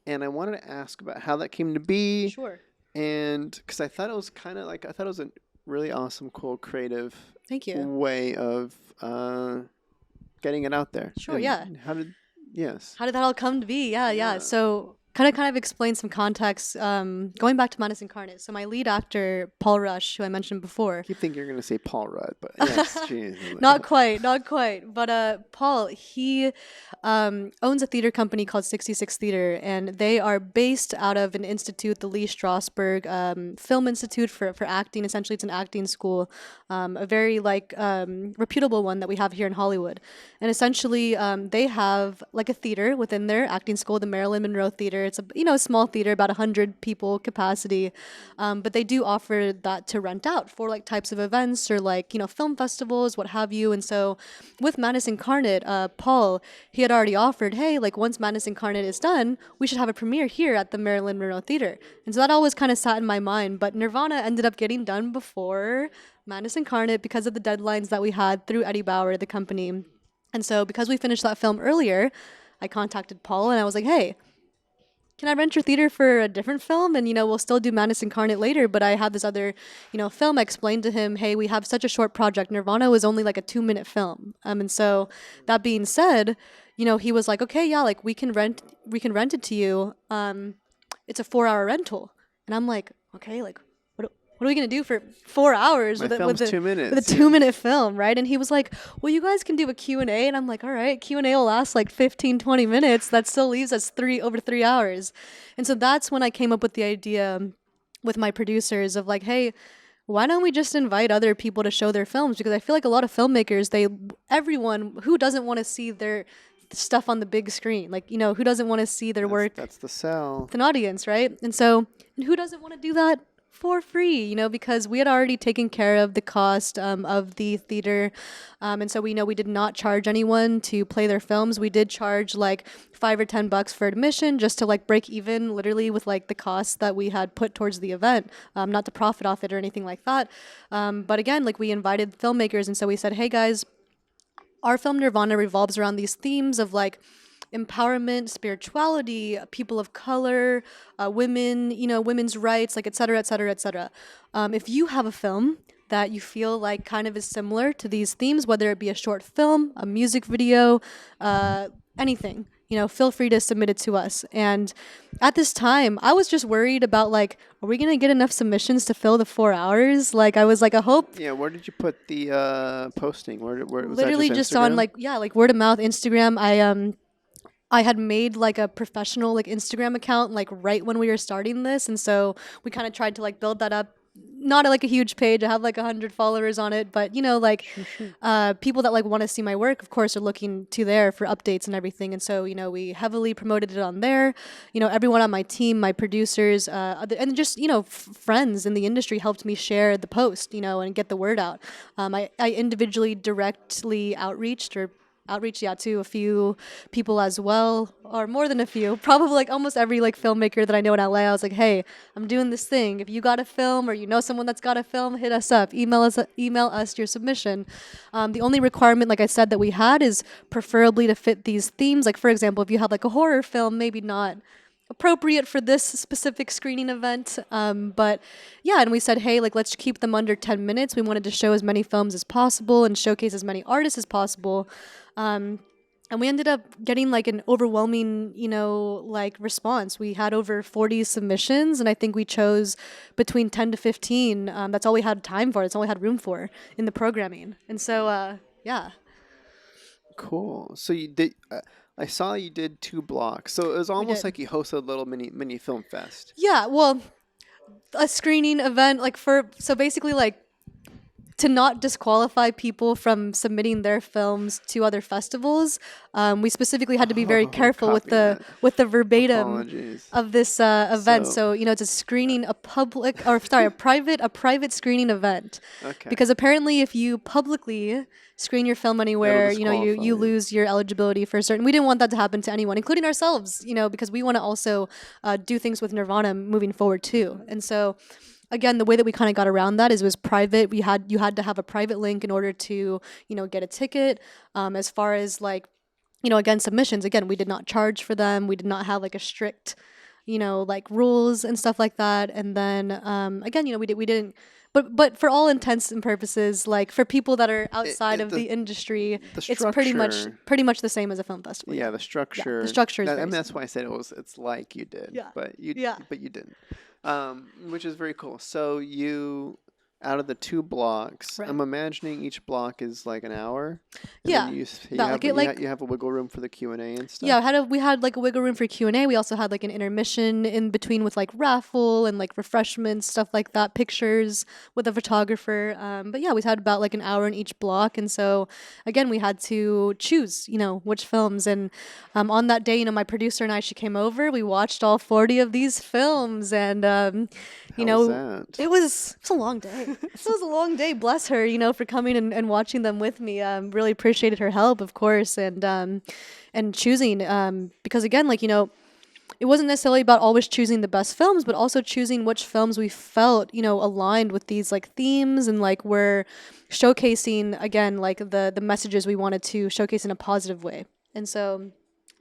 And I wanted to ask about how that came to be, Sure. and because I thought it was kind of like, I thought it was a really awesome, cool, creative Thank you. way of getting it out there. Sure, And yeah. yes. How did that all come to be? Yeah, yeah. Yeah. So kind of explain some context. Going back to Madness Incarnate. So my lead actor, Paul Rush, who I mentioned before. I keep thinking you're going to say Paul Rudd, but yes, geez. Not quite, not quite. But Paul, he owns a theater company called 66 Theater, and they are based out of an institute, the Lee Strasberg Film Institute for acting. Essentially, it's an acting school, a very reputable one that we have here in Hollywood. And essentially, they have like a theater within their acting school, the Marilyn Monroe Theater. It's a small theater, about 100 people capacity, but they do offer that to rent out for like types of events or film festivals, what have you. And so, with Madness Incarnate, Paul, he had already offered, hey, like once Madness Incarnate is done, we should have a premiere here at the Marilyn Monroe Theater. And so that always kind of sat in my mind. But Nirvana ended up getting done before Madness Incarnate because of the deadlines that we had through Eddie Bauer, the company. And so, because we finished that film earlier, I contacted Paul and I was like, hey, can I rent your theater for a different film? And, we'll still do Madness Incarnate later, but I have this other, film. I explained to him, hey, we have such a short project. Nirvana was only like a 2-minute film. And so that being said, he was like, okay, yeah, like we can rent it to you. It's a 4-hour rental. And I'm like, okay, like, what are we gonna do for 4 hours My with film's 2 minutes. with a 2-minute film, right? And he was like, well, you guys can do a Q&A. And I'm like, all right, Q&A will last like 15, 20 minutes. That still leaves us over 3 hours. And so that's when I came up with the idea with my producers of like, hey, why don't we just invite other people to show their films? Because I feel like a lot of filmmakers, everyone who doesn't want to see their stuff on the big screen, like, who doesn't want to see their work That's the sell. with an audience, right? And who doesn't want to do that for free, because we had already taken care of the cost of the theater. And so we did not charge anyone to play their films. We did charge like $5 or $10 for admission just to like break even literally with like the costs that we had put towards the event, not to profit off it or anything like that. But again, like we invited filmmakers. And so we said, hey guys, our film Nirvana revolves around these themes of like empowerment, spirituality, people of color, women, women's rights, like et cetera, et cetera, et cetera. If you have a film that you feel like kind of is similar to these themes, whether it be a short film, a music video, anything, feel free to submit it to us. And at this time, I was just worried about like, are we gonna get enough submissions to fill the 4 hours? Like, I was like, I hope. Yeah, where did you put the posting? Where was Literally that just Instagram? on like word of mouth, Instagram. I had made like a professional like Instagram account like right when we were starting this, and so we kind of tried to like build that up. Not like a huge page. I have like 100 followers on it, but people that like want to see my work, of course, are looking to there for updates and everything. And so we heavily promoted it on there. Everyone on my team, my producers, and just friends in the industry helped me share the post, and get the word out. I individually directly outreach to a few people as well, or more than a few, probably like almost every like filmmaker that I know in LA. I was like, hey, I'm doing this thing. If you got a film or someone that's got a film, hit us up, email us your submission. The only requirement, like I said, that we had is preferably to fit these themes. Like for example, if you have like a horror film, maybe not appropriate for this specific screening event. But yeah, and we said, hey, like let's keep them under 10 minutes. We wanted to show as many films as possible and showcase as many artists as possible. And we ended up getting like an overwhelming, response. We had over 40 submissions, and I think we chose between 10 to 15. That's all we had time for. That's all we had room for in the programming. And so, yeah. Cool. So you did. I saw you did 2 blocks. So it was We almost did. like you hosted a little mini film fest. Yeah, well, a screening event like for so basically like to not disqualify people from submitting their films to other festivals, we specifically had to be very Oh, careful copy that. with the verbatim Apologies. of this event. So So it's a screening, a public, or sorry, a private screening event, okay, because apparently if you publicly screen your film it'll anywhere, disqualify you you. lose your eligibility for certain. We didn't want that to happen to anyone, including ourselves. Because we want to also do things with Nirvana moving forward too, and so again, the way that we kind of got around that is it was private. You had to have a private link in order to get a ticket. As far as like again, submissions, again, we did not charge for them. We did not have like a strict like rules and stuff like that. And then again, we didn't. But for all intents and purposes, like for people that are outside It of the industry, the it's pretty much structure. the same as a film festival. Yeah, Yeah, the yeah, the structure. structure is I very mean, that's similar. why I said it's like you did, Yeah, but yeah. you didn't, which is very cool. So you, out of the 2 blocks, Right. I'm imagining each block is like an hour, and then Yeah, you that have like it like you have a wiggle room for the Q&A and yeah, stuff. we had like a wiggle room for Q&A. We also had like an intermission in between with like raffle and like refreshments, stuff like that, pictures with a photographer. But yeah, we had about like an hour in each block, and so again, we had to choose, which films. And on that day, my producer and I, she came over. We watched all 40 of these films, and you How was know, that? it was a long day. It was a long day. Bless her, for coming and watching them with me. Really appreciated her help, of course, and choosing because again, like it wasn't necessarily about always choosing the best films, but also choosing which films we felt aligned with these like themes and like we're showcasing again like the messages we wanted to showcase in a positive way. And so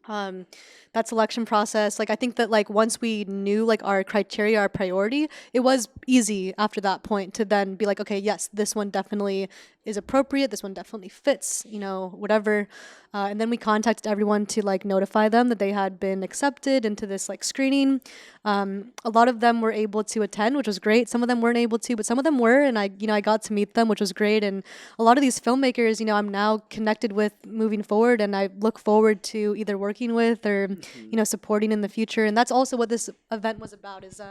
um, that selection process, like I think that like once we knew like our criteria, our priority, it was easy after that point to then be like, okay, yes, this one definitely is appropriate, this one definitely fits, whatever. And then we contacted everyone to like notify them that they had been accepted into this like screening. A lot of them were able to attend, which was great. Some of them weren't able to, but some of them were, and I got to meet them, which was great. And a lot of these filmmakers, I'm now connected with moving forward, and I look forward to either working with or supporting in the future. And that's also what this event was about. Is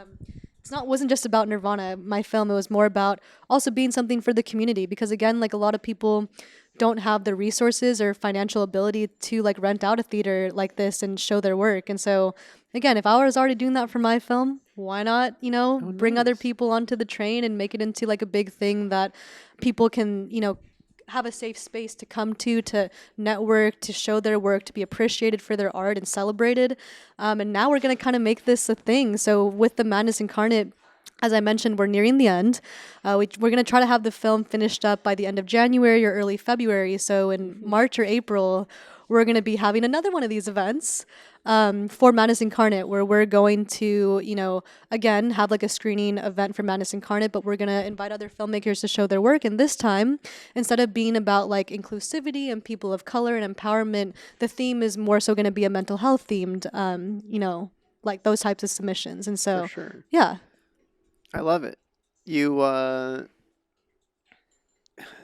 wasn't just about Nirvana, my film. It was more about also being something for the community, because again, like a lot of people don't have the resources or financial ability to like rent out a theater like this and show their work. And so again, if I was already doing that for my film, why not, Oh, bring other nice. people onto the train and make it into like a big thing that people can, have a safe space to come to network, to show their work, to be appreciated for their art and celebrated. And now we're going to kind of make this a thing. So with the Madness Incarnate, as I mentioned, we're nearing the end. We're going to try to have the film finished up by the end of January or early February. So in March or April, we're going to be having another one of these events for Madness Incarnate, where we're going to, again, have like a screening event for Madness Incarnate, but we're going to invite other filmmakers to show their work. And this time, instead of being about like inclusivity and people of color and empowerment, the theme is more so going to be a mental health themed, like those types of submissions. And For so, sure. yeah. I love it. You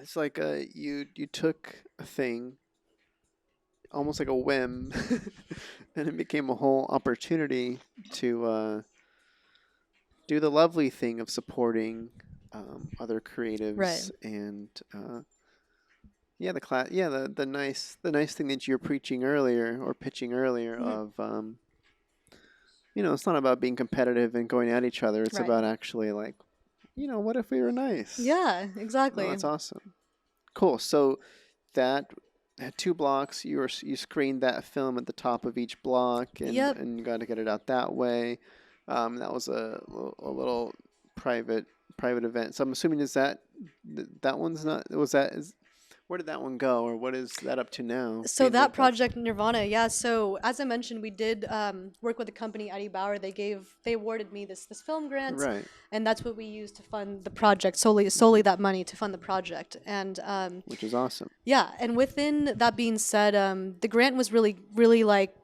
it's like you took a thing almost like a whim and it became a whole opportunity to do the lovely thing of supporting other Right. creatives and yeah, the nice thing that you're preaching earlier or pitching earlier of it's not about being competitive and going at each other. It's Right. about actually like, what if we were nice? Yeah, No, exactly. that's awesome. Cool. So that had 2 blocks. You screened that film at the top of each block, Yep. and you got to get it out that way. That was a little private event. So I'm assuming that one's not was that is where did that one go, or what is that up to now? So Being that that's project Nirvana, yeah. So as I mentioned, we did work with the company Eddie Bauer. They awarded me this film grant, right. and that's what we used to fund the project, solely that money to fund the project. And Which is awesome. yeah, and within that being said, the grant was really like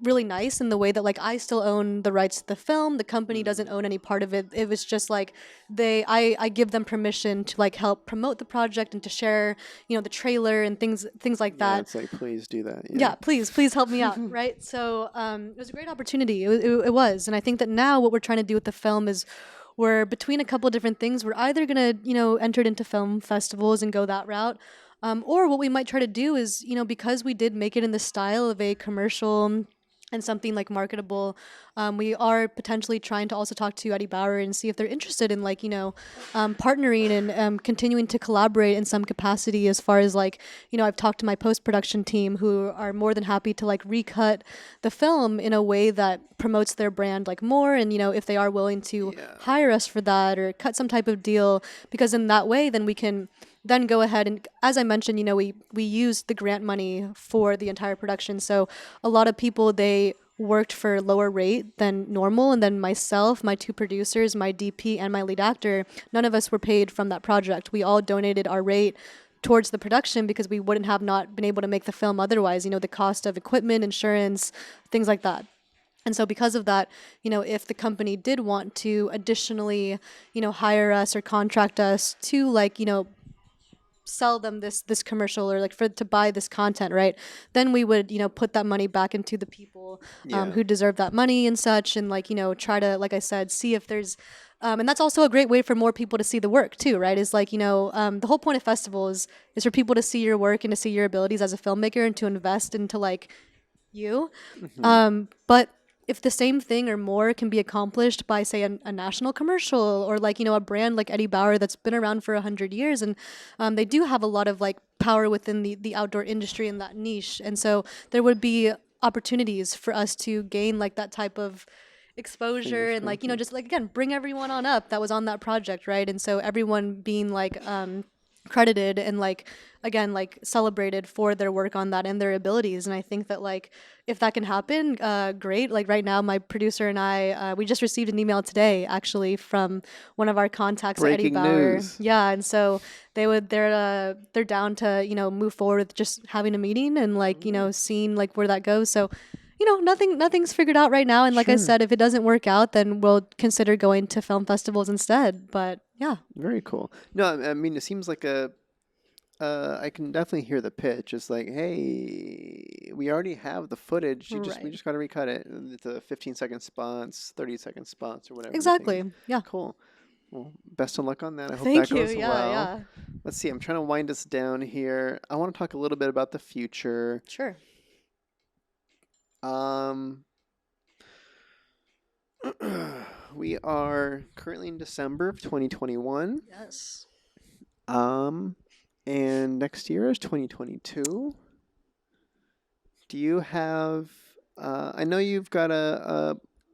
really nice in the way that like I still own the rights to the film. The company doesn't own any part of it. It was just like I give them permission to like help promote the project and to share, the trailer and things like Yeah, that. it's like, please do that. Yeah, please help me out, right? So it was a great opportunity. It was, and I think that now what we're trying to do with the film is we're between a couple of different things. We're either gonna enter it into film festivals and go that route, or what we might try to do is because we did make it in the style of a commercial and something like marketable, we are potentially trying to also talk to Eddie Bauer and see if they're interested in like partnering and continuing to collaborate in some capacity. As far as like I've talked to my post-production team who are more than happy to like recut the film in a way that promotes their brand like more, and if they are willing to hire us for that or cut some type of deal, because in that way then we can then go ahead and, as I mentioned, we used the grant money for the entire production. So a lot of people, they worked for lower rate than normal. And then myself, my two producers, my DP, and my lead actor, none of us were paid from that project. We all donated our rate towards the production because we wouldn't have not been able to make the film otherwise, the cost of equipment, insurance, things like that. And so because of that, if the company did want to additionally, hire us or contract us to like, sell them this commercial or like for to buy this content, right, then we would put that money back into the people who deserve that money and such, and like try to, like I said, see if there's and that's also a great way for more people to see the work too, right? Is like the whole point of festivals is for people to see your work and to see your abilities as a filmmaker and to invest into like you. But if the same thing or more can be accomplished by, say, a national commercial or like a brand like Eddie Bauer that's been around for 100 years, and they do have a lot of like power within the outdoor industry in that niche, and so there would be opportunities for us to gain like that type of exposure and like just like again bring everyone on up that was on that project, right? And so everyone being like credited and like again like celebrated for their work on that and their abilities. And I think that like if that can happen, great. Like right now my producer and I, we just received an email today actually from one of our contacts at Eddie Breaking Bauer. news. Yeah, and so they're down to move forward with just having a meeting and like seeing like where that goes. So nothing's figured out right now, and like I said, if it doesn't work out, then we'll consider going to film festivals instead. But yeah, very cool. No, I mean it seems like I can definitely hear the pitch. It's like, hey, we already have the footage. We just got to recut it. It's a 15-second spots, 30-second spots, or whatever. Exactly. Yeah. Cool. Well, best of luck on that. I hope Thank that goes you. well. Yeah. Let's see. I'm trying to wind us down here. I want to talk a little bit about the future. Sure. We are currently in December of 2021. Yes. And next year is 2022. Do you have, I know you've got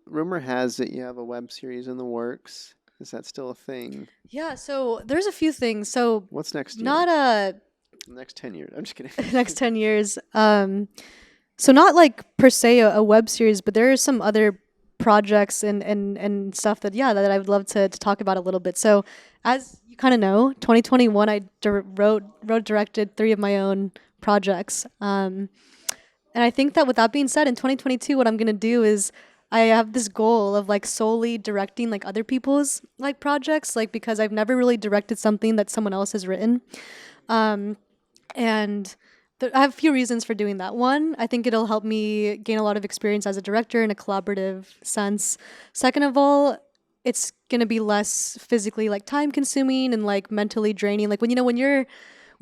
rumor has it you have a web series in the works. Is that still a thing? Yeah, so there's a few things. So what's next year? Not next 10 years. I'm just kidding. Next 10 years. So not like per se a web series, but there are some other projects and stuff that that I would love to talk about a little bit. So as you kind of know, 2021 I directed 3 of my own projects. And I think that with that being said, in 2022 what I'm going to do is I have this goal of like solely directing like other people's like projects, like because I've never really directed something that someone else has written. And I have a few reasons for doing that. One, I think it'll help me gain a lot of experience as a director in a collaborative sense. Second of all, it's going to be less physically like time consuming and like mentally draining. Like when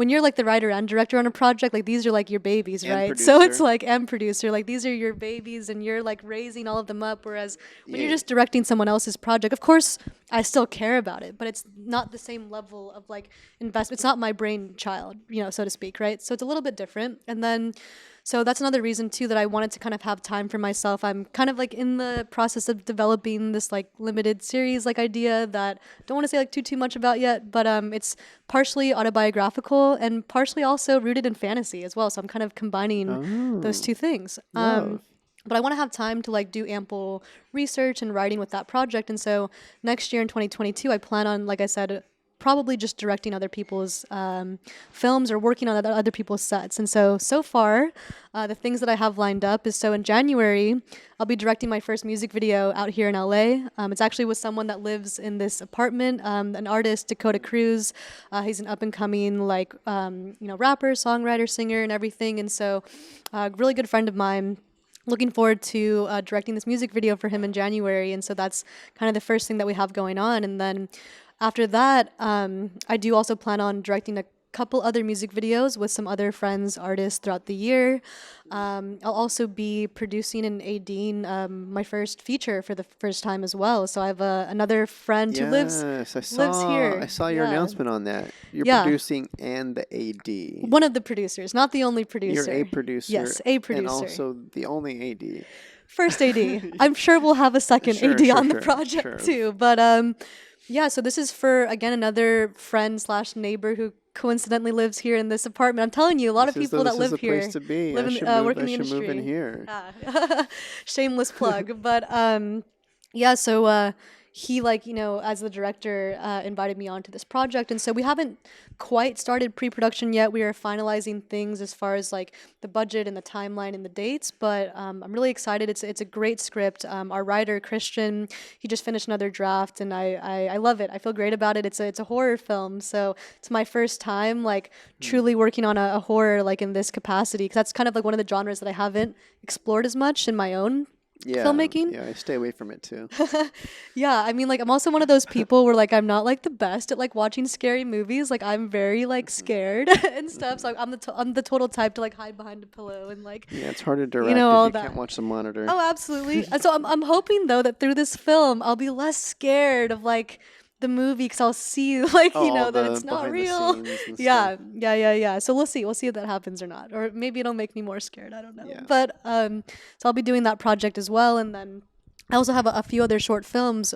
you're like the writer and director on a project, like these are like your babies, and right? Producer. So it's like and producer, like these are your babies and you're like raising all of them up. Whereas when you're just directing someone else's project, of course I still care about it, but it's not the same level of like investment. It's not my brainchild, so to speak, right? So it's a little bit different. And then so that's another reason too that I wanted to kind of have time for myself. I'm kind of like in the process of developing this like limited series like idea that I don't want to say like too much about yet, but it's partially autobiographical and partially also rooted in fantasy as well. So I'm kind of combining those two things. But I want to have time to like do ample research and writing with that project. And so next year in 2022, I plan on, like I said, probably just directing other people's films or working on other people's sets. And so far, the things that I have lined up is, so in January, I'll be directing my first music video out here in LA. It's actually with someone that lives in this apartment, an artist, Dakota Cruz. He's an up-and-coming, rapper, songwriter, singer, and everything. And so a really good friend of mine. Looking forward to directing this music video for him in January. And so that's kind of the first thing that we have going on. And then after that, I do also plan on directing a couple other music videos with some other friends, artists throughout the year. I'll also be producing and ADing my first feature for the first time as well. So I have another friend who lives here. I saw your announcement on that. You're producing and the AD. One of the producers, not the only producer. You're a producer. Yes, a producer. And also the only AD. First AD. I'm sure we'll have a second AD on the project too. But so this is for, again, another friend / neighbor who coincidentally lives here in this apartment. I'm telling you, a lot of people that live here place to be. live in, work in the industry. Move in here. Shameless plug. But so he, as the director, invited me onto this project. And so we haven't quite started pre-production yet. We are finalizing things as far as the budget and the timeline and the dates. But I'm really excited. It's a great script. Our writer, Christian, he just finished another draft, and I love it. I feel great about it. It's a horror film. So it's my first time truly working on a horror in this capacity, because that's kind of one of the genres that I haven't explored as much in my own filmmaking. Yeah, I stay away from it too. Yeah, I mean, I'm also one of those people where I'm not the best at watching scary movies. I'm very scared and stuff. So I'm the total type to hide behind a pillow and yeah, it's hard to direct if you can't watch the monitor. Oh, absolutely. And so I'm hoping though that through this film I'll be less scared of the movie, because I'll see that it's not real. Yeah. So we'll see if that happens or not, or maybe it'll make me more scared. I don't know. Yeah. But so I'll be doing that project as well, and then I also have a few other short films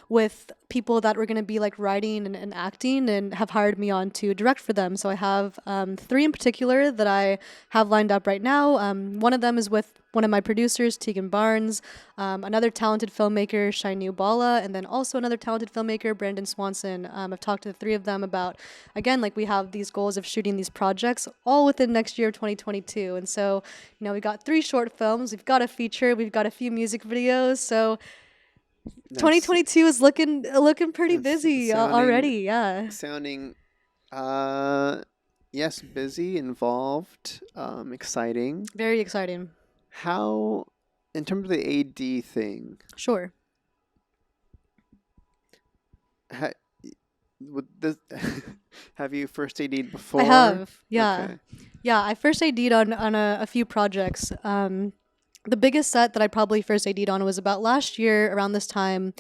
with people that were going to be writing and acting, and have hired me on to direct for them. So I have 3 in particular that I have lined up right now. One of them is with one of my producers, Tegan Barnes, another talented filmmaker, Shainu Bala, and then also another talented filmmaker, Brandon Swanson. I've talked to the 3 of them about, again, we have these goals of shooting these projects all within next year of 2022. And so, we got 3 short films, we've got a feature, we've got a few music videos. So 2022 is looking pretty busy already. Yeah. Sounding, yes, busy, involved, exciting. Very exciting. How, in terms of the AD thing? Sure. Have you first AD'd before? I have. Yeah. Okay. Yeah, I first AD'd on a few projects. The biggest set that I probably first AD'd on was about last year around this time.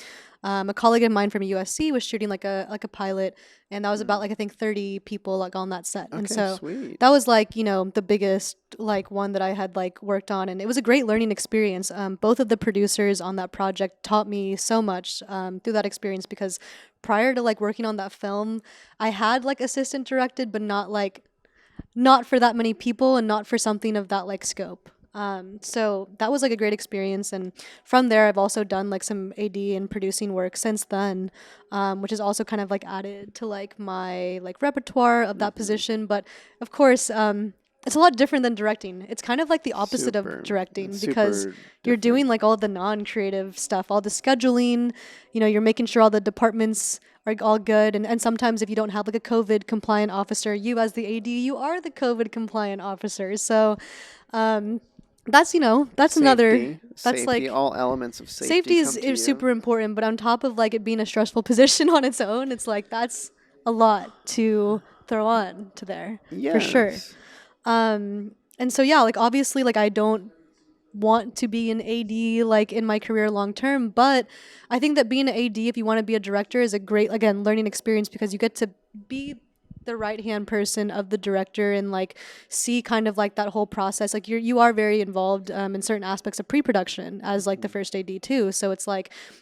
A colleague of mine from USC was shooting a pilot, and that was about I think 30 people on that set. Okay, and so sweet. That was the biggest one that I had worked on, and it was a great learning experience. Both of the producers on that project taught me so much through that experience, because prior to working on that film, I had assistant directed, but not for that many people and not for something of that scope. So that was a great experience, and from there I've also done some AD and producing work since then, which is also kind of added to my repertoire of that position. But of course, it's a lot different than directing. It's kind of the opposite of directing, because you're doing all the non-creative stuff, all the scheduling. You're making sure all the departments are all good, and sometimes if you don't have a COVID compliant officer, you as the AD, you are the COVID compliant officer. So that's safety, another, that's safety, all elements of safety. Safety is super important, but on top of it being a stressful position on its own, it's that's a lot to throw on to there. Yes. For sure. And so obviously I don't want to be an AD in my career long term, but I think that being an AD, if you want to be a director, is a great, again, learning experience, because you get to be the right hand person of the director and see kind of that whole process. You are very involved in certain aspects of pre-production as the first AD too. So it's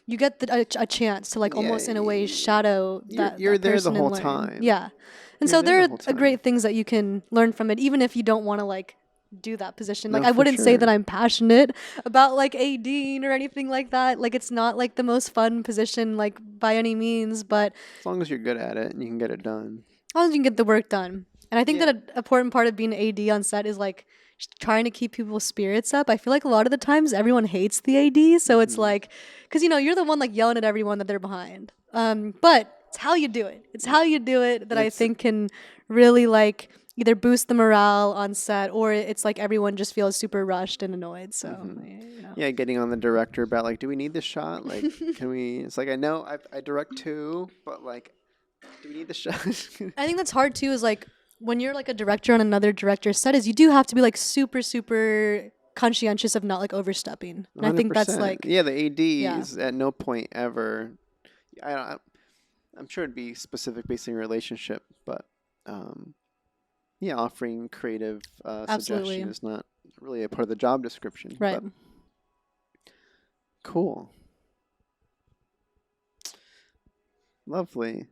you get a chance to almost in a way shadow that you're that there the person whole and learn. time. Yeah. And so there are great things that you can learn from it, even if you don't want to do that position. No, Like I for wouldn't say that sure. I'm passionate about like ADing or anything like that. Like it's not like the most fun position like by any means, but As long as you're good at it and you can get it done. as long as you can get the work done. And I think Yeah. that an important part of being an AD on set is like just trying to keep people's spirits up. I feel like a lot of the times everyone hates the AD, so it's like, because you know you're the one like yelling at everyone that they're behind. But it's how you do it. It's how you do it that I It's think can really like either boost the morale on set or it's like everyone just feels super rushed and annoyed. So you know. yeah, getting on the director about like, do we need this shot? Like, can we? It's like I know I direct too, but like, do we need the shot? I think that's hard too. Is like when you're like a director on another director's set, is you do have to be like super conscientious of not like overstepping. And I think that's 100%. like Yeah, the AD yeah. is at no point ever. I'm sure it'd be specific based on your relationship, but yeah, offering creative Absolutely. suggestion is not really a part of the job description. Right. But cool. Lovely.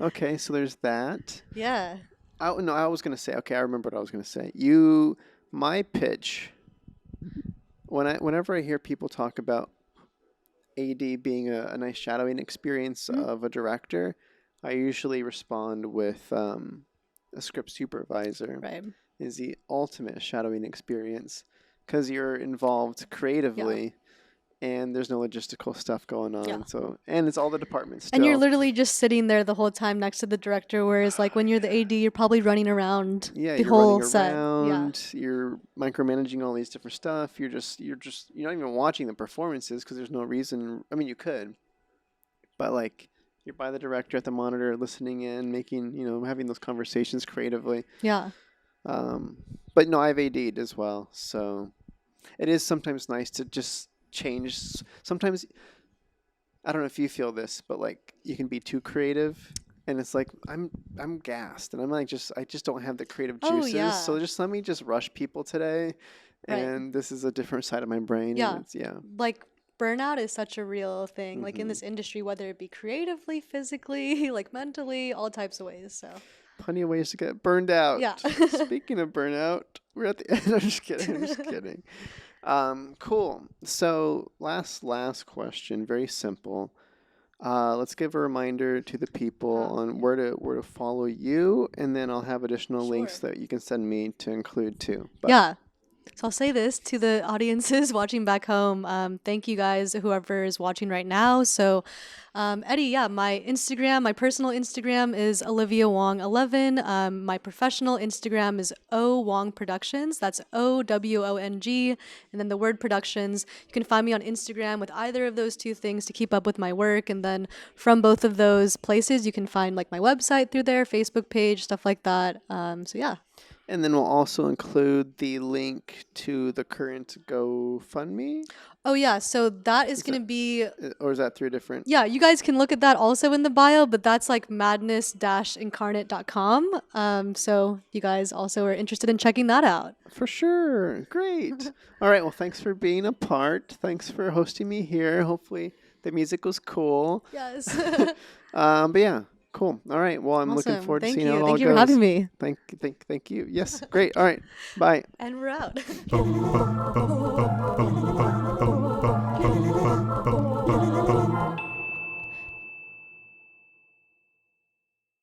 Okay, so there's that. Yeah. No, I was gonna say. Okay, I remember what I was gonna say. My pitch. Whenever I hear people talk about AD being a nice shadowing experience of a director, I usually respond with a script supervisor Right. is the ultimate shadowing experience because you're involved creatively and there's no logistical stuff going on. Yeah. So and it's all the departments still. And you're literally just sitting there the whole time next to the director, whereas like when you're the AD, you're probably running around yeah, the you're whole running set. around. You're micromanaging all these different stuff. You're not even watching the performances because there's no reason. I mean, you could, but like you're by the director at the monitor, listening in, making having those conversations creatively. Yeah. But no, I've AD'd as well, so it is sometimes nice to just change. Sometimes I don't know if you feel this, but like you can be too creative. And it's like I'm gassed, and I'm like I just don't have the creative Oh, juices. yeah. So just let me just rush people today, Right. and this is a different side of my brain. Yeah. And it's, Like burnout is such a real thing, like in Mhm. this industry, whether it be creatively, physically, like mentally, all types of ways. So Plenty of ways to get burned out. Yeah. Speaking of burnout, we're at the end. I'm just kidding. I'm just kidding. Cool. So last question, very simple. Let's give a reminder to the people on where to follow you, and then I'll have additional links Sure. that you can send me to include too. But Yeah. So I'll say this to the audiences watching back home. Thank you guys, whoever is watching right now. So, Eddie, yeah, my personal Instagram is Olivia Wong 11. My professional Instagram is O Wong Productions. That's OWONG, and then the word productions. You can find me on Instagram with either of those two things to keep up with my work. And then from both of those places, you can find like my website through there, Facebook page, stuff like that. So yeah. And then we'll also include the link to the current GoFundMe. Oh yeah, so that is going to be Or is that through different? yeah, you guys can look at that also in the bio, but that's like madness-incarnate.com. So you guys also are interested in checking that out. For sure. Great. All right. Well, thanks for being a part. Thanks for hosting me here. Hopefully the music was cool. Yes. But yeah, cool. All right. Well, I'm looking Awesome. forward to Thank seeing how you. it all Thank you goes. for having me. Thank you. Yes. Great. All right. Bye. And we're out. Bum, bum, bum, bum, bum, bum, bum, bum, bum, bum.